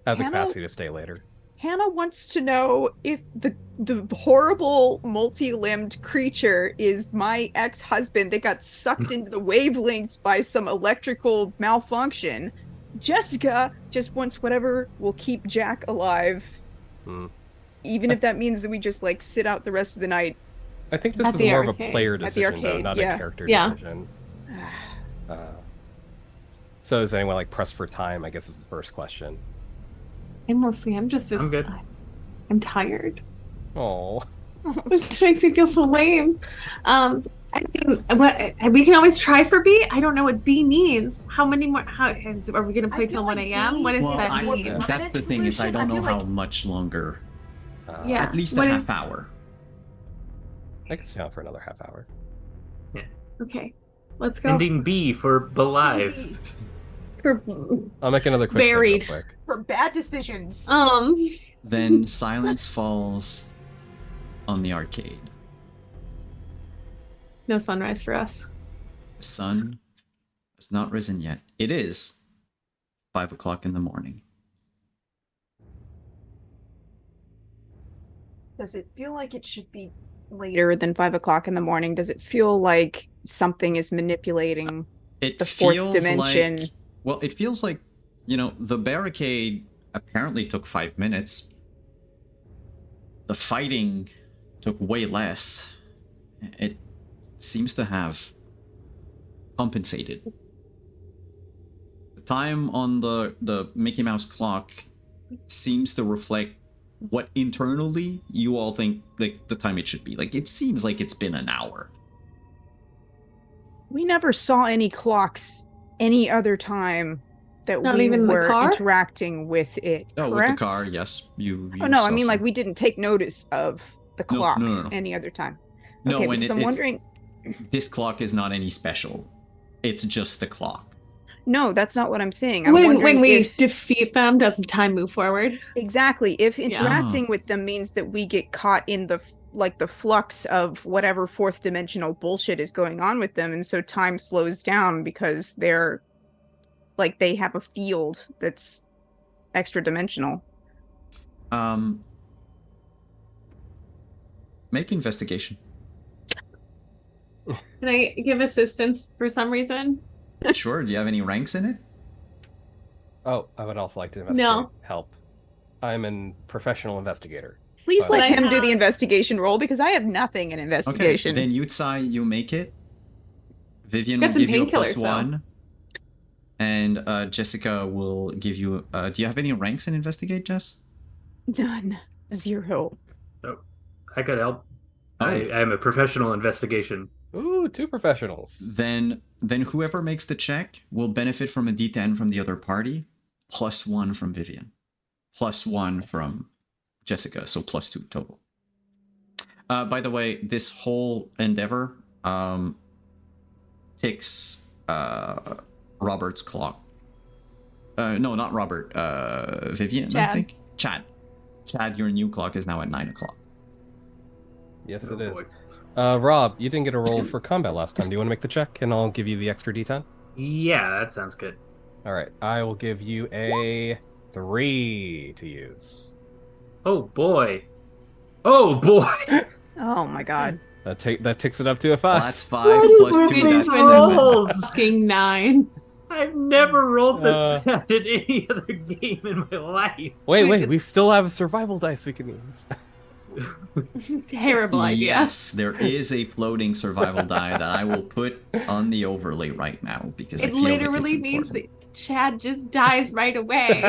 I have the Hannah? capacity to stay later. Hannah wants to know if the horrible multi-limbed creature is my ex-husband that got sucked into the wavelengths by some electrical malfunction. Jessica just wants whatever will keep Jack alive. Hmm. Even if that means that we just like sit out the rest of the night. I think this At is the more of a arcade. player At the decision, though, arcade, not yeah. a character Yeah. decision. So is anyone like pressed for time? I guess is the first question. I'm just I'm good. I'm tired. Oh, Which makes me feel so lame. I mean, we can always try for B. I don't know what B means. How many more? Are we gonna play I feel till 1 like a.m.? B What does Well, that I- mean? that's the thing is I don't know how much longer. Yeah. At least a What half is- hour. I can stay on for another half hour. Okay, let's go. Ending B for Belive. For, I'll make another quick save real Buried. quick. For bad decisions. Then silence falls on the arcade. no sunrise for us. The sun has not risen yet. It is 5 o'clock in the morning. Does it feel like it should be later than 5 o'clock in the morning? Does it feel like something is manipulating It the fourth feels dimension? like, well, it feels like, you know, the barricade apparently took 5 minutes. The fighting took way less. It seems to have compensated. The time on the Mickey Mouse clock seems to reflect what internally you all think like the time it should be. Like, it seems like it's been an hour. We never saw any clocks any other time that Not we even the were car? interacting with it, Oh, with correct? the car, yes. You Oh, no, I saw mean, like, some. we didn't take notice of the No, no, no, clocks no. any other time. No, Okay, and because I'm it's wondering... this clock is not any special. It's just the clock. No, that's not what I'm saying. I'm When wondering we if... defeat them, does the time move forward? Exactly. If Yeah. interacting with them means that we get caught in the the flux of whatever fourth dimensional bullshit is going on with them, and so time slows down because they're like they have a field that's extra dimensional. Um, make investigation. Can I give assistance for some reason? Sure. Do you have any ranks in it? Oh, I would also like to investigate No. help. I'm a professional investigator. Please But- let But I him do the have- investigation roll because I have nothing in Okay. investigation. Then Yutsai, you make it. Vivian Got will some give you a painkillers, +1. And Jessica will give you... do you have any ranks in investigate, Jess? None. Zero. I could help. Oh. I am a professional investigation. Ooh, 2 professionals. Then whoever makes the check will benefit from a D10 from the other party, +1 from Vivian, +1 from Jessica, so +2 total. By the way, this whole endeavor ticks Robert's clock. No, not Robert. Vivian, I Chad. think. Chad, your new clock is now at 9 o'clock. Yes, Oh, it boy. is. Rob, you didn't get a roll for combat last time. Do you want to make the check, and I'll give you the extra D10? Yeah, that sounds good. All right, I will give you a 3 to use. Oh boy. Oh boy. Oh my god. That ticks it up to a 5. Well, that's 5 What is plus with 2, these that's 7. rolls? Fucking 9. I've never rolled this Uh. bad in any other game in my life. Wait, we still have survival dice we can use. Terrible idea. Yes, there is a floating survival die that I will put on the overlay right now because I It feel like literally it's means important. that Chad just dies right away.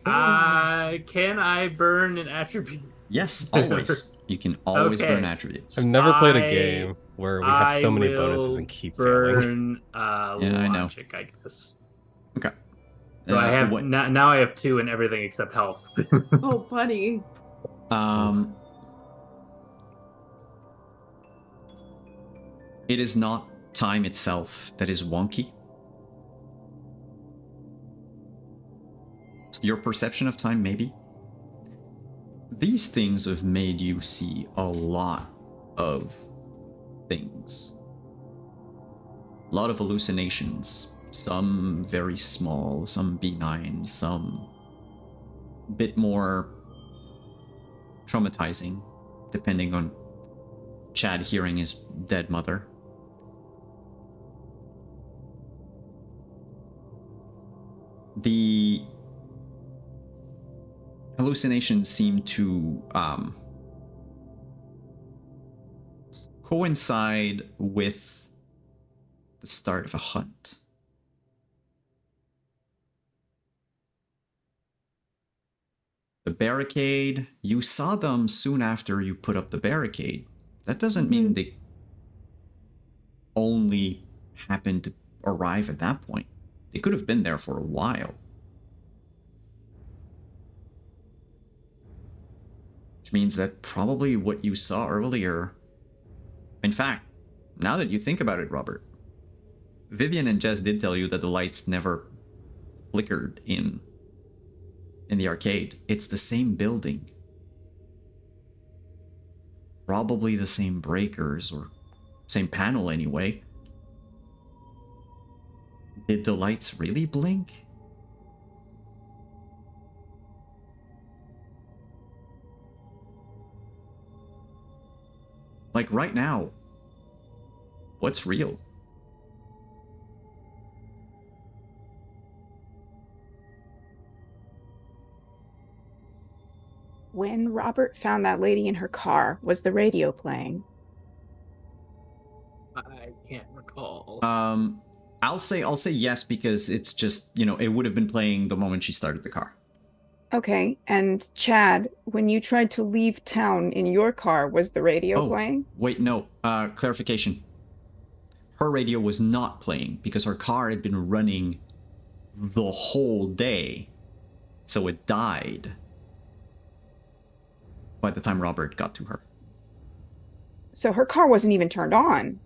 Can I burn an attribute? Yes, always. You can always Okay. burn attributes. I've never played a I- game where we have so many bonuses and keep failing. burn I know. logic, I guess. Okay. So I have what- now I have 2 in everything except health. Oh, buddy. It is not time itself that is wonky. Your perception of time, maybe. These things have made you see a lot of things. A lot of hallucinations. Some very small, some benign, some bit more traumatizing, depending on Chad hearing his dead mother. The hallucinations seem to coincide with the start of a hunt. The barricade, you saw them soon after you put up the barricade. That doesn't mean they only happened to arrive at that point. They could have been there for a while. Which means that probably what you saw earlier... In fact, now that you think about it, Robert, Vivian and Jess did tell you that the lights never flickered in the arcade. It's the same building. Probably the same breakers, or same panel anyway. Did the lights really blink? Like right now, what's real? When Robert found that lady in her car, was the radio playing? I can't recall. I'll say yes because it's just, it would have been playing the moment she started the car. Okay, and Chad, when you tried to leave town in your car, was the radio playing? Wait, no. Clarification. her radio was not playing because her car had been running the whole day. So it died by the time Robert got to her. So her car wasn't even turned on.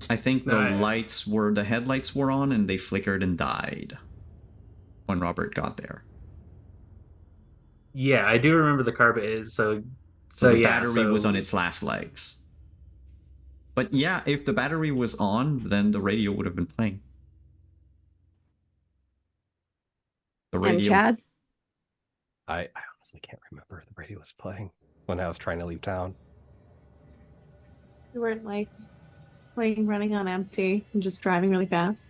I think the headlights were on and they flickered and died when Robert got there. Yeah, I do remember the car is so The yeah, battery was on its last legs. But yeah, if the battery was on, then the radio would have been playing. The radio. And Chad? I honestly can't remember if the radio was playing when I was trying to leave town. You weren't like playing running on empty and just driving really fast.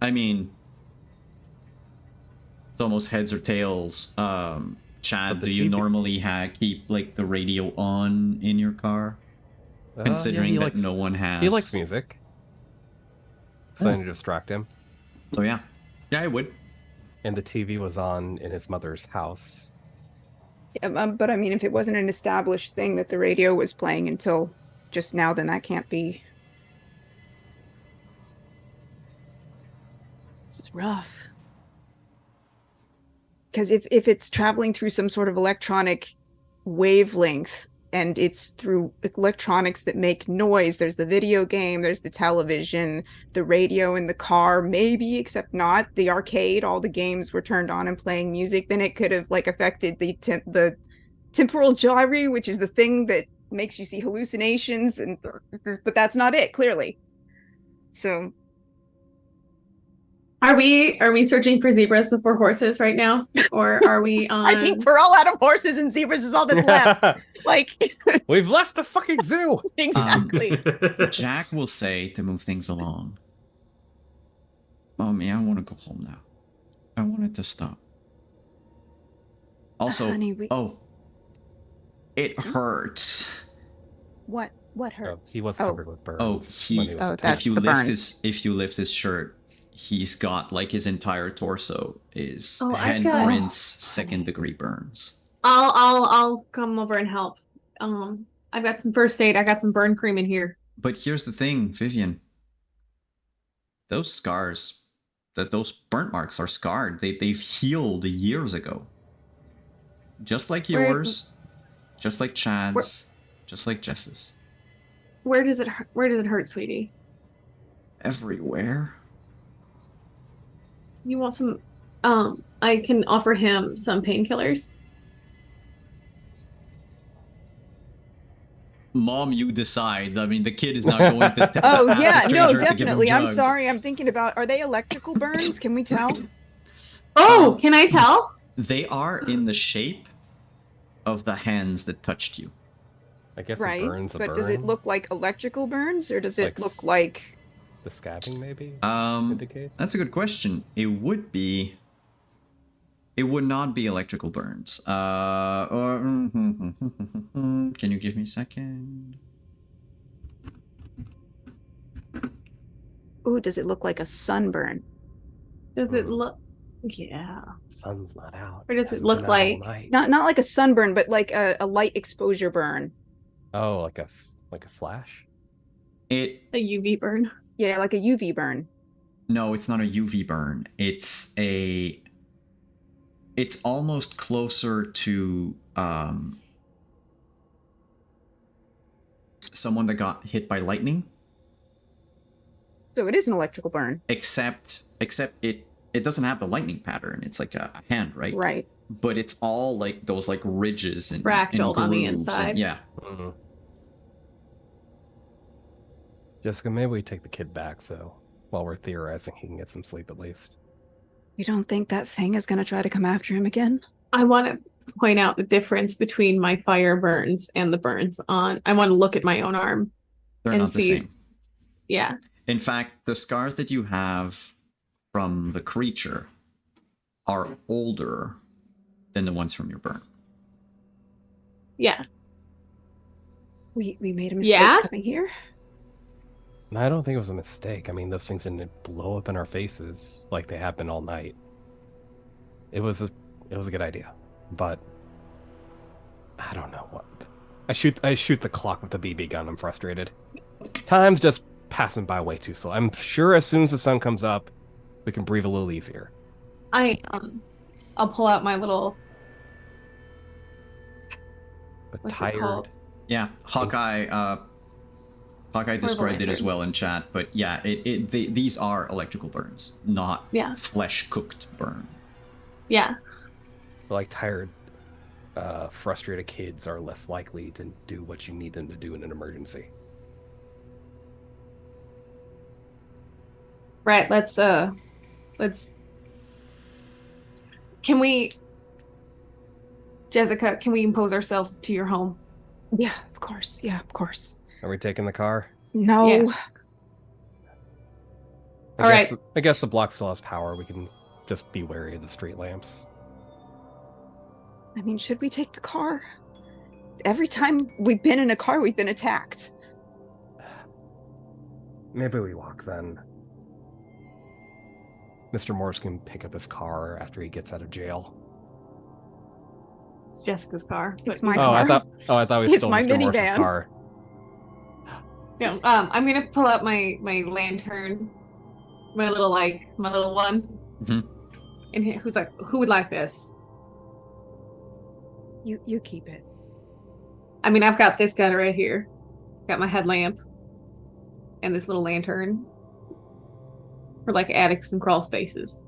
I mean, it's almost heads or tails. Chad, do you TV normally keep like the radio on in your car? Considering he that likes, no one has. He likes music. Something to distract him. So yeah. Yeah, I would. And the TV was on in his mother's house. Yeah, but I mean, if it wasn't an established thing that the radio was playing until just now, then that can't be. This is rough. Because if it's traveling through some sort of electronic wavelength and it's through electronics that make noise, there's the video game, there's the television, the radio in the car, maybe, except not the arcade, all the games were turned on and playing music, then it could have like affected the temporal gyre, which is the thing that makes you see hallucinations, and but that's not it, clearly. So Are we searching for zebras before horses right now? Or are we on I think we're all out of horses and zebras is all that's left. Like We've left the fucking zoo. exactly. Jack will say to move things along. Mommy, I want to go home now. I want it to stop. Also, Honey, it hurts. What Oh, hurts? he was covered with burns. Oh, when he was a that's if you the lift burns. if you lift his shirt, he's got like his entire torso is I've got- handprints, second degree burns. I'll come over and help. I've got some first aid. I got some burn cream in here. But here's the thing, Vivian. Those scars, those burnt marks are scarred. They've healed years ago. Just like Where- yours, just like Chad's, just like Jess's. Where does it hurt, sweetie? Everywhere. You want some I can offer him some painkillers. Mom, you decide. I mean, the kid is not going to Oh ask yeah, a no, stranger to give him definitely. I'm drugs. sorry. I'm thinking about, are they electrical burns? Can we tell? Oh, can I tell? They are in the shape of the hands that touched you. I guess Right. it burns a But burn. does it look like electrical burns, or does it Like look like the scabbing maybe indicates? That's a good question. It would not be electrical burns. Can you give me a second? ooh, does it look like a sunburn? Does it look yeah. Sun's not out. Or does it Hasn't look been out all like- night. Not like a sunburn, but like a light exposure burn. Oh, like a flash? It A UV burn. Yeah, like a UV burn. No, it's not a UV burn. It's almost closer to someone that got hit by lightning. So it is an electrical burn. Except it doesn't have the lightning pattern. It's like a hand, right? Right. But it's all like those like ridges and Fractaled on the grooves inside. and, yeah. Mhm. Jessica, maybe we take the kid back so while we're theorizing he can get some sleep at least. You don't think that thing is going to try to come after him again? I want to point out the difference between my fire burns and the burns on. I want to look at my own arm. They're And not the see- same. Yeah. In fact, the scars that you have from the creature are older than the ones from your burn. Yeah. We made a mistake Yeah? coming here. And I don't think it was a mistake. I mean, those things didn't blow up in our faces like they have been all night. It was a good idea, but I don't know what. I shoot the clock with the BB gun. I'm frustrated. Time's just passing by way too slow. I'm sure as soon as the sun comes up, we can breathe a little easier. I'll pull out my little. But What's it tired. called? Yeah, Hawkeye described it as well in chat, but yeah, these are electrical burns, not flesh cooked burn. Yeah. Like tired, frustrated kids are less likely to do what you need them to do in an emergency. Right. Let's. Can we, Jessica? Can we impose ourselves to your home? Yeah, of course. Yeah, of course. Are we taking the car? No. Yeah. I guess the block still has power. We can just be wary of the street lamps. I mean, should we take the car? Every time we've been in a car, we've been attacked. Maybe we walk then. Mr. Morse can pick up his car after he gets out of jail. It's Jessica's car. It's my Oh, car. I thought we It's stole my Mr. Morse's minivan. car. No. I'm gonna pull out my lantern, my little one. Mm-hmm. And who would like this? You keep it. I mean, I've got this guy right here. Got my headlamp and this little lantern for like attics and crawl spaces.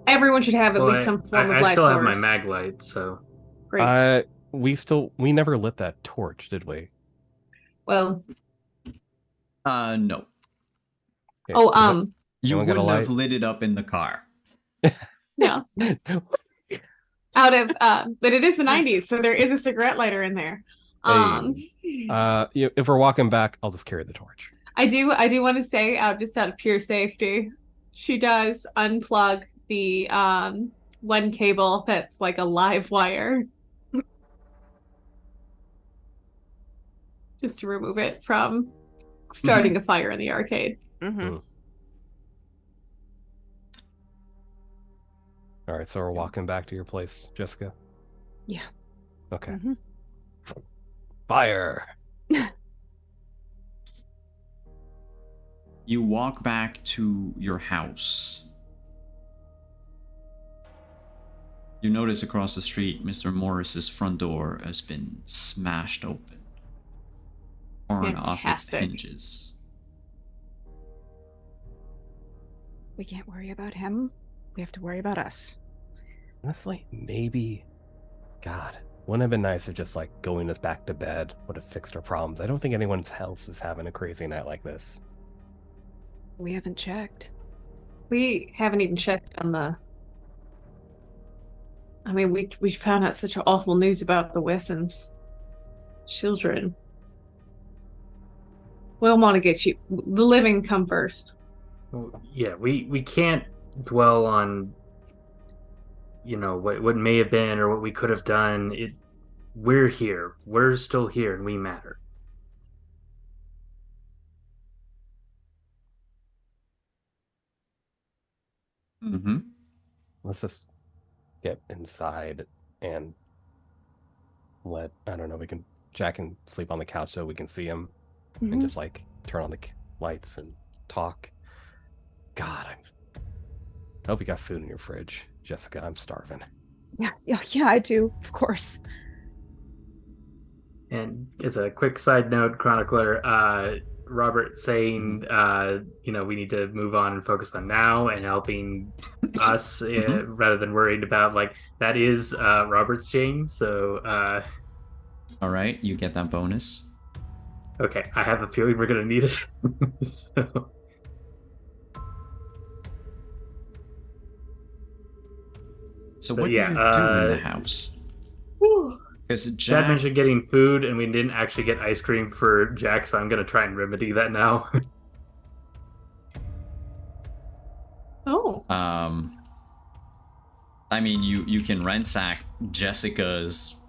Everyone should have at least some form of light I still have my source. mag light, so Great. We never lit that torch, did we? Well, No. Okay. oh, You Anyone got a wouldn't have light? lit it up in the car. yeah. Out of but it is the 90s, so there is a cigarette lighter in there. If we're walking back, I'll just carry the torch. I do want to say, just out of pure safety, she does unplug the one cable that's like a live wire. Just to remove it from starting a fire in the arcade. Mm-hmm. All right, so we're walking back to your place, Jessica? Yeah. Okay. Mm-hmm. Fire! You walk back to your house. You notice across the street, Mr. Morris's front door has been smashed open. Torn off its Fantastic. hinges. We can't worry about him. We have to worry about us. Honestly, maybe... God, wouldn't it have been nice if just, going us back to bed would have fixed our problems? I don't think anyone else is having a crazy night like this. We haven't checked. We haven't even checked on the. I mean, we found out such awful news about the Wessons' children. We'll want to get you. The living come first. yeah, we can't dwell on what may have been or what we could have done. We're here. We're still here, and we matter. Mm-hmm. Let's just get inside and I don't know, Jack can sleep on the couch so we can see him Mm-hmm. and just turn on the lights and talk. God, I hope you got food in your fridge, Jessica. I'm starving. Yeah, I do, of course. And as a quick side note, chronicler, Robert saying, we need to move on and focus on now and helping us rather than worried about that is Robert's chain. So, All right, you get that bonus. okay, I have a feeling we're gonna need it. So. So But what yeah, do you do in the house? Because Dad Jack, mentioned getting food, and we didn't actually get ice cream for Jack, so I'm gonna try and remedy that now. Oh. I mean, you can ransack Jessica's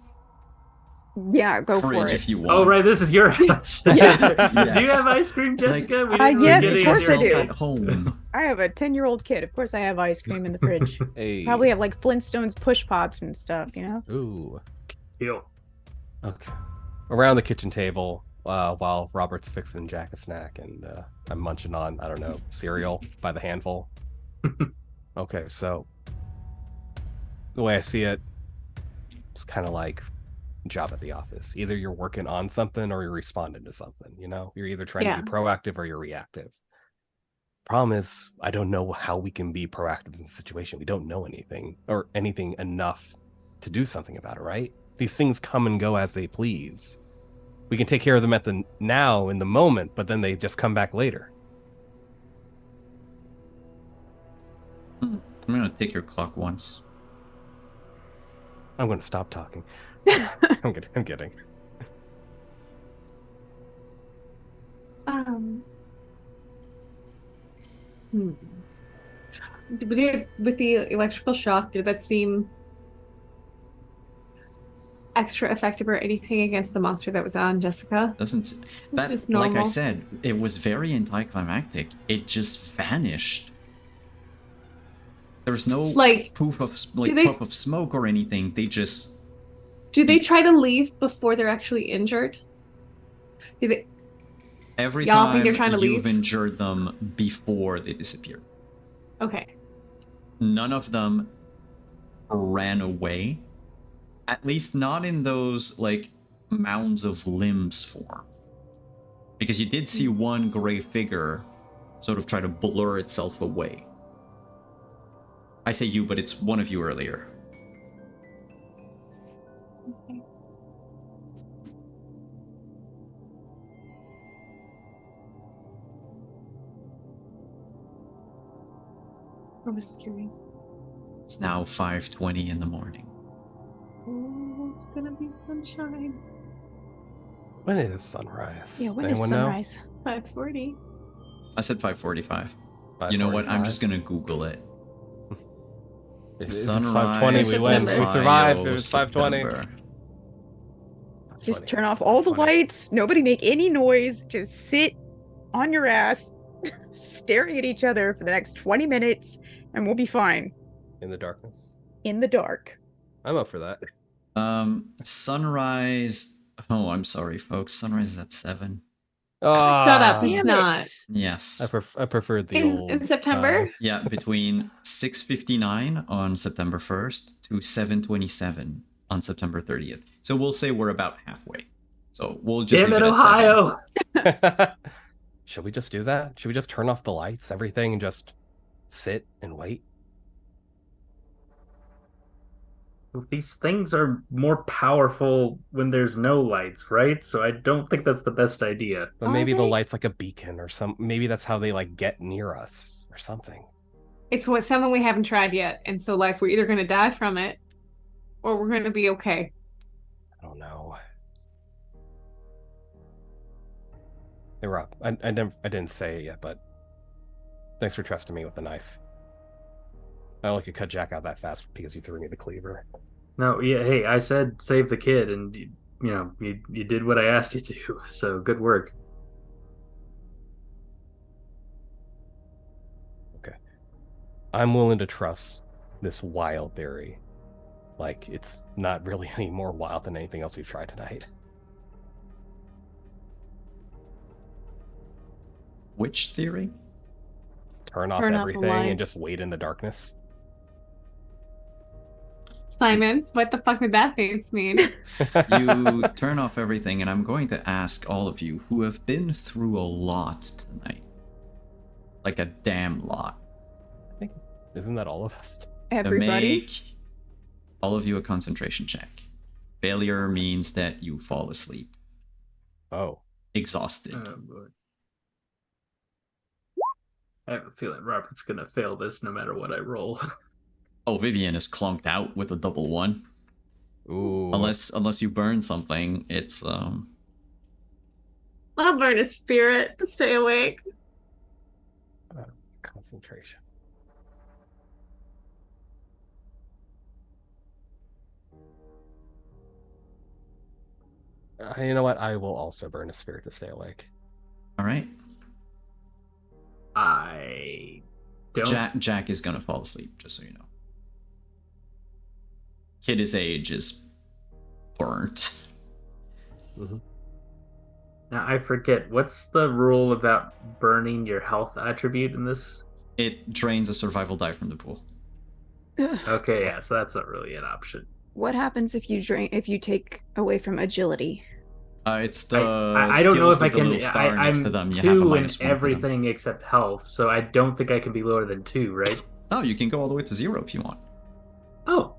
Yeah, go for fridge it. if you want. Oh, right, this is your house. Yes. Do you have ice cream, Jessica? We didn't really yes, get of any course I until- do. At home. I have a 10-year-old kid. Of course I have ice cream in the fridge. Hey. Probably have Flintstones push pops and stuff, Ooh. Deal. Okay. Around the kitchen table, while Robert's fixing Jack a snack and I'm munching on, I don't know, cereal by the handful. Okay, so the way I see it, it's kind of like a job at the office. Either you're working on something or you're responding to something, you know? You're either trying to be proactive or you're reactive. Problem is, I don't know how we can be proactive in the situation. We don't know anything or anything enough to do something about it, right? These things come and go as they please. We can take care of them at the now in the moment, but then they just come back later. I'm gonna take your clock once. I'm going to stop talking. I'm kidding. Hmm. With the electrical shock, did that seem extra effective or anything against the monster that was on Jessica? Doesn't that, Just like I normal. said, it was very anticlimactic. It just vanished. There's no Like, puff of smoke or anything. They just do they try to leave before they're actually injured? Do they? every Y'all think they're time trying to you've leave? injured them before they disappear. Okay. None of them ran away. At least not in those like mounds of limbs form. Because you did see one gray figure sort of try to blur itself away. I say you, but it's one of you earlier. Okay. I was just curious. It's now 5:20 in the morning. Oh, it's gonna be sunshine. When is sunrise? Yeah, when Anyone is sunrise? 5:40. I said 5:45. know? You know what? I'm 5:45? just gonna Google it. If it's Sunrise 5:20, we win. September. We survived. It Ohio, was 5:20. September. Just turn off all the 5:20. lights. Nobody make any noise. Just sit on your ass, staring at each other for the next 20 minutes, and we'll be fine. In the darkness. In the dark. I'm up for that. Sunrise. Oh, I'm sorry, folks. Sunrise is at 7. Shut up, Ah, it's Damn not. it. Yes. I preferred the In old September? time. Yeah, between 6:59 on September 1st to 7:27 on September 30th. So we'll say we're about halfway. So we'll just Damn leave it, it at 7. Ohio! Should we just do that? Should we just turn off the lights, everything, and just sit and wait? These things are more powerful when there's no lights, right? So I don't think that's the best idea. But Are maybe the they? light's like a beacon or some. Maybe that's how they like get near us or something. It's something we haven't tried yet, and so like we're either gonna die from it, or we're gonna be okay. I don't know. Hey Rob, I didn't say it yet, but thanks for trusting me with the knife. I only could cut Jack out that fast because you threw me the cleaver. No, yeah, hey, I said save the kid, and you did what I asked you to. So good work. Okay. I'm willing to trust this wild theory. Like, it's not really any more wild than anything else we've tried tonight. Which theory? Turn off Turn off the everything and lights. just wait in the darkness. Simon, what the fuck did that face mean? You turn off everything, and I'm going to ask all of you who have been through a lot tonight. Like a damn lot. I think, isn't that all of us? To Everybody. make all of you a concentration check. Failure means that you fall asleep. Oh. Exhausted. Oh, boy. I have a feeling Robert's gonna fail this no matter what I roll. Oh, Vivian is clunked out with a double 1. Ooh. Unless you burn something, it's I'll burn a spirit to stay awake. Concentration. You know what? I will also burn a spirit to stay awake. all right. I don't. Jack is gonna fall asleep, just so you know. Kid his age is burnt. Mhm. Now I forget, what's the rule about burning your health attribute in this? It drains a survival die from the pool. Okay, yeah, so that's not really an option. What happens if you take away from agility? It's the I don't know skills if I with the can. little star next to I'm them. You have a 2 in -1 to them. everything except health, so I don't think I can be lower than 2, right? Oh, you can go all the way to 0 if you want. Oh.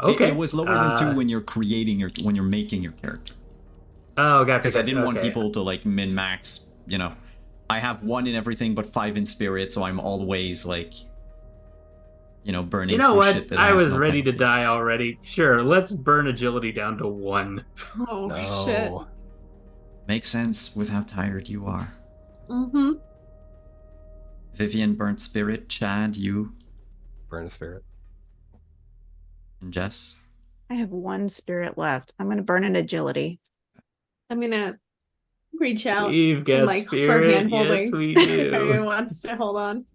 Okay. It was lower than 2 when you're making your character. Oh, gotcha. Because I didn't want okay. people to like min max. I have 1 in everything but 5 in spirit, so I'm always like, burning. You know through what? shit that I has was no ready to penalties. die already. Sure, let's burn agility down to 1. Oh No. shit. Makes sense with how tired you are. Mm-hmm. Vivian burnt spirit. Chad, you, Burn a spirit. and Jess. I have 1 spirit left. I'm going to burn an agility. I'm gonna reach out We've got and like for spirit. hand holding. Yes, we If anyone do. wants to hold on.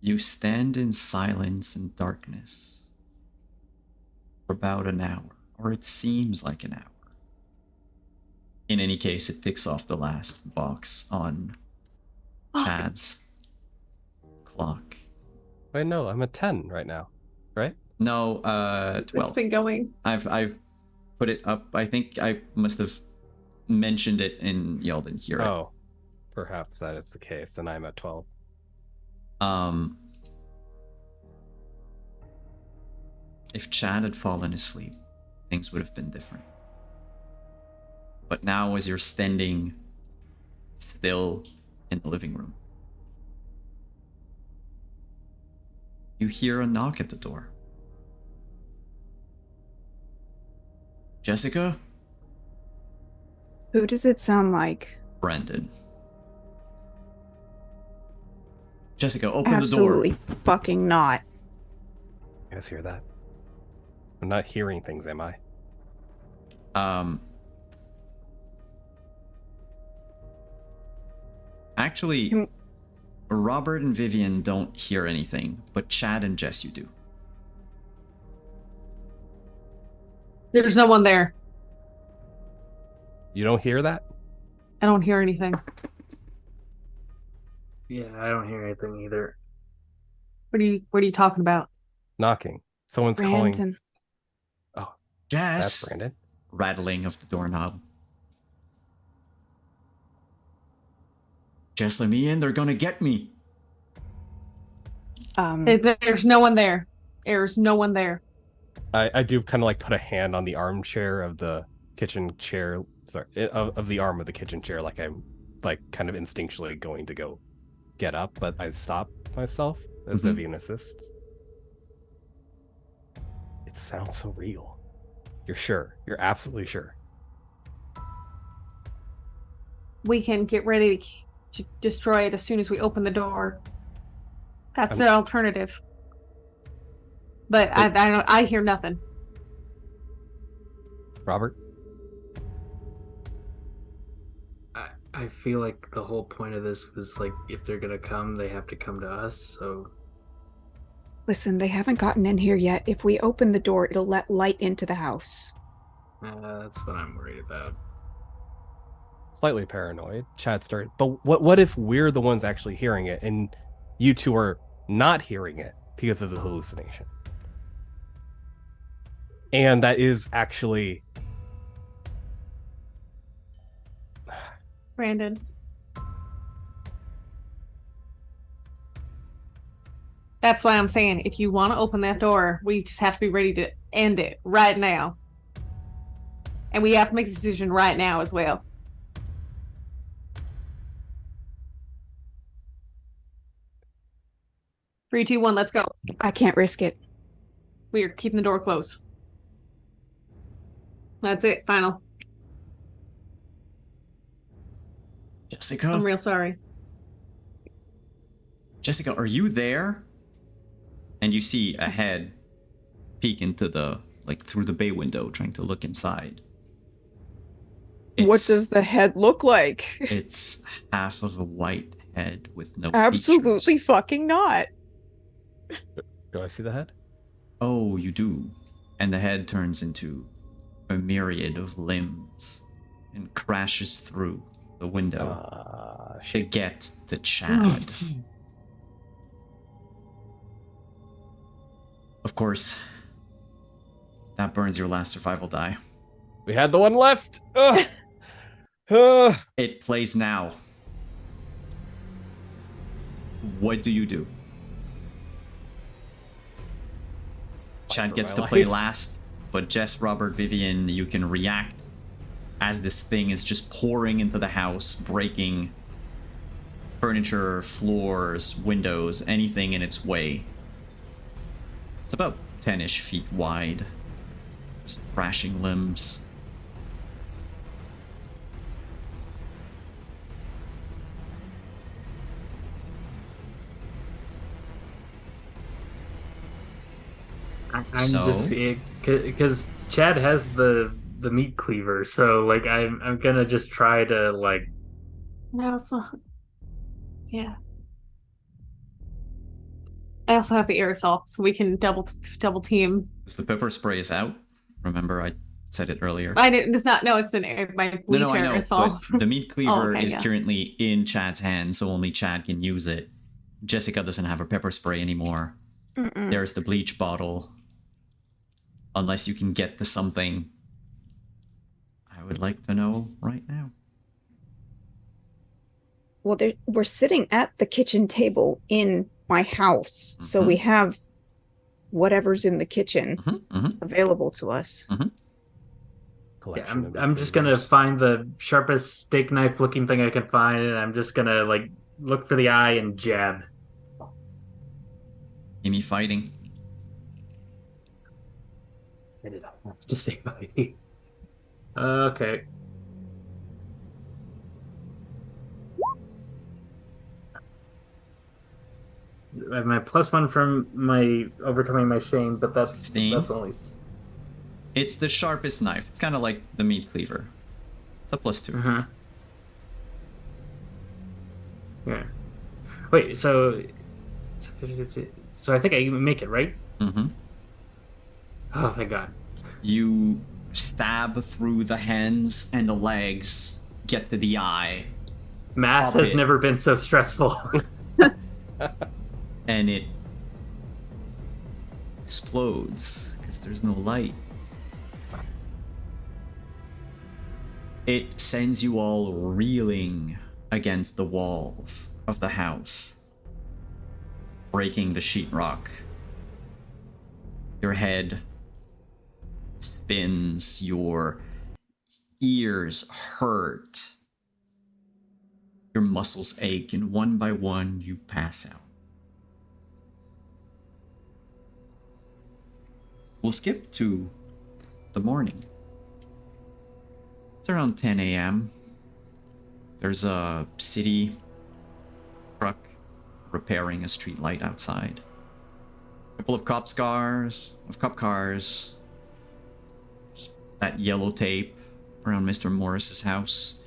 You stand in silence and darkness for about an hour, or it seems like an hour. In any case, it ticks off the last box on Chad's clock. Wait, no, I'm at 10 right now, right? No, 12. It's been going. I've put it up. I think I must have mentioned it and y'all didn't hear it. Oh, perhaps that is the case. Then I'm at 12. If Chad had fallen asleep, things would have been different. But now, as you're standing still in the living room, you hear a knock at the door. Jessica? Who does it sound like? Brandon. Jessica, open Absolutely the door. fucking not. You guys hear that? I'm not hearing things, am I? Actually, Robert and Vivian don't hear anything, but Chad and Jess, you do. There's no one there. You don't hear that? I don't hear anything. Yeah, I don't hear anything either. What are you talking about? Knocking. Someone's calling. Brandon. Oh, Jess! that's Brandon. Rattling of the doorknob. Jess, let me in. They're gonna get me. There's no one there. There's no one there. I do kind of like put a hand on the armchair of the kitchen chair. Sorry, of the arm of the kitchen chair, like I'm like kind of instinctually going to go get up, but I stop myself as Vivian assists. It sounds so real. You're sure? You're absolutely sure? We can get ready to destroy it as soon as we open the door. That's the alternative. But I hear nothing. Robert? I feel like the whole point of this was like, if they're gonna come, they have to come to us, so... Listen, they haven't gotten in here yet. If we open the door, it'll let light into the house. That's what I'm worried about. Slightly paranoid. Chad started. But what if we're the ones actually hearing it and you two are not hearing it because of the hallucination? And that is actually... Brandon. That's why I'm saying, if you want to open that door, we just have to be ready to end it right now. And we have to make a decision right now as well. Three, two, one, let's go. I can't risk it. We are keeping the door closed. That's it. Final. Jessica? I'm real sorry. Jessica, are you there? And you see a head peek into through the bay window, trying to look inside. What does the head look like? It's half of a white head with no Absolutely features. fucking not. Do I see the head? Oh, you do. And the head turns into a myriad of limbs and crashes through the window to get to Chad. Of course, that burns your last survival die. We had the one left. Ugh. It plays now. What do you do? Chad gets to play last, but Jess, Robert, Vivian, you can react as this thing is just pouring into the house, breaking furniture, floors, windows, anything in its way. It's about 10-ish feet wide. Just thrashing limbs. I'm just because Chad has the meat cleaver, so like I'm gonna just try to like. I also, yeah. I also have the aerosol, so we can double team. Because the pepper spray is out. Remember, I said it earlier. I didn't. It's not. No, it's in my bleach No, I know. aerosol. But the meat cleaver okay, is yeah. currently in Chad's hand, so only Chad can use it. Jessica doesn't have her pepper spray anymore. There's the bleach bottle. Unless you can get to something I would like to know right now. Well, we're sitting at the kitchen table in my house, so we have whatever's in the kitchen available to us. Yeah, I'm just gonna find the sharpest steak knife looking thing I can find, and I'm just gonna like look for the eye and jab. Give me fighting. I did not have to say fighting. Okay. I have my +1 from my overcoming my shame, but that's 16. That's only. It's the sharpest knife. It's kind of like the meat cleaver. It's a +2. Yeah. Wait. So I think I make it, right? Oh, thank God. You stab through the hands and the legs, get to the eye. Math has never been so stressful. And it explodes because there's no light. It sends you all reeling against the walls of the house, breaking the sheetrock. Your head spins, your ears hurt, your muscles ache, and one by one you pass out. We'll skip to the morning. It's around 10 a.m. There's a city truck repairing a street light outside. A couple of cop cars. That yellow tape around Mr. Morris's house.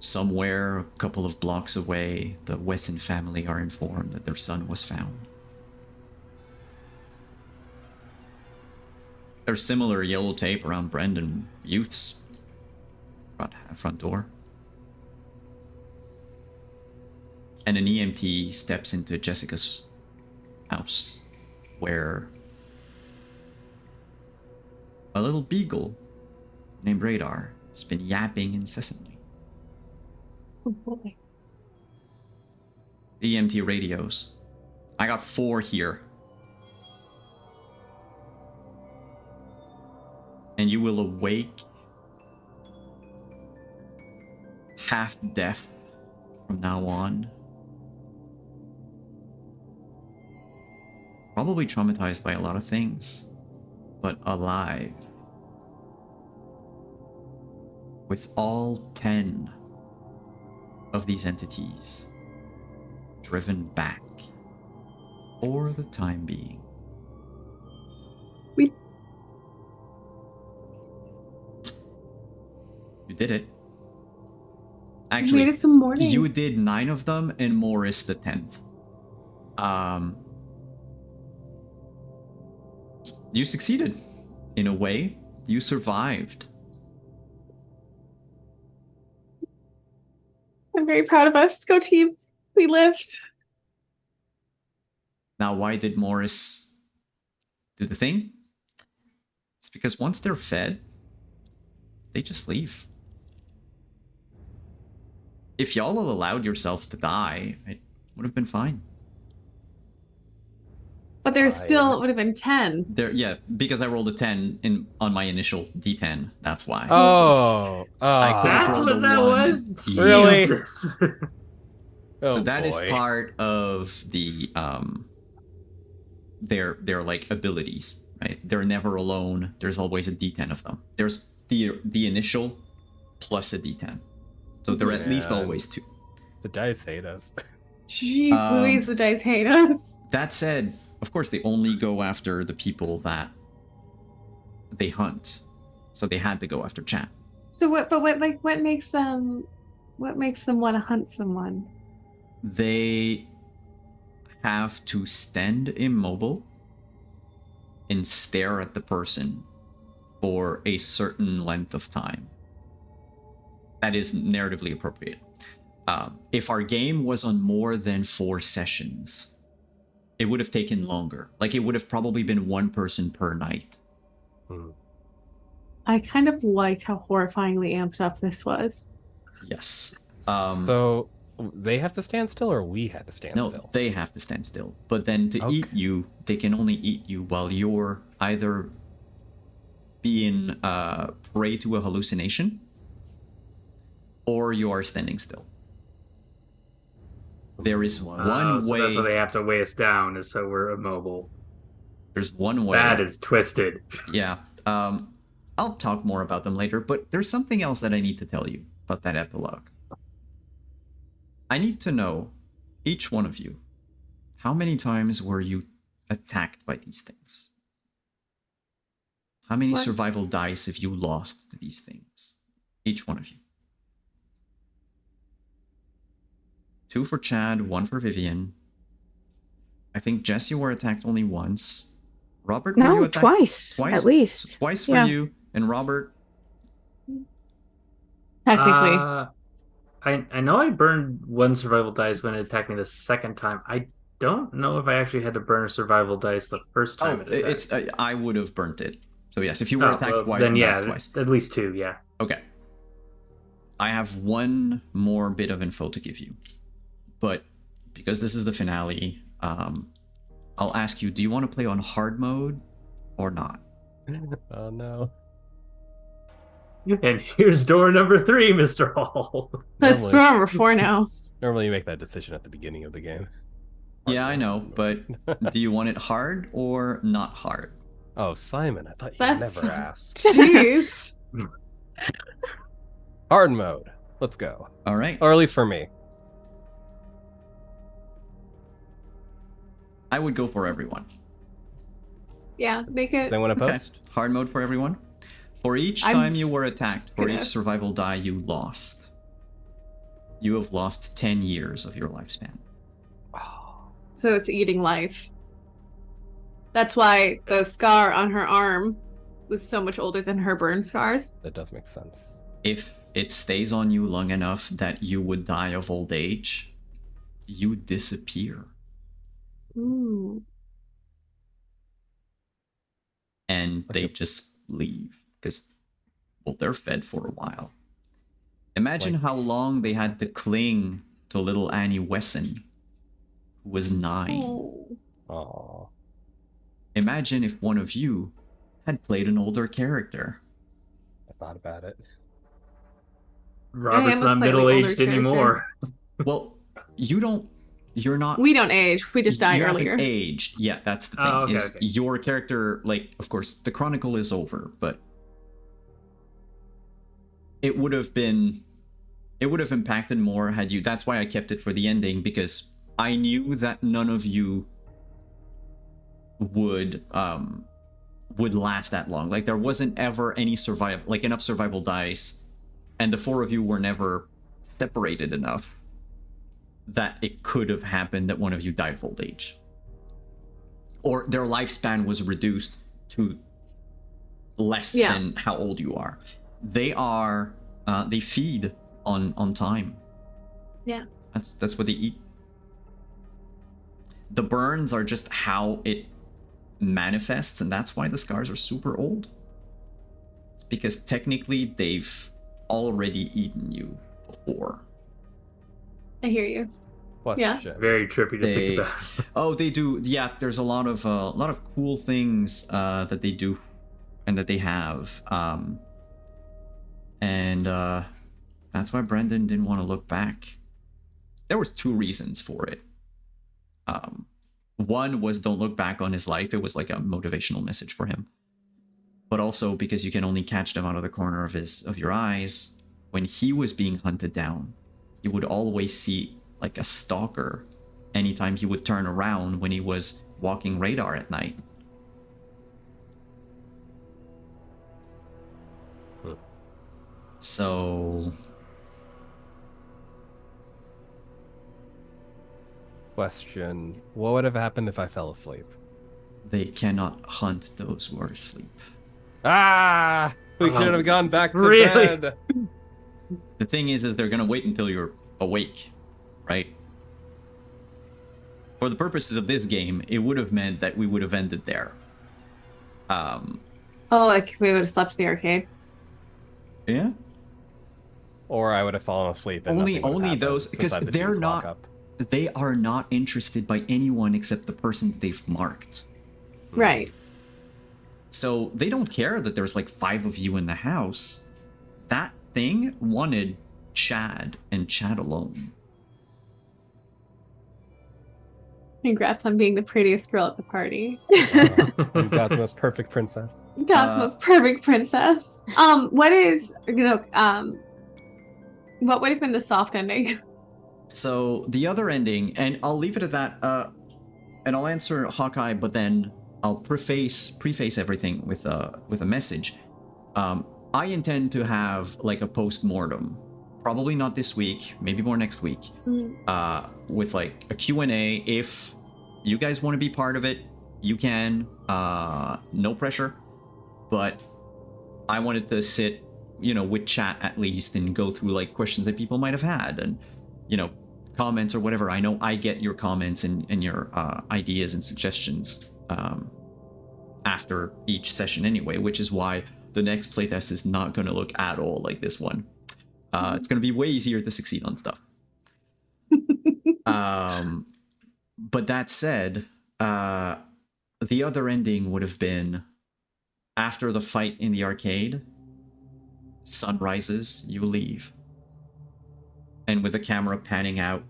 Somewhere a couple of blocks away, the Wesson family are informed that their son was found. There's similar yellow tape around Brendan Youth's front door. And an EMT steps into Jessica's house, where a little beagle named Radar has been yapping incessantly. Oh boy. The EMT radios. I got 4 here. And you will awake half deaf from now on. Probably traumatized by a lot of things, but alive. With all 10 of these entities driven back for the time being. You did it. Actually, made it some morning. you did 9 of them, and Morris the 10th. You succeeded. In a way, you survived. I'm very proud of us. Go team. We lived. Now, why did Morris do the thing? It's because once they're fed, they just leave. If y'all allowed yourselves to die, it would have been fine. But there Fine. still would have been 10. Yeah, because I rolled a 10 on my initial D10. That's why. Oh, I could've That's rolled what a that 1. was. Really? Jesus. oh So that is boy. part of the their like abilities, right? They're never alone. There's always a D10 of them. There's the initial plus a D10. So there are at least Man. always 2. The dice hate us. Jeez Louise, the dice hate us. That said, of course they only go after the people that they hunt. So they had to go after Chat. So what makes them want to hunt someone? They have to stand immobile and stare at the person for a certain length of time. That is narratively appropriate. If our game was on more than 4 sessions, it would have taken longer. Like, it would have probably been 1 person per night. I kind of liked how horrifyingly amped up this was. Yes. So they have to stand still, or we had to stand No, still? they have to stand still. But then to Okay. eat you, they can only eat you while you're either being prey to a hallucination, or you are standing still. There is one So way. that's why they have to weigh us down, is so we're immobile. There's one way. That is twisted. Yeah. I'll talk more about them later, but there's something else that I need to tell you about that epilogue. I need to know, each one of you, how many times were you attacked by these things? How many What? survival dice have you lost to these things? Each one of you. 2 for Chad, 1 for Vivian. I think Jess, you were attacked only once. Robert, were you No, attacked twice, at least. Twice for Yeah. you, and Robert. Technically. I know I burned 1 survival dice when it attacked me the second time. I don't know if I actually had to burn a survival dice the first time it attacked. It's I would have burnt it. So yes, if you were attacked well, twice, then yeah, that's twice. at least 2, yeah. Okay. I have one more bit of info to give you, but because this is the finale, I'll ask you: do you want to play on hard mode or not? Oh no. And here's door number 3, Mr. Hall. That's Normally- for number 4 now. Normally you make that decision at the beginning of the game. Yeah, I know, but do you want it hard or not hard? Oh, Simon, I thought you That's- never asked. Jeez. Hard mode. Let's go. All right. Or at least for me. I would go for everyone. Yeah, make it. Does anyone Okay. opposed? Hard mode for everyone. For each I'm time you were attacked, just for gonna- each survival die you lost, you have lost 10 years of your lifespan. So it's eating life. That's why the scar on her arm was so much older than her burn scars. That does make sense. If it stays on you long enough that you would die of old age, you disappear. Ooh. And they just leave because, well, they're fed for a while. Imagine like- how long they had to cling to little Annie Wesson, who was 9. Oh. Oh. Imagine if one of you had played an older character. I thought about it. Robert's a not slightly middle-aged older anymore. Well, you're not. We don't age. We just die you earlier. haven't aged. Yeah, that's the thing. Oh, okay, is okay. your character, like, of course, the Chronicle is over, but it would have impacted more had you. That's why I kept it for the ending, because I knew that none of you would last that long. Like, there wasn't ever any enough survival dice, and the 4 of you were never separated enough that it could have happened that one of you died of old age. Or their lifespan was reduced to less than how old you are. They are, they feed on time. Yeah. That's what they eat. The burns are just how it manifests, and that's why the scars are super old. It's because technically they've already eaten you before. I hear you. Question. Very trippy to think about. Oh, they do. Yeah, there's a lot of cool things that they do and that they have. And that's why Brendan didn't want to look back. There was 2 reasons for it. One was don't look back on his life. It was like a motivational message for him. But also because you can only catch them out of the corner of your eyes. When he was being hunted down, he would always see like a stalker anytime he would turn around when he was walking radar at night. So Question. What would have happened if I fell asleep? they cannot hunt those who are asleep. Ah! We should have gone back to really? bed. The thing is they're gonna wait until you're awake, right? For the purposes of this game, it would have meant that we would have ended there. Oh, like we would have slept at the arcade. Yeah. Or I would have fallen asleep. And Only nothing would have happened those, since because I had the they're 2 o'clock not. up. They are not interested by anyone except the person they've marked. Right. So they don't care that there's like 5 of you in the house. That thing wanted Chad and Chad alone. Congrats on being the prettiest girl at the party. I'm God's most perfect princess. God's most perfect princess. What is what would have been the soft ending? So the other ending, and I'll leave it at that, and I'll answer Hawkeye, but then I'll preface everything with a message. I intend to have like a post-mortem, probably not this week, maybe more next week, with like a Q&A. If you guys want to be part of it, you can, no pressure, but I wanted to sit, with chat at least and go through like questions that people might have had and, comments or whatever. I know I get your comments and your ideas and suggestions after each session anyway, which is why the next playtest is not going to look at all like this one. It's going to be way easier to succeed on stuff. But that said, the other ending would have been after the fight in the arcade, sun rises, you leave. And with the camera panning out,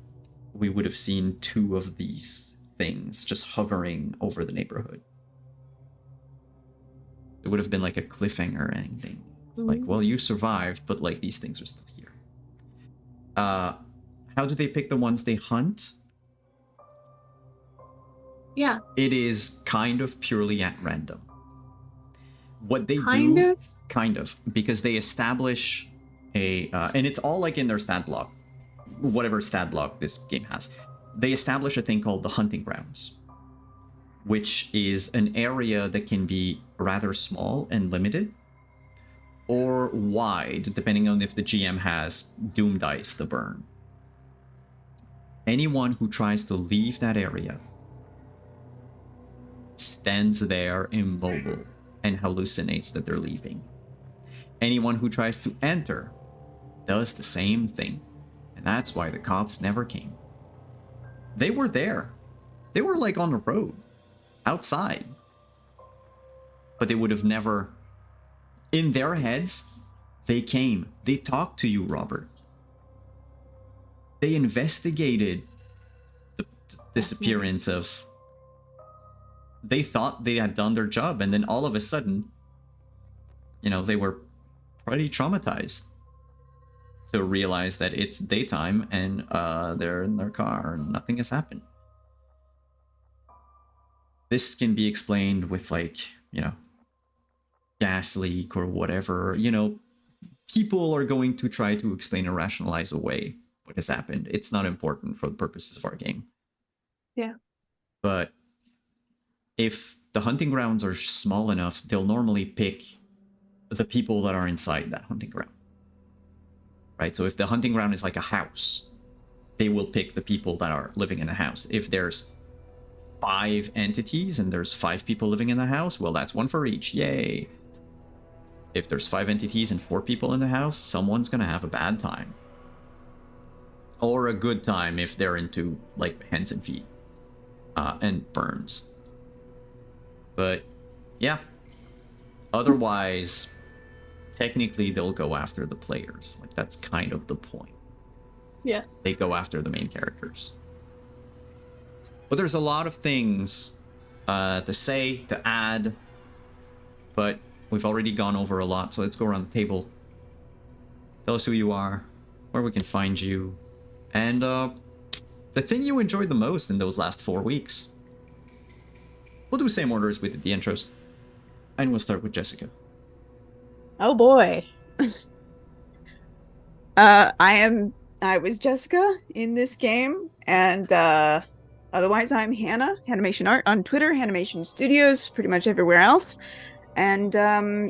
we would have seen 2 of these things just hovering over the neighborhood. It would have been like a cliffhanger ending. Like, well, you survived, but like these things are still here. How do they pick the ones they hunt? Yeah. It is kind of purely at random. What they Kind do, of? kind of, because they establish a, and it's all like in their stat block, whatever stat block this game has. They establish a thing called the hunting grounds, which is an area that can be rather small and limited, or wide, depending on if the GM has doom dice to burn. Anyone who tries to leave that area stands there immobile and hallucinates that they're leaving. Anyone who tries to enter does the same thing, and that's why the cops never came. They were there. They were like on the road, outside. But they would have never, in their heads, they came. They talked to you, Robert. They investigated the disappearance of... They thought they had done their job, and then all of a sudden, they were pretty traumatized to realize that it's daytime and they're in their car and nothing has happened. This can be explained with gas leak or whatever, people are going to try to explain and rationalize away what has happened. It's not important for the purposes of our game. Yeah. But if the hunting grounds are small enough, they'll normally pick the people that are inside that hunting ground. Right? So if the hunting ground is like a house, they will pick the people that are living in a house. If there's 5 entities and there's 5 people living in the house, well, that's 1 for each. Yay. If there's 5 entities and 4 people in the house, someone's gonna have a bad time. Or a good time if they're into, like, hands and feet. And burns. But, yeah. Otherwise, technically they'll go after the players. Like, that's kind of the point. Yeah. They go after the main characters. But there's a lot of things to say, to add. But we've already gone over a lot, so let's go around the table. Tell us who you are, where we can find you, and the thing you enjoyed the most in those last 4 weeks. We'll do the same order as we did the intros. And we'll start with Jessica. Oh boy. I was Jessica in this game, and otherwise I'm Hannah, Animation Art on Twitter, Animation Studios, pretty much everywhere else. And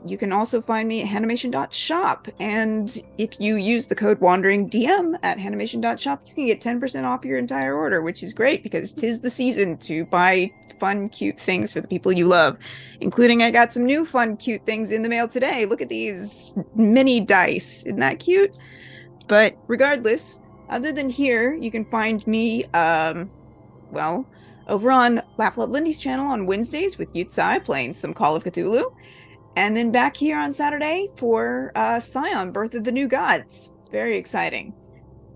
you can also find me at Hanimation.shop. And if you use the code WanderingDM at Hanimation.shop, you can get 10% off your entire order, which is great because 'tis the season to buy fun, cute things for the people you love. Including I got some new fun, cute things in the mail today. Look at these mini dice. Isn't that cute? But regardless, other than here, you can find me, well, over on Laugh Love Lindy's channel on Wednesdays with Yutsai playing some Call of Cthulhu. And then back here on Saturday for Scion, Birth of the New Gods. Very exciting.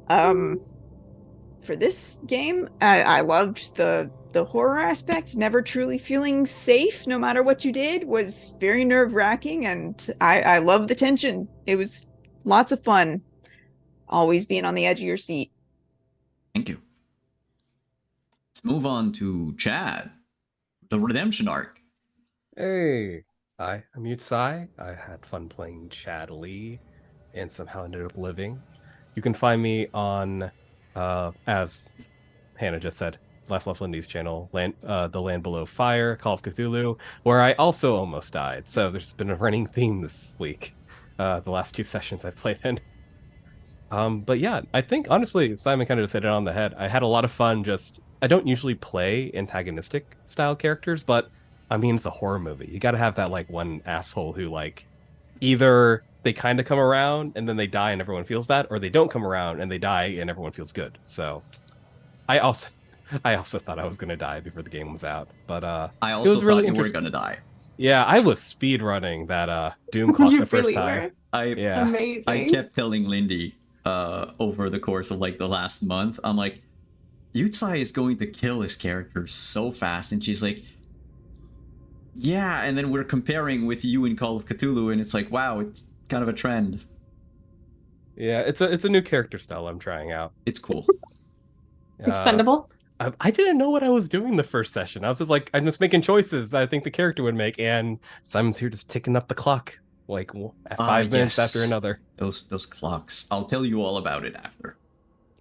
For this game, I loved the horror aspect. Never truly feeling safe, no matter what you did, was very nerve-wracking, and I love the tension. It was lots of fun. Always being on the edge of your seat. Thank you. Let's move on to Chad, the redemption arc. Hey, I'm Yutsai. I had fun playing Chad Lee and somehow ended up living. You can find me on, as Hannah just said, Left Lindy's channel, The Land Below Fire, Call of Cthulhu, where I also almost died. So there's been a running theme this week, the last 2 sessions I've played in. But yeah, I think honestly, Simon kind of just hit it on the head. I had a lot of fun. I don't usually play antagonistic style characters, but I mean, it's a horror movie. You got to have that like one asshole who like either they kind of come around and then they die and everyone feels bad, or they don't come around and they die and everyone feels good. So I also thought I was gonna die before the game was out, but I also was really thought you were interesting. gonna die. Yeah, I was speed running that Doom clock You the first really time. were. Yeah. Amazing. I kept telling Lindy over the course of like the last month, I'm like, Yutsai is going to kill his character so fast, and she's like, yeah, and then we're comparing with you in Call of Cthulhu, and it's like, wow, it's kind of a trend. Yeah, it's a new character style I'm trying out. It's cool. Expendable. I didn't know what I was doing the first session. I was just like, I'm just making choices that I think the character would make, and Simon's here just ticking up the clock, like at 5 minutes yes. after another. Those clocks. I'll tell you all about it after.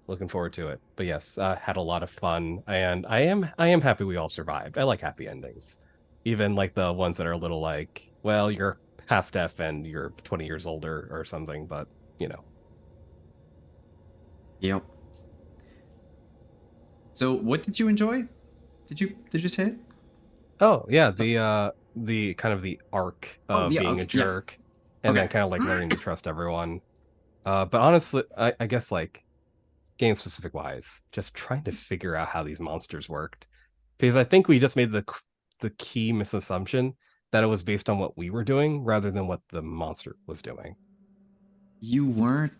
Looking forward to it. But yes, had a lot of fun, and I am happy we all survived. I like happy endings, even like the ones that are a little like, well, you're half deaf and you're 20 years older or something, but you know. Yep. So, what did you enjoy? Did you say it? Oh yeah, the kind of the arc of the being arc, a yeah. jerk, and then kind of like learning to trust everyone. But honestly, I guess like game specific wise, just trying to figure out how these monsters worked, because I think we just made the key misassumption that it was based on what we were doing rather than what the monster was doing. You weren't.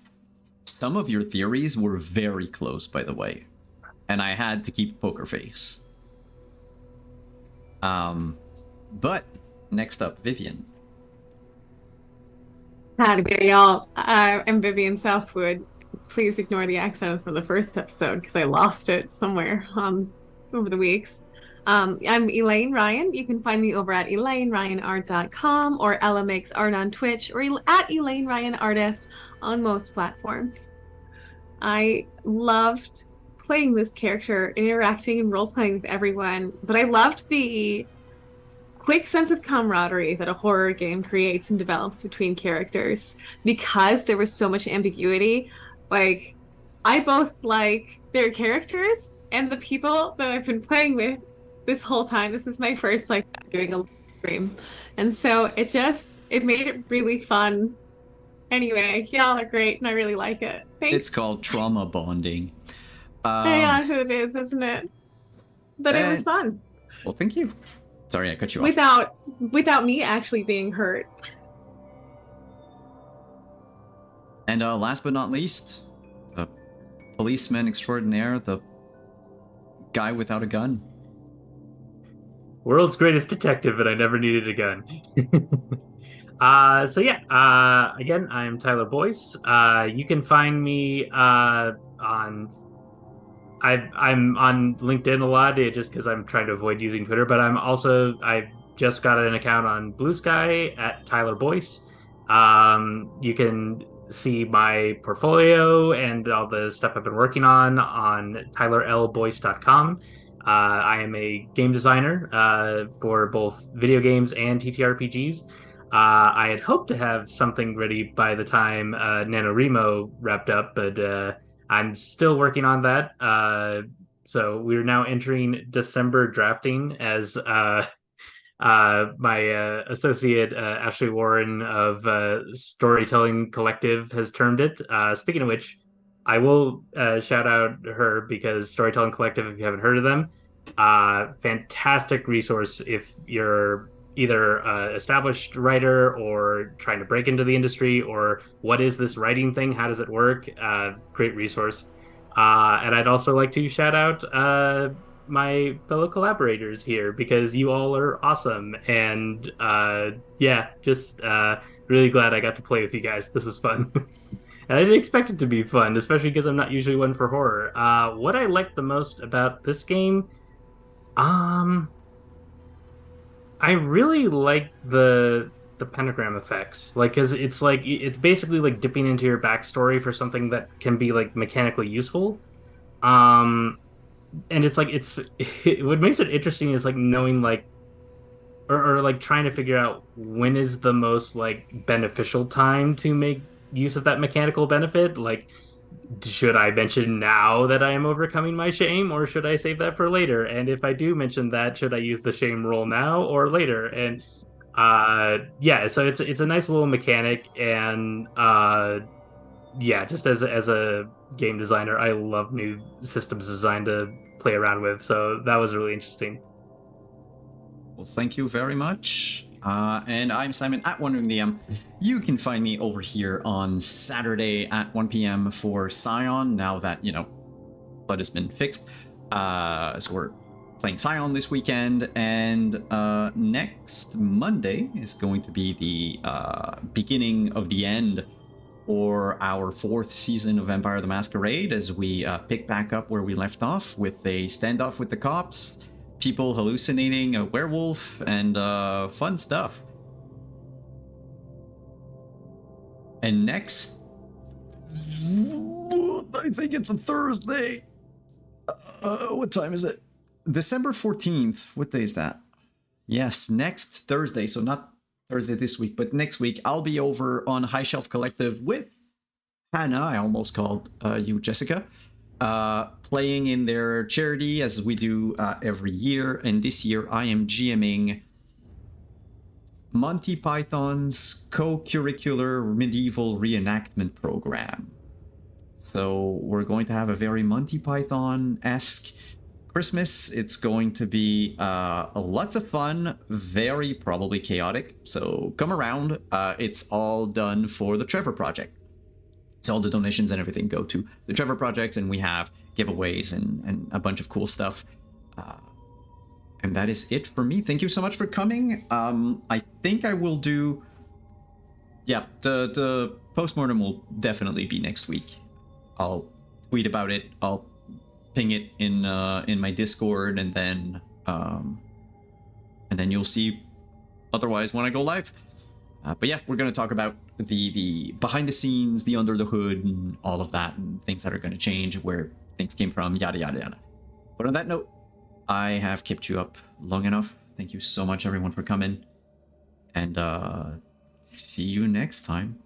Some of your theories were very close, by the way, and I had to keep poker face. But next up, Vivian. Howdy there, y'all. I'm Vivian Southwood. Please ignore the accent from the first episode because I lost it somewhere over the weeks. I'm Elaine Ryan. You can find me over at ElaineRyanArt.com or Ella Makes Art on Twitch or at Elaine Ryan Artist on most platforms. I loved playing this character, interacting and role playing with everyone, but I loved the quick sense of camaraderie that a horror game creates and develops between characters because there was so much ambiguity. Like, I both like their characters and the people that I've been playing with this whole time. This is my first like doing a stream. And so it made it really fun. Anyway, y'all are great and I really like it. Thanks. It's called trauma bonding. Yeah, it is, isn't it? But it was fun. Well, thank you. Sorry, I cut you off. Without me actually being hurt. And last but not least, the policeman extraordinaire, the guy without a gun. World's greatest detective, and I never needed a gun. Again, I'm Tyler Boyce. You can find me on. I'm on LinkedIn a lot just because I'm trying to avoid using Twitter, but I just got an account on Blue Sky at Tyler Boyce. You can see my portfolio and all the stuff I've been working on tylerlboyce.com. I am a game designer for both video games and TTRPGs. I had hoped to have something ready by the time NaNoWriMo wrapped up, but I'm still working on that. So we're now entering December drafting as my associate Ashley Warren of Storytelling Collective has termed it. Speaking of which, I will shout out her because Storytelling Collective, if you haven't heard of them, fantastic resource if you're either established writer or trying to break into the industry, or what is this writing thing? How does it work? Great resource. And I'd also like to shout out my fellow collaborators here because you all are awesome. And just really glad I got to play with you guys. This was fun. And I didn't expect it to be fun, especially because I'm not usually one for horror. What I liked the most about this game, I really like the pentagram effects, because it's basically like dipping into your backstory for something that can be like mechanically useful. And what makes it interesting is like knowing or like trying to figure out when is the most like beneficial time to make use of that mechanical benefit. Like, should I mention now that I am overcoming my shame, or should I save that for later? And if I do mention that, should I use the shame roll now or later? And so it's a nice little mechanic. And just as a game designer, I love new systems designed to play around with. So that was really interesting. Well, thank you very much. And I'm Simon at Wandering DM. You can find me over here on Saturday at 1 p.m. for Scion, now that, Blood has been fixed. So we're playing Scion this weekend, and next Monday is going to be the beginning of the end for our 4th season of Vampire the Masquerade, as we pick back up where we left off with a standoff with the cops, people hallucinating a werewolf, and fun stuff. And next, I think it's a Thursday. What time is it? December 14th. What day is that? Yes, next Thursday. So not Thursday this week, but next week, I'll be over on High Shelf Collective with Hannah. I almost called you Jessica. Playing in their charity, as we do every year. And this year I am GMing Monty Python's co-curricular medieval reenactment program. So we're going to have a very Monty Python-esque Christmas. It's going to be lots of fun, very probably chaotic. So come around. It's all done for the Trevor Project. So all the donations and everything go to the Trevor Project, and we have giveaways and a bunch of cool stuff. And that is it for me. Thank you so much for coming. I think I will do... Yeah, the postmortem will definitely be next week. I'll tweet about it. I'll ping it in my Discord, and then And then you'll see otherwise when I go live. But yeah, we're going to talk about the behind the scenes, the under the hood, and all of that, and things that are going to change, where things came from, yada, yada, yada. But on that note, I have kept you up long enough. Thank you so much, everyone, for coming. And see you next time.